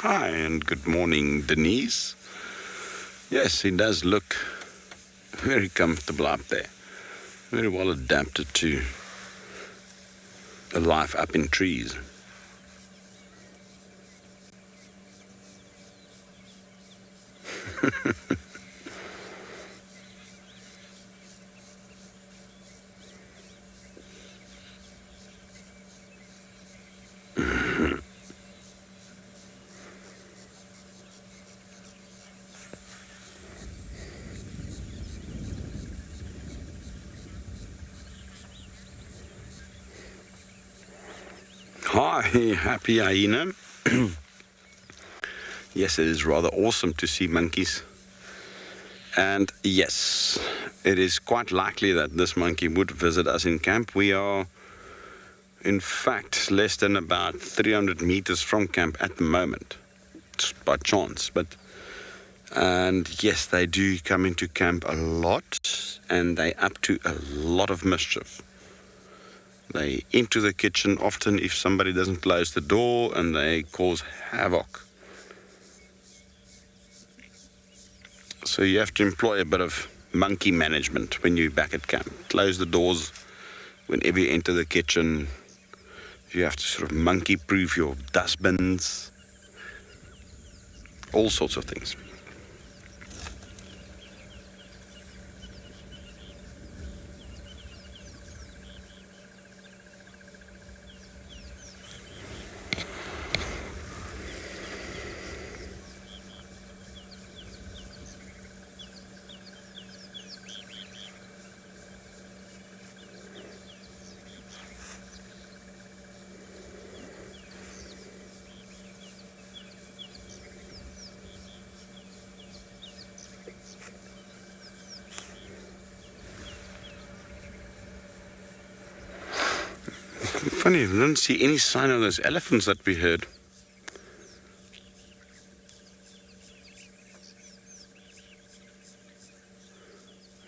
Hi, and good morning, Denise. Yes, he does look very comfortable up there. Very well adapted to a life up in trees. Hi, happy hyena. Yes, it is rather awesome to see monkeys. And yes, it is quite likely that this monkey would visit us in camp. We are, in fact, less than about 300 meters from camp at the moment, just by chance. And yes, they do come into camp a lot, and they up to a lot of mischief. They into the kitchen often if somebody doesn't close the door, and they cause havoc. So you have to employ a bit of monkey management when you're back at camp. Close the doors whenever you enter the kitchen. You have to sort of monkey-proof your dustbins. All sorts of things. Funny, I didn't see any sign of those elephants that we heard.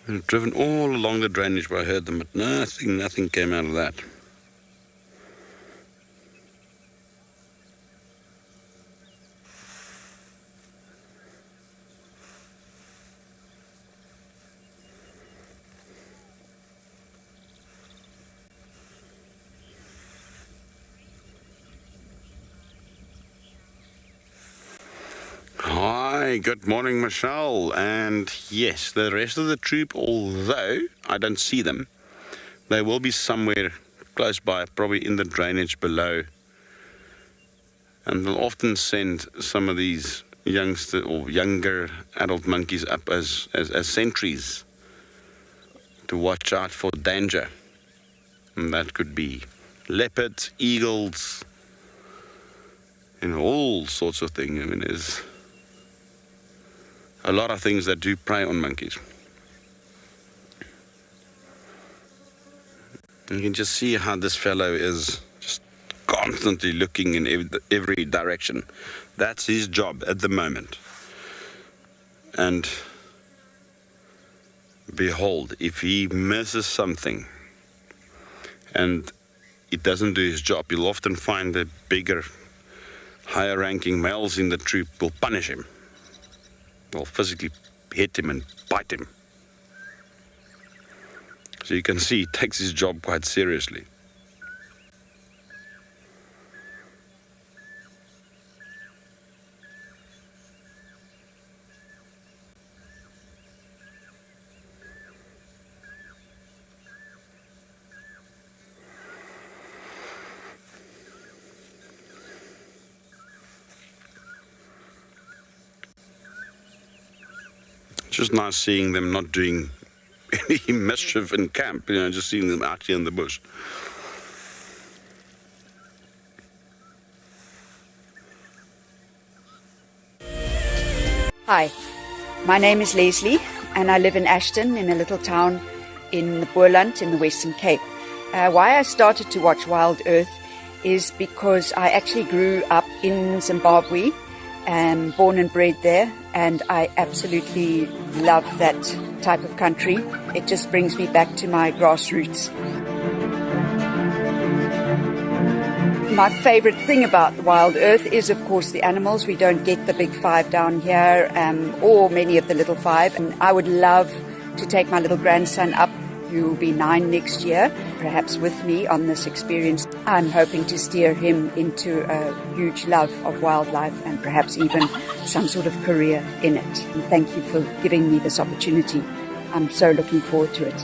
We've driven all along the drainage where I heard them, but nothing came out of that. Hi, good morning, Michelle. And yes, the rest of the troop, although I don't see them, they will be somewhere close by, probably in the drainage below. And they'll often send some of these youngster or younger adult monkeys up as sentries to watch out for danger. And that could be leopards, eagles, all sorts of things. I mean, there's a lot of things that do prey on monkeys. You can just see how this fellow is just constantly looking in every direction. That's his job at the moment. And behold, if he misses something and it doesn't do his job, you'll often find the bigger, higher ranking males in the troop will punish him. They'll physically hit him and bite him. So you can see he takes his job quite seriously. It's just nice seeing them not doing any mischief in camp, you know, just seeing them out here in the bush. Hi, my name is Leslie and I live in Ashton in a little town in the Boerland in the Western Cape. Why I started to watch WildEarth is because I actually grew up in Zimbabwe, born and bred there, and I absolutely love that type of country. It just brings me back to my grassroots. My favorite thing about WildEarth is, of course, the animals. We don't get the big five down here, or many of the little five. And I would love to take my little grandson up, who will be 9 next year, perhaps with me on this experience. I'm hoping to steer him into a huge love of wildlife and perhaps even some sort of career in it. And thank you for giving me this opportunity. I'm so looking forward to it.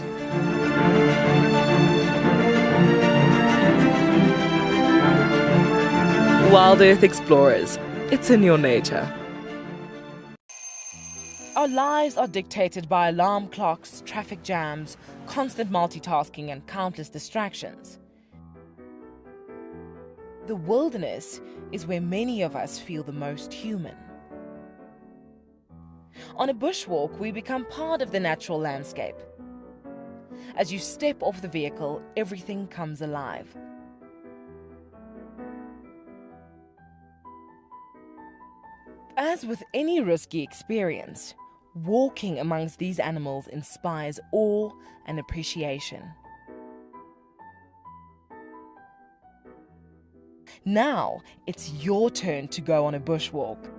WildEarth Explorers, it's in your nature. Our lives are dictated by alarm clocks, traffic jams, constant multitasking, and countless distractions. The wilderness is where many of us feel the most human. On a bushwalk, we become part of the natural landscape. As you step off the vehicle, everything comes alive. As with any risky experience, walking amongst these animals inspires awe and appreciation. Now, it's your turn to go on a bushwalk.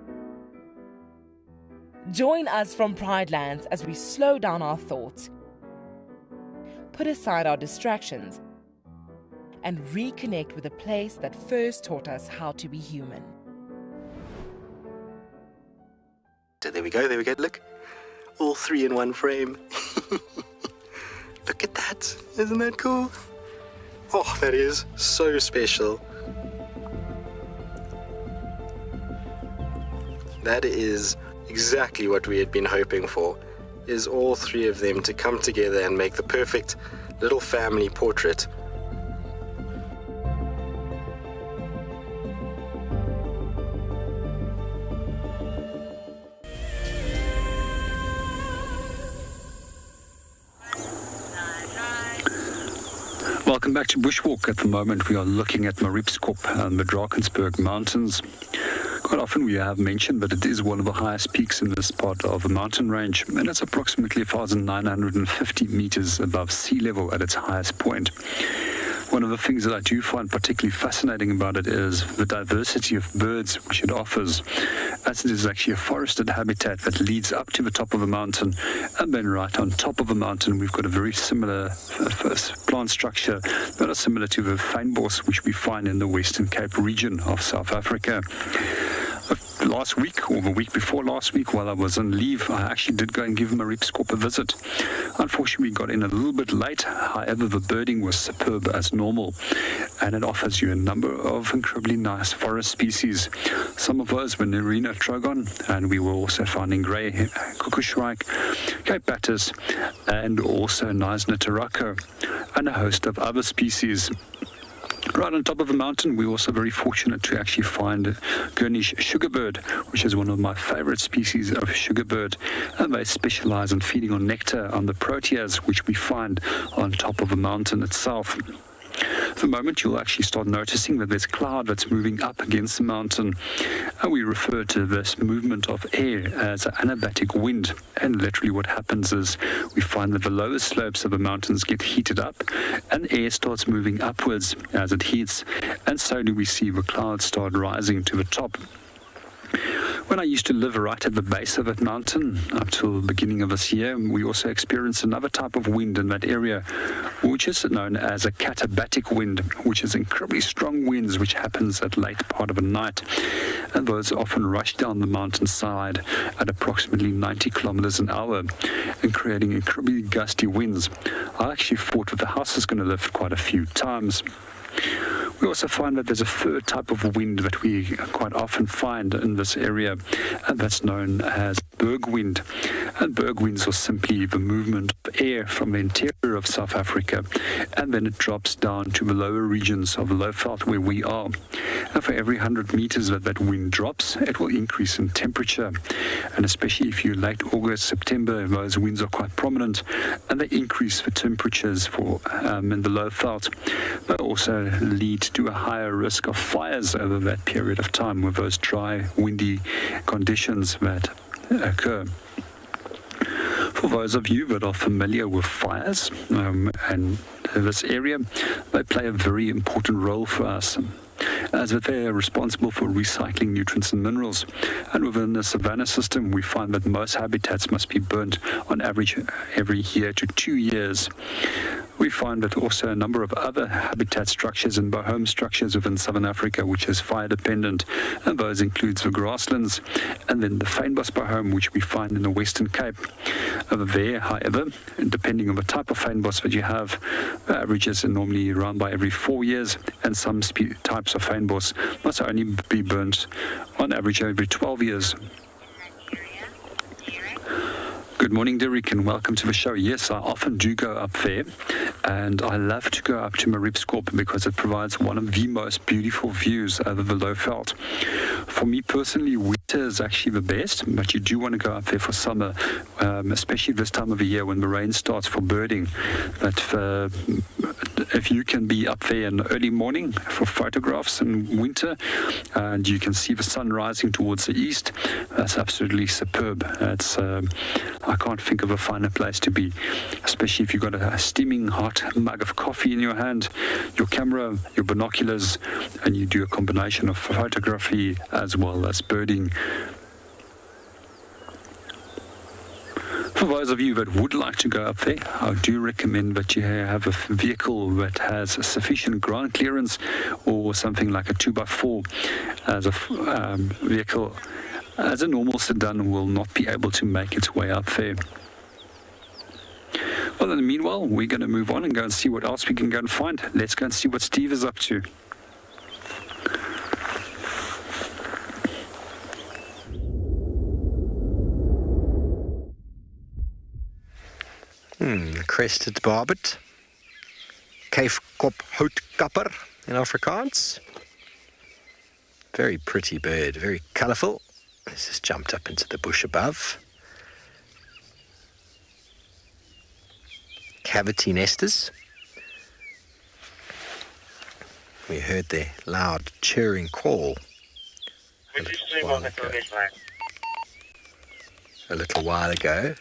Join us from Pridelands as we slow down our thoughts, put aside our distractions, and reconnect with a place that first taught us how to be human. So there we go, look. All three in one frame. Look at that, isn't that cool? Oh, that is so special. That is exactly what we had been hoping for, is all three of them to come together and make the perfect little family portrait. Welcome back to Bushwalk. At the moment we are looking at Mariepskop and the Drakensberg Mountains. Quite often we have mentioned that it is one of the highest peaks in this part of the mountain range, and it's approximately 1,950 meters above sea level at its highest point. One of the things that I do find particularly fascinating about it is the diversity of birds which it offers, as it is actually a forested habitat that leads up to the top of the mountain, and then right on top of the mountain we've got a very similar plant structure that are similar to the fynbos which we find in the Western Cape region of South Africa. Last week, or the week before last week, while I was on leave, I actually did go and give Mariepskop a visit. Unfortunately, we got in a little bit late. However, the birding was superb as normal, and it offers you a number of incredibly nice forest species. Some of those were Nerina trogon, and we were also finding grey kukushrike, Cape Batis, and also Neisner tarako, and a host of other species. Right on top of the mountain, we're also very fortunate to actually find Cornish sugarbird, which is one of my favorite species of sugarbird, and they specialize in feeding on nectar on the proteas, which we find on top of the mountain itself. The moment you'll actually start noticing that there's cloud that's moving up against the mountain, and we refer to this movement of air as an Catabatic wind. And literally what happens is we find that the lower slopes of the mountains get heated up and air starts moving upwards as it heats, and so do we see the clouds start rising to the top. When I used to live right at the base of that mountain up till the beginning of this year, we also experienced another type of wind in that area, which is known as a Catabatic wind, which is incredibly strong winds which happens at late part of the night, and those often rush down the mountainside at approximately 90 kilometers an hour and creating incredibly gusty winds. I actually thought that the house was going to lift quite a few times. We also find that there's a third type of wind that we quite often find in this area, and that's known as Bergwind. And Bergwinds are simply the movement of air from the interior of South Africa, and then it drops down to the lower regions of Lowveld where we are. And for every 100 meters that wind drops, it will increase in temperature. And especially if you're late August, September, those winds are quite prominent, and they increase the temperatures for in the Lowveld. They also lead to a higher risk of fires over that period of time with those dry, windy conditions that occur. For those of you that are familiar with fires and this area, they play a very important role for us, as they are responsible for recycling nutrients and minerals. And within the savanna system, we find that most habitats must be burnt on average every year to 2 years. We find that also a number of other habitat structures and biome structures within Southern Africa, which is fire dependent, and those includes the grasslands and then the fynbos biome, which we find in the Western Cape. Over there, however, depending on the type of fynbos that you have, the averages are normally around by every 4 years, and some types of fynbos must only be burnt on average every 12 years. Good morning, Derek, and welcome to the show. Yes, I often do go up there, and I love to go up to Mariepskorp because it provides one of the most beautiful views over the Lowveld. For me personally, winter is actually the best, but you do want to go up there for summer, especially this time of the year when the rain starts for birding. But if you can be up there in the early morning for photographs in winter, and you can see the sun rising towards the east, that's absolutely superb. I can't think of a finer place to be, especially if you've got a steaming hot mug of coffee in your hand, your camera, your binoculars, and you do a combination of photography as well as birding. For those of you that would like to go up there, I do recommend that you have a vehicle that has sufficient ground clearance, or something like a 2x4 as a vehicle, as a normal sedan will not be able to make its way up there. Well, in the meanwhile, we're going to move on and go and see what else we can go and find. Let's go and see what Steve is up to. Crested barbet, Kaifkop houtkapper in Afrikaans. Very pretty bird, very colourful. It's just jumped up into the bush above. Cavity nesters. We heard their loud chirring call a little while ago.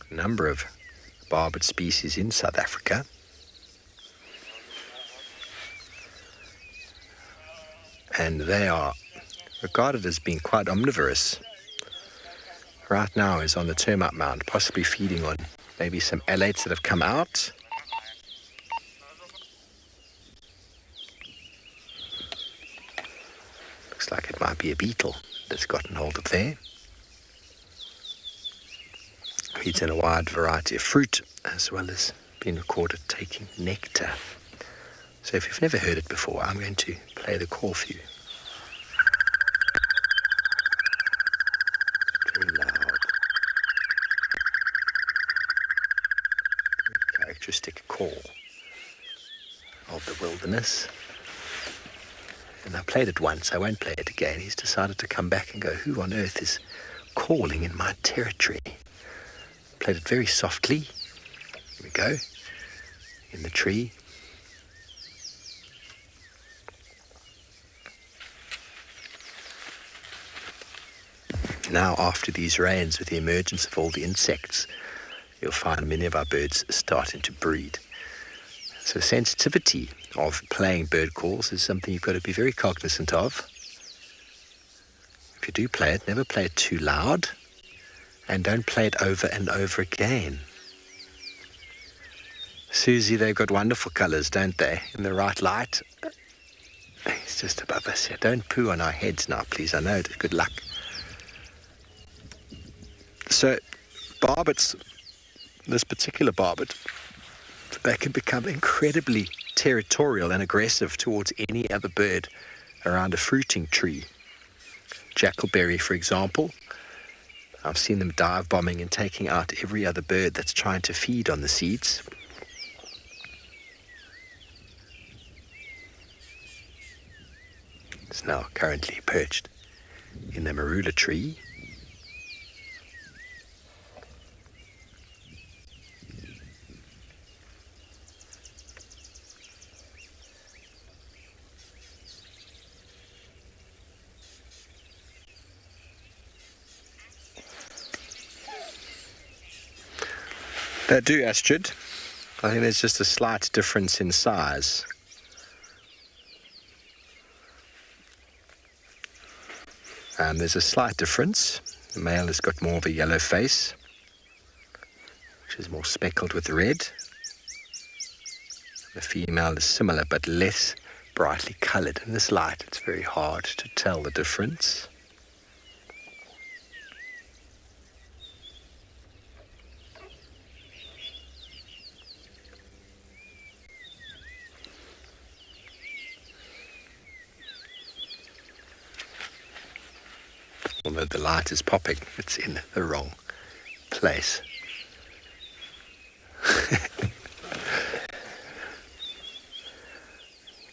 A number of barbet species in South Africa. And they are regarded as being quite omnivorous. Right now is on the termite mound, possibly feeding on maybe some alates that have come out. Looks like it might be a beetle that's gotten hold of there. Feeds on a wide variety of fruit, as well as being recorded taking nectar. So if you've never heard it before, I'm going to play the call for you. Very loud. characteristic call of the wilderness. And I played it once, I won't play it again. He's decided to come back and go, who on earth is calling in my territory? Played it very softly. Here we go. In the tree. Now, after these rains, with the emergence of all the insects, you'll find many of our birds starting to breed. So sensitivity of playing bird calls is something you've got to be very cognizant of. If you do play it, never play it too loud, and don't play it over and over again. Susie, they've got wonderful colours, don't they? In the right light. He's just above us here. Don't poo on our heads now, please. I know it. Good luck. So, barbets, this particular barbet, they can become incredibly territorial and aggressive towards any other bird around a fruiting tree. Jackalberry, for example, I've seen them dive bombing and taking out every other bird that's trying to feed on the seeds. It's now currently perched in the marula tree. They do, Astrid. I think there's just a slight difference in size. There's a slight difference. The male has got more of a yellow face, which is more speckled with red. The female is similar but less brightly coloured. In this light, it's very hard to tell the difference. Although the light is popping, it's in the wrong place.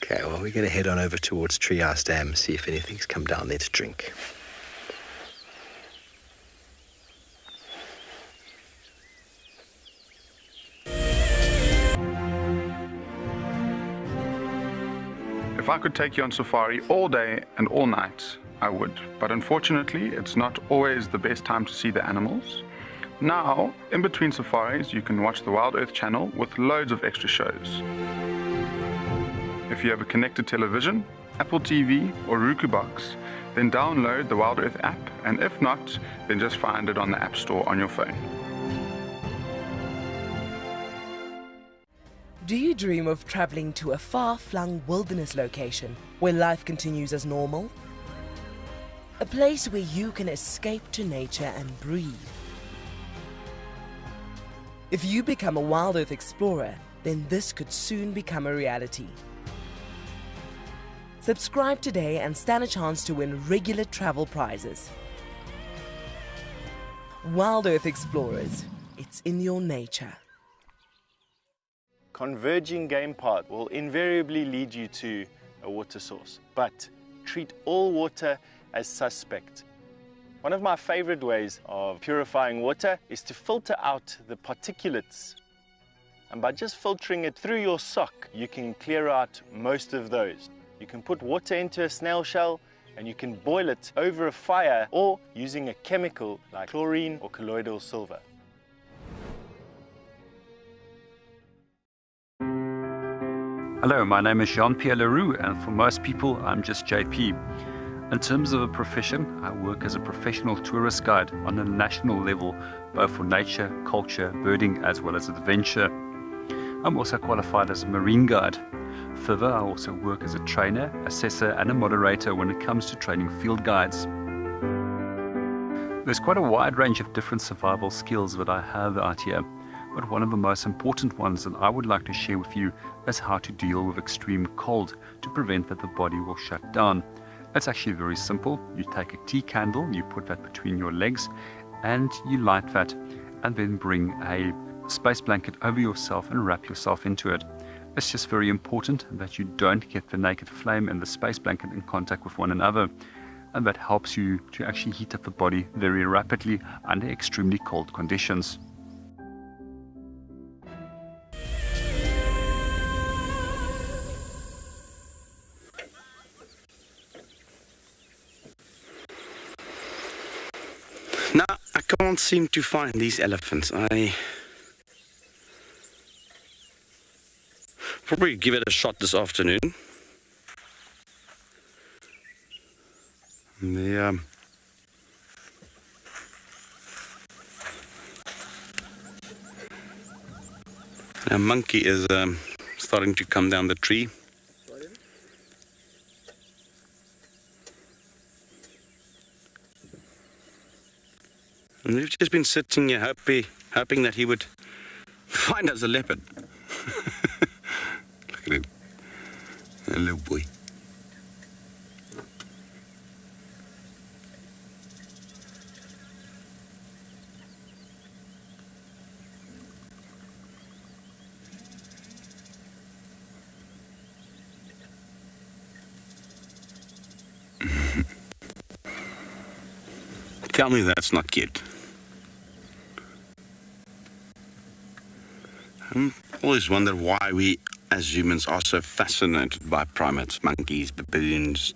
Okay, well, we're going to head on over towards Treehouse Dam, see if anything's come down there to drink. If I could take you on safari all day and all night, I would. But unfortunately, it's not always the best time to see the animals. Now, in between safaris, you can watch the WildEarth Channel with loads of extra shows. If you have a connected television, Apple TV or Roku box, then download the WildEarth app, and if not, then just find it on the App Store on your phone. Do you dream of traveling to a far-flung wilderness location where life continues as normal? A place where you can escape to nature and breathe. If you become a WildEarth explorer, then this could soon become a reality. Subscribe today and stand a chance to win regular travel prizes. WildEarth Explorers, it's in your nature. Converging game path will invariably lead you to a water source, but treat all water as suspect. One of my favorite ways of purifying water is to filter out the particulates. And by just filtering it through your sock, you can clear out most of those. You can put water into a snail shell and you can boil it over a fire or using a chemical like chlorine or colloidal silver. Hello, my name is Jean-Pierre Leroux, and for most people, I'm just JP. In terms of a profession, I work as a professional tourist guide on a national level, both for nature, culture, birding, as well as adventure. I'm also qualified as a marine guide. Further, I also work as a trainer, assessor, and a moderator when it comes to training field guides. There's quite a wide range of different survival skills that I have out here. But one of the most important ones that I would like to share with you is how to deal with extreme cold to prevent that the body will shut down. It's actually very simple. You take a tea candle, you put that between your legs and you light that, and then bring a space blanket over yourself and wrap yourself into it. It's just very important that you don't get the naked flame and the space blanket in contact with one another, and that helps you to actually heat up the body very rapidly under extremely cold conditions. Now, I can't seem to find these elephants. I probably give it a shot this afternoon. The monkey is starting to come down the tree. And we've just been sitting here hoping that he would find us a leopard. Look at him. A little boy. Tell me that's not cute. I always wonder why we as humans are so fascinated by primates, monkeys, baboons,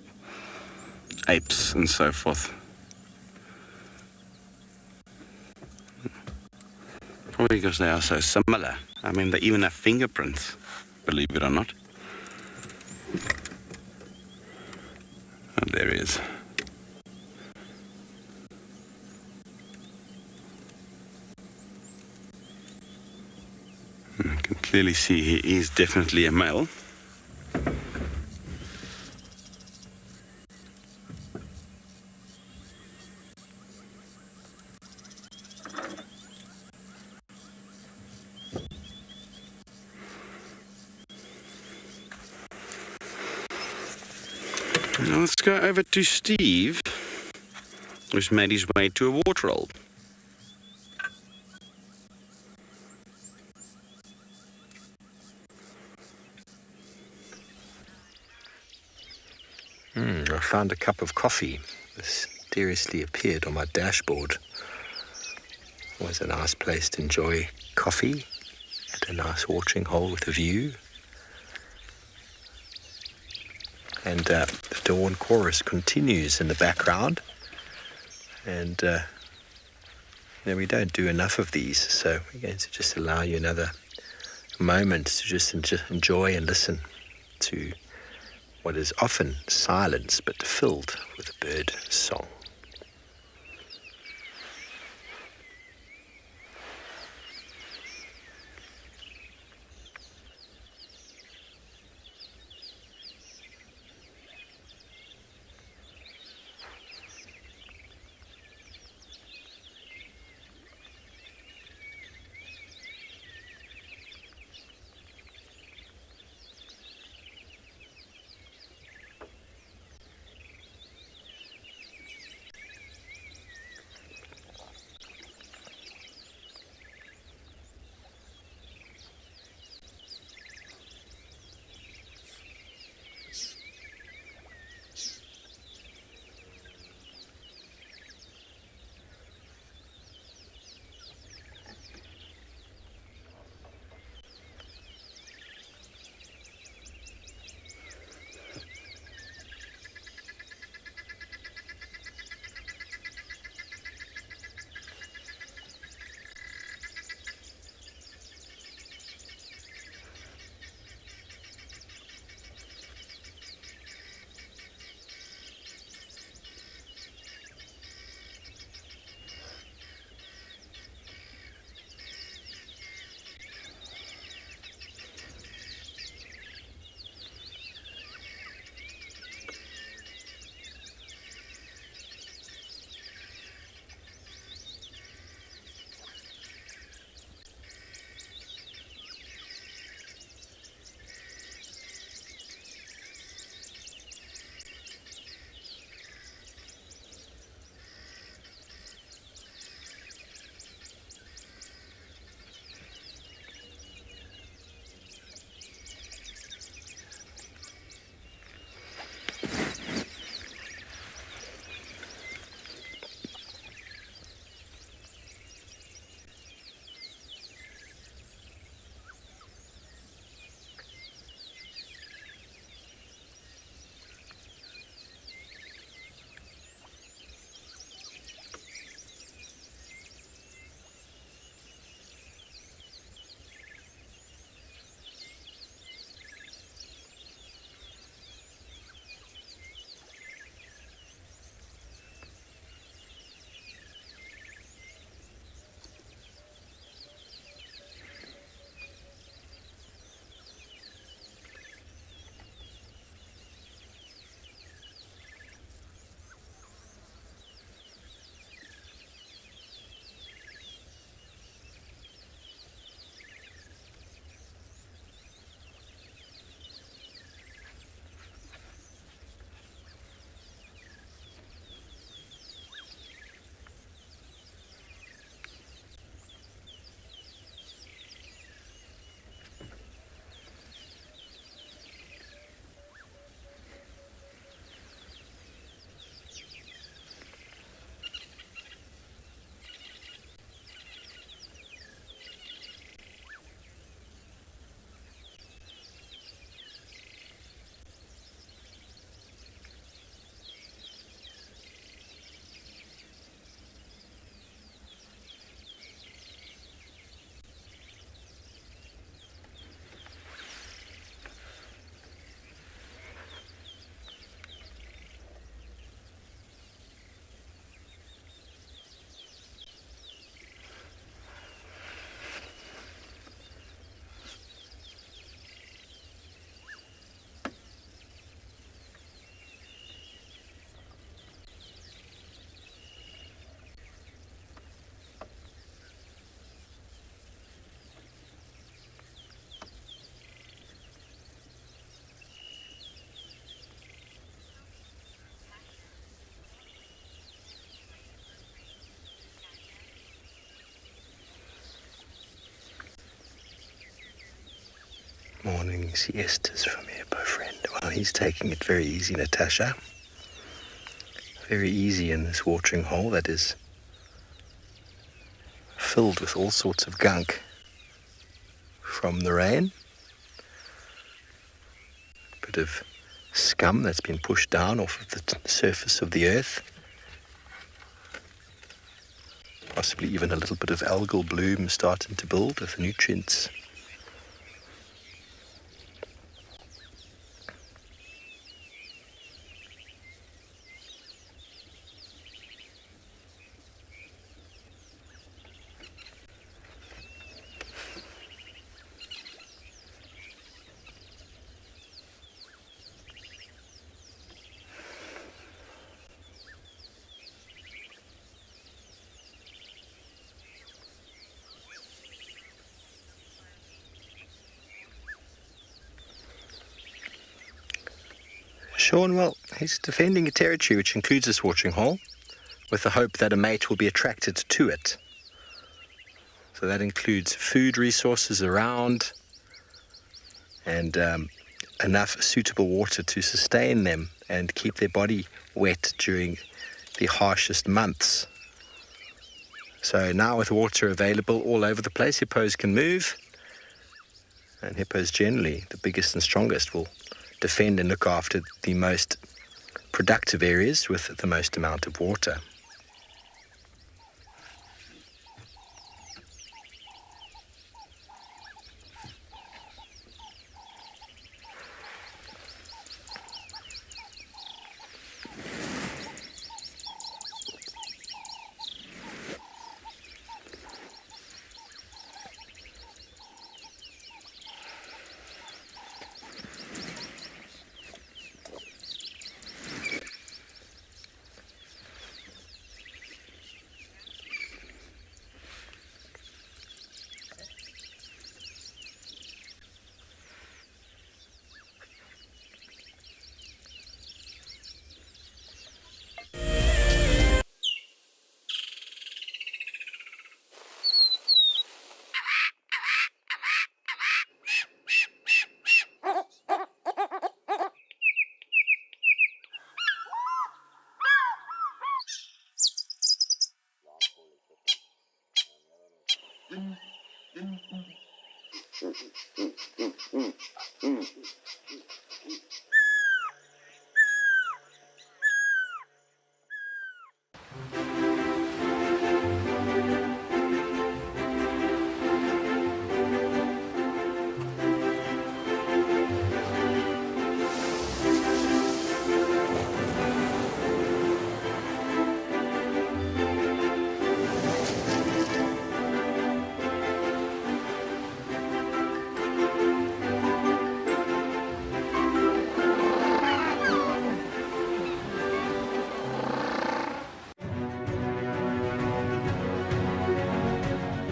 apes and so forth. Probably because they are so similar. I mean, they even have fingerprints, believe it or not. Oh, there he is. I can clearly see he is definitely a male. Now let's go over to Steve, who's made his way to a waterhole. I found a cup of coffee. Mysteriously appeared on my dashboard. Always a nice place to enjoy coffee at a nice watering hole with a view. And the dawn chorus continues in the background. And we don't do enough of these, so we're going to just allow you another moment to just enjoy and listen to what is often silence but filled with bird song. morning siestas from Hippo friend. Well, he's taking it very easy, Natasha. Very easy in this watering hole that is filled with all sorts of gunk from the rain. A bit of scum that's been pushed down off of the surface of the earth. Possibly even a little bit of algal bloom starting to build with nutrients. Sean, well, he's defending a territory which includes this watering hole with the hope that a mate will be attracted to it. So that includes food resources around and enough suitable water to sustain them and keep their body wet during the harshest months. So now with water available all over the place, hippos can move, and hippos generally, the biggest and strongest, will defend and look after the most productive areas with the most amount of water.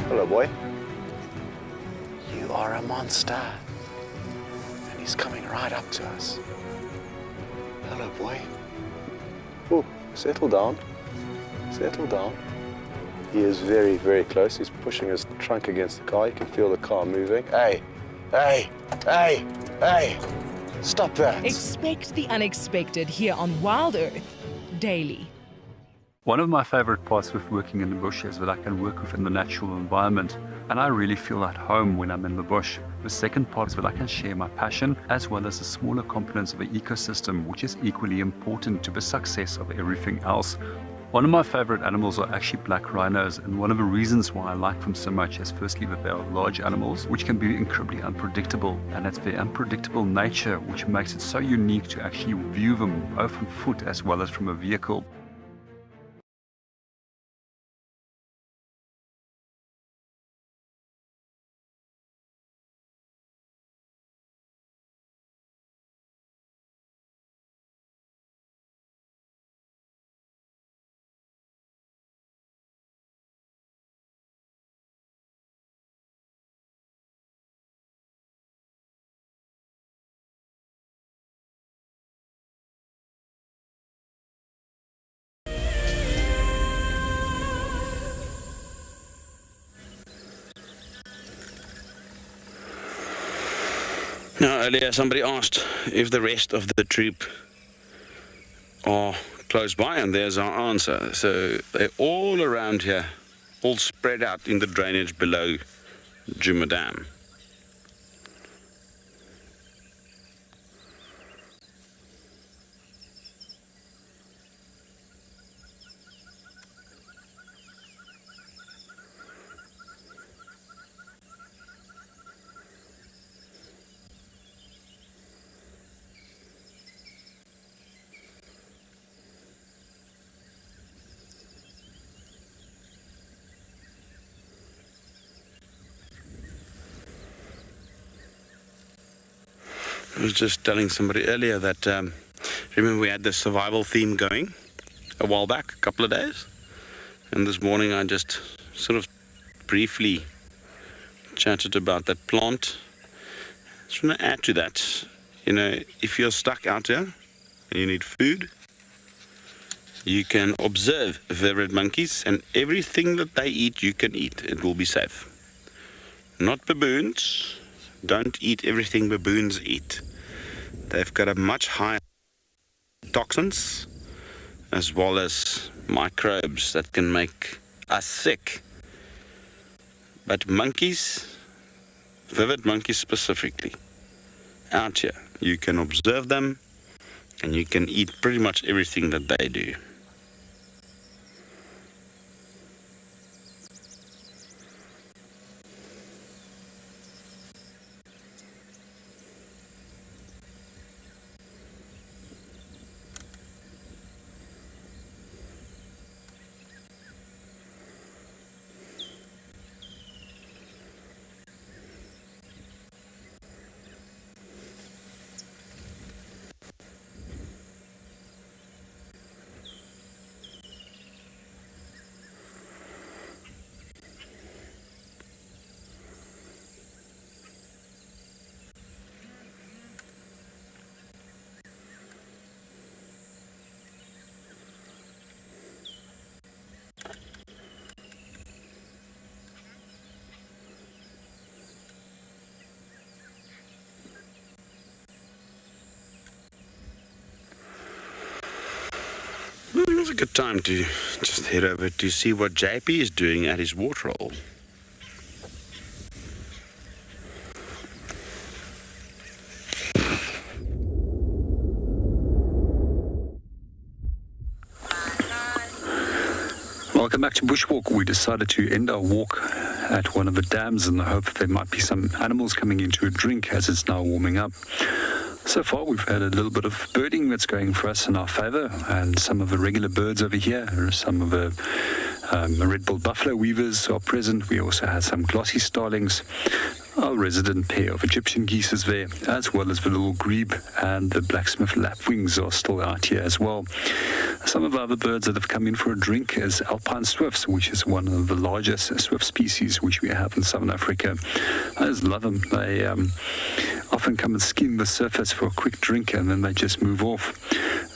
Hello, boy. You are a monster. And he's coming right up to us. Hello, boy. Oh, settle down. Settle down. He is very, very close. He's pushing his trunk against the car. You can feel the car moving. Hey, hey, hey, hey. Stop that. Expect the unexpected here on WildEarth daily. One of my favorite parts with working in the bush is that I can work within the natural environment, and I really feel at home when I'm in the bush. The second part is that I can share my passion as well as the smaller components of the ecosystem, which is equally important to the success of everything else. One of my favorite animals are actually black rhinos, and one of the reasons why I like them so much is firstly that they are large animals which can be incredibly unpredictable, and it's their unpredictable nature which makes it so unique to actually view them both on foot as well as from a vehicle. Now, earlier somebody asked if the rest of the troop are close by, and there's our answer. So they're all around here, all spread out in the drainage below Djuma Dam. I was just telling somebody earlier that, remember we had the survival theme going a while back, a couple of days? And this morning I just sort of briefly chatted about that plant. I just want to add to that, you know, if you're stuck out here and you need food, you can observe vervet monkeys, and everything that they eat, you can eat. It will be safe. Not baboons. Don't eat everything baboons eat. They've got a much higher toxins as well as microbes that can make us sick. But monkeys, vervet monkeys specifically, out here, you can observe them and you can eat pretty much everything that they do. It was a good time to just head over to see what JP is doing at his waterhole. Welcome back to Bushwalk. We decided to end our walk at one of the dams in the hope that there might be some animals coming in to drink as it's now warming up. So far, we've had a little bit of birding that's going for us in our favour, and some of the regular birds over here, some of the red-billed buffalo weavers are present. We also had some glossy starlings. Our resident pair of Egyptian geese is there, as well as the little grebe, and the blacksmith lapwings are still out here as well. Some of the other birds that have come in for a drink is Alpine Swifts, which is one of the largest swift species which we have in Southern Africa. I just love them. They often come and skim the surface for a quick drink and then they just move off.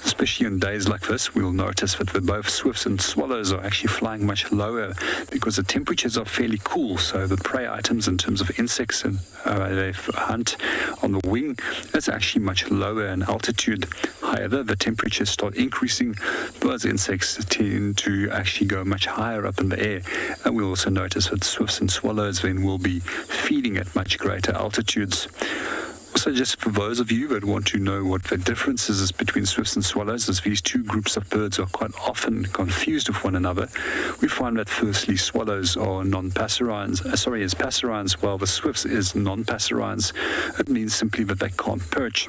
Especially on days like this, we'll notice that both swifts and swallows are actually flying much lower because the temperatures are fairly cool, so the prey items in terms of insects and they hunt on the wing, that's actually much lower in altitude. However, the temperatures start increasing, those insects tend to actually go much higher up in the air. And we'll also notice that swifts and swallows then will be feeding at much greater altitudes. Also, just for those of you that want to know what the difference is between swifts and swallows, as these two groups of birds are quite often confused with one another, we find that firstly swallows are non-passerines, is passerines, while the swifts is non-passerines. It means simply that they can't perch.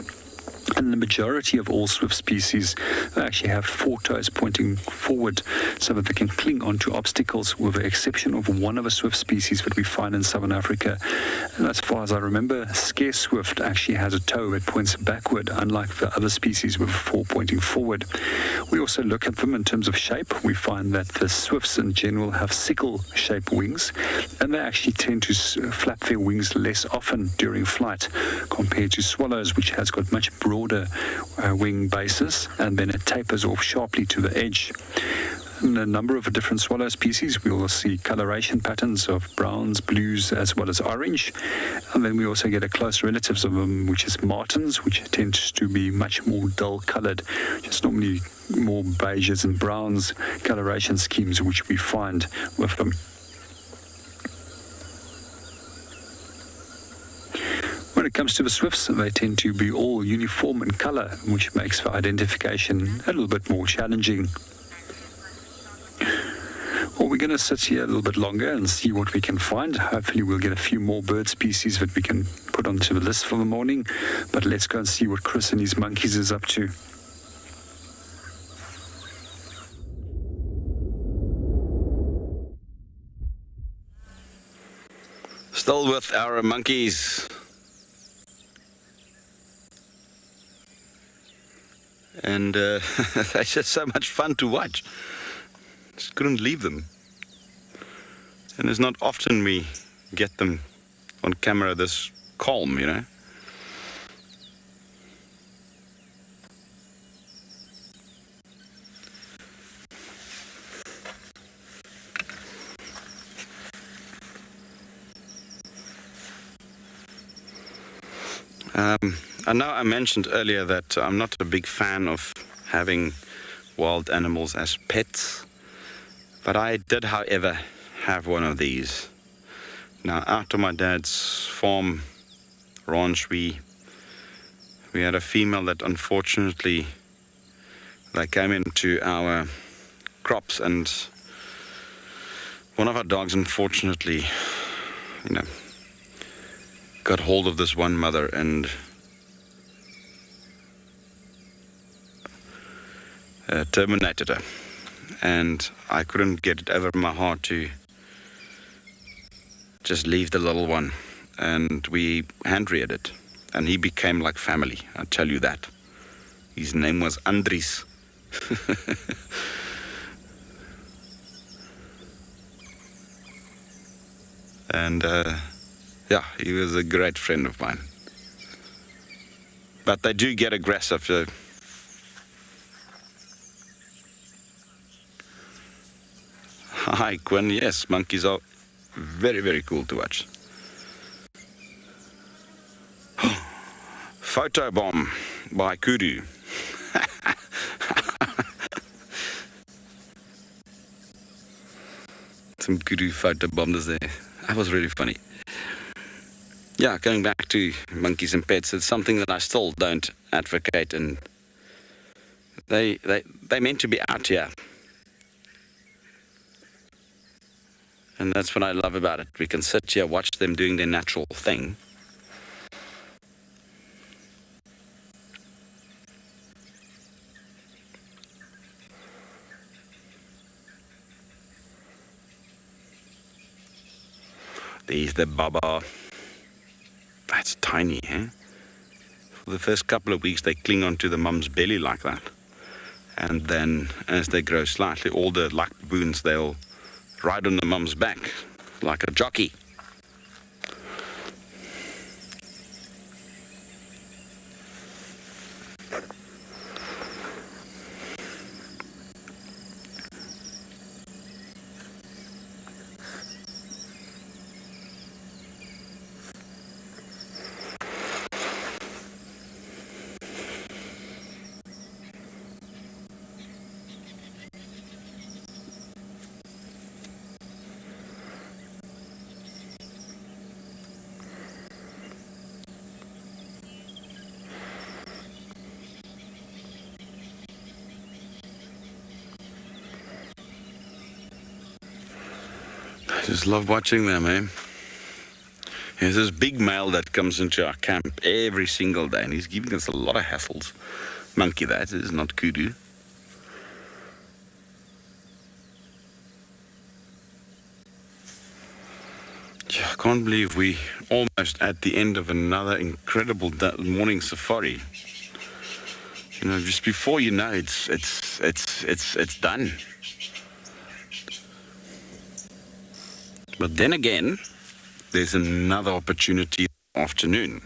And the majority of all swift species, they actually have four toes pointing forward so that they can cling onto obstacles, with the exception of one of the swift species that we find in Southern Africa. And as far as I remember, scarce swift actually has a toe that points backward, unlike the other species with four pointing forward. We also look at them in terms of shape. We find that the swifts in general have sickle-shaped wings, and they actually tend to flap their wings less often during flight compared to swallows, which has got much broader wing bases, and then it tapers off sharply to the edge. and a number of different swallow species. We will see coloration patterns of browns, blues, as well as orange. And then we also get a close relatives of them, which is martins, which tends to be much more dull colored, just normally more beiges and browns coloration schemes which we find with them. When it comes to the swifts, they tend to be all uniform in color, which makes for identification a little bit more challenging. Well, we're going to sit here a little bit longer and see what we can find. Hopefully we'll get a few more bird species that we can put onto the list for the morning. But let's go and see what Chris and his monkeys is up to. Still with our monkeys. And they're just so much fun to watch. Just couldn't leave them. And it's not often we get them on camera this calm, you know. I know I mentioned earlier that I'm not a big fan of having wild animals as pets, but I did, however, have one of these. Now, out of my dad's farm ranch, we had a female that unfortunately they came into our crops, and one of our dogs unfortunately, you know, got hold of this one mother and terminated her. And I couldn't get it over my heart to just leave the little one. And we hand-reared it. And he became like family, I tell you that. His name was Andries. And yeah, he was a great friend of mine. But they do get aggressive. So hi, Quinn. Yes, monkeys are very, very cool to watch. Photo bomb by Kudu. Some Kudu photo bombers there. That was really funny. Yeah, going back to monkeys and pets, it's something that I still don't advocate, and they're meant to be out here. And that's what I love about it. We can sit here, watch them doing their natural thing. There's the baba. That's tiny, eh? For the first couple of weeks, they cling onto the mum's belly like that. And then, as they grow slightly older, like baboons, they'll ride on the mum's back like a jockey. I just love watching them, eh? There's this big male that comes into our camp every single day, and he's giving us a lot of hassles. Monkey, that is not Kudu. Yeah, I can't believe we almost at the end of another incredible morning safari. You know, just before you know, it's done. But then again, there's another opportunity this afternoon.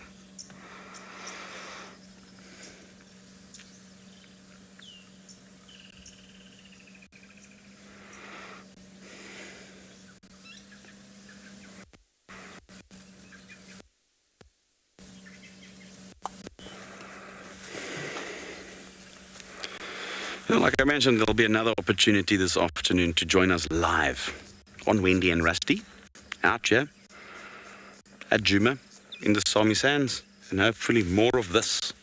Like I mentioned, there'll be another opportunity this afternoon to join us live on Wendy and Rusty out here at Djuma in the Sabi Sands, and hopefully more of this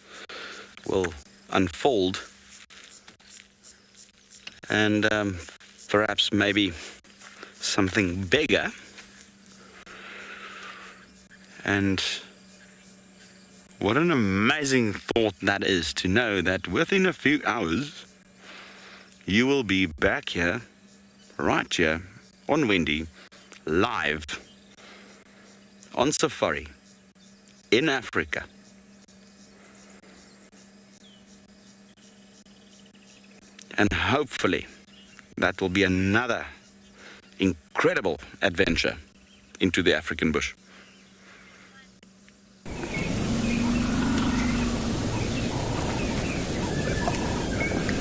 will unfold, and perhaps maybe something bigger. And what an amazing thought that is, to know that within a few hours you will be back here, right here on Wendy, live on safari in Africa. And hopefully that will be another incredible adventure into the African bush.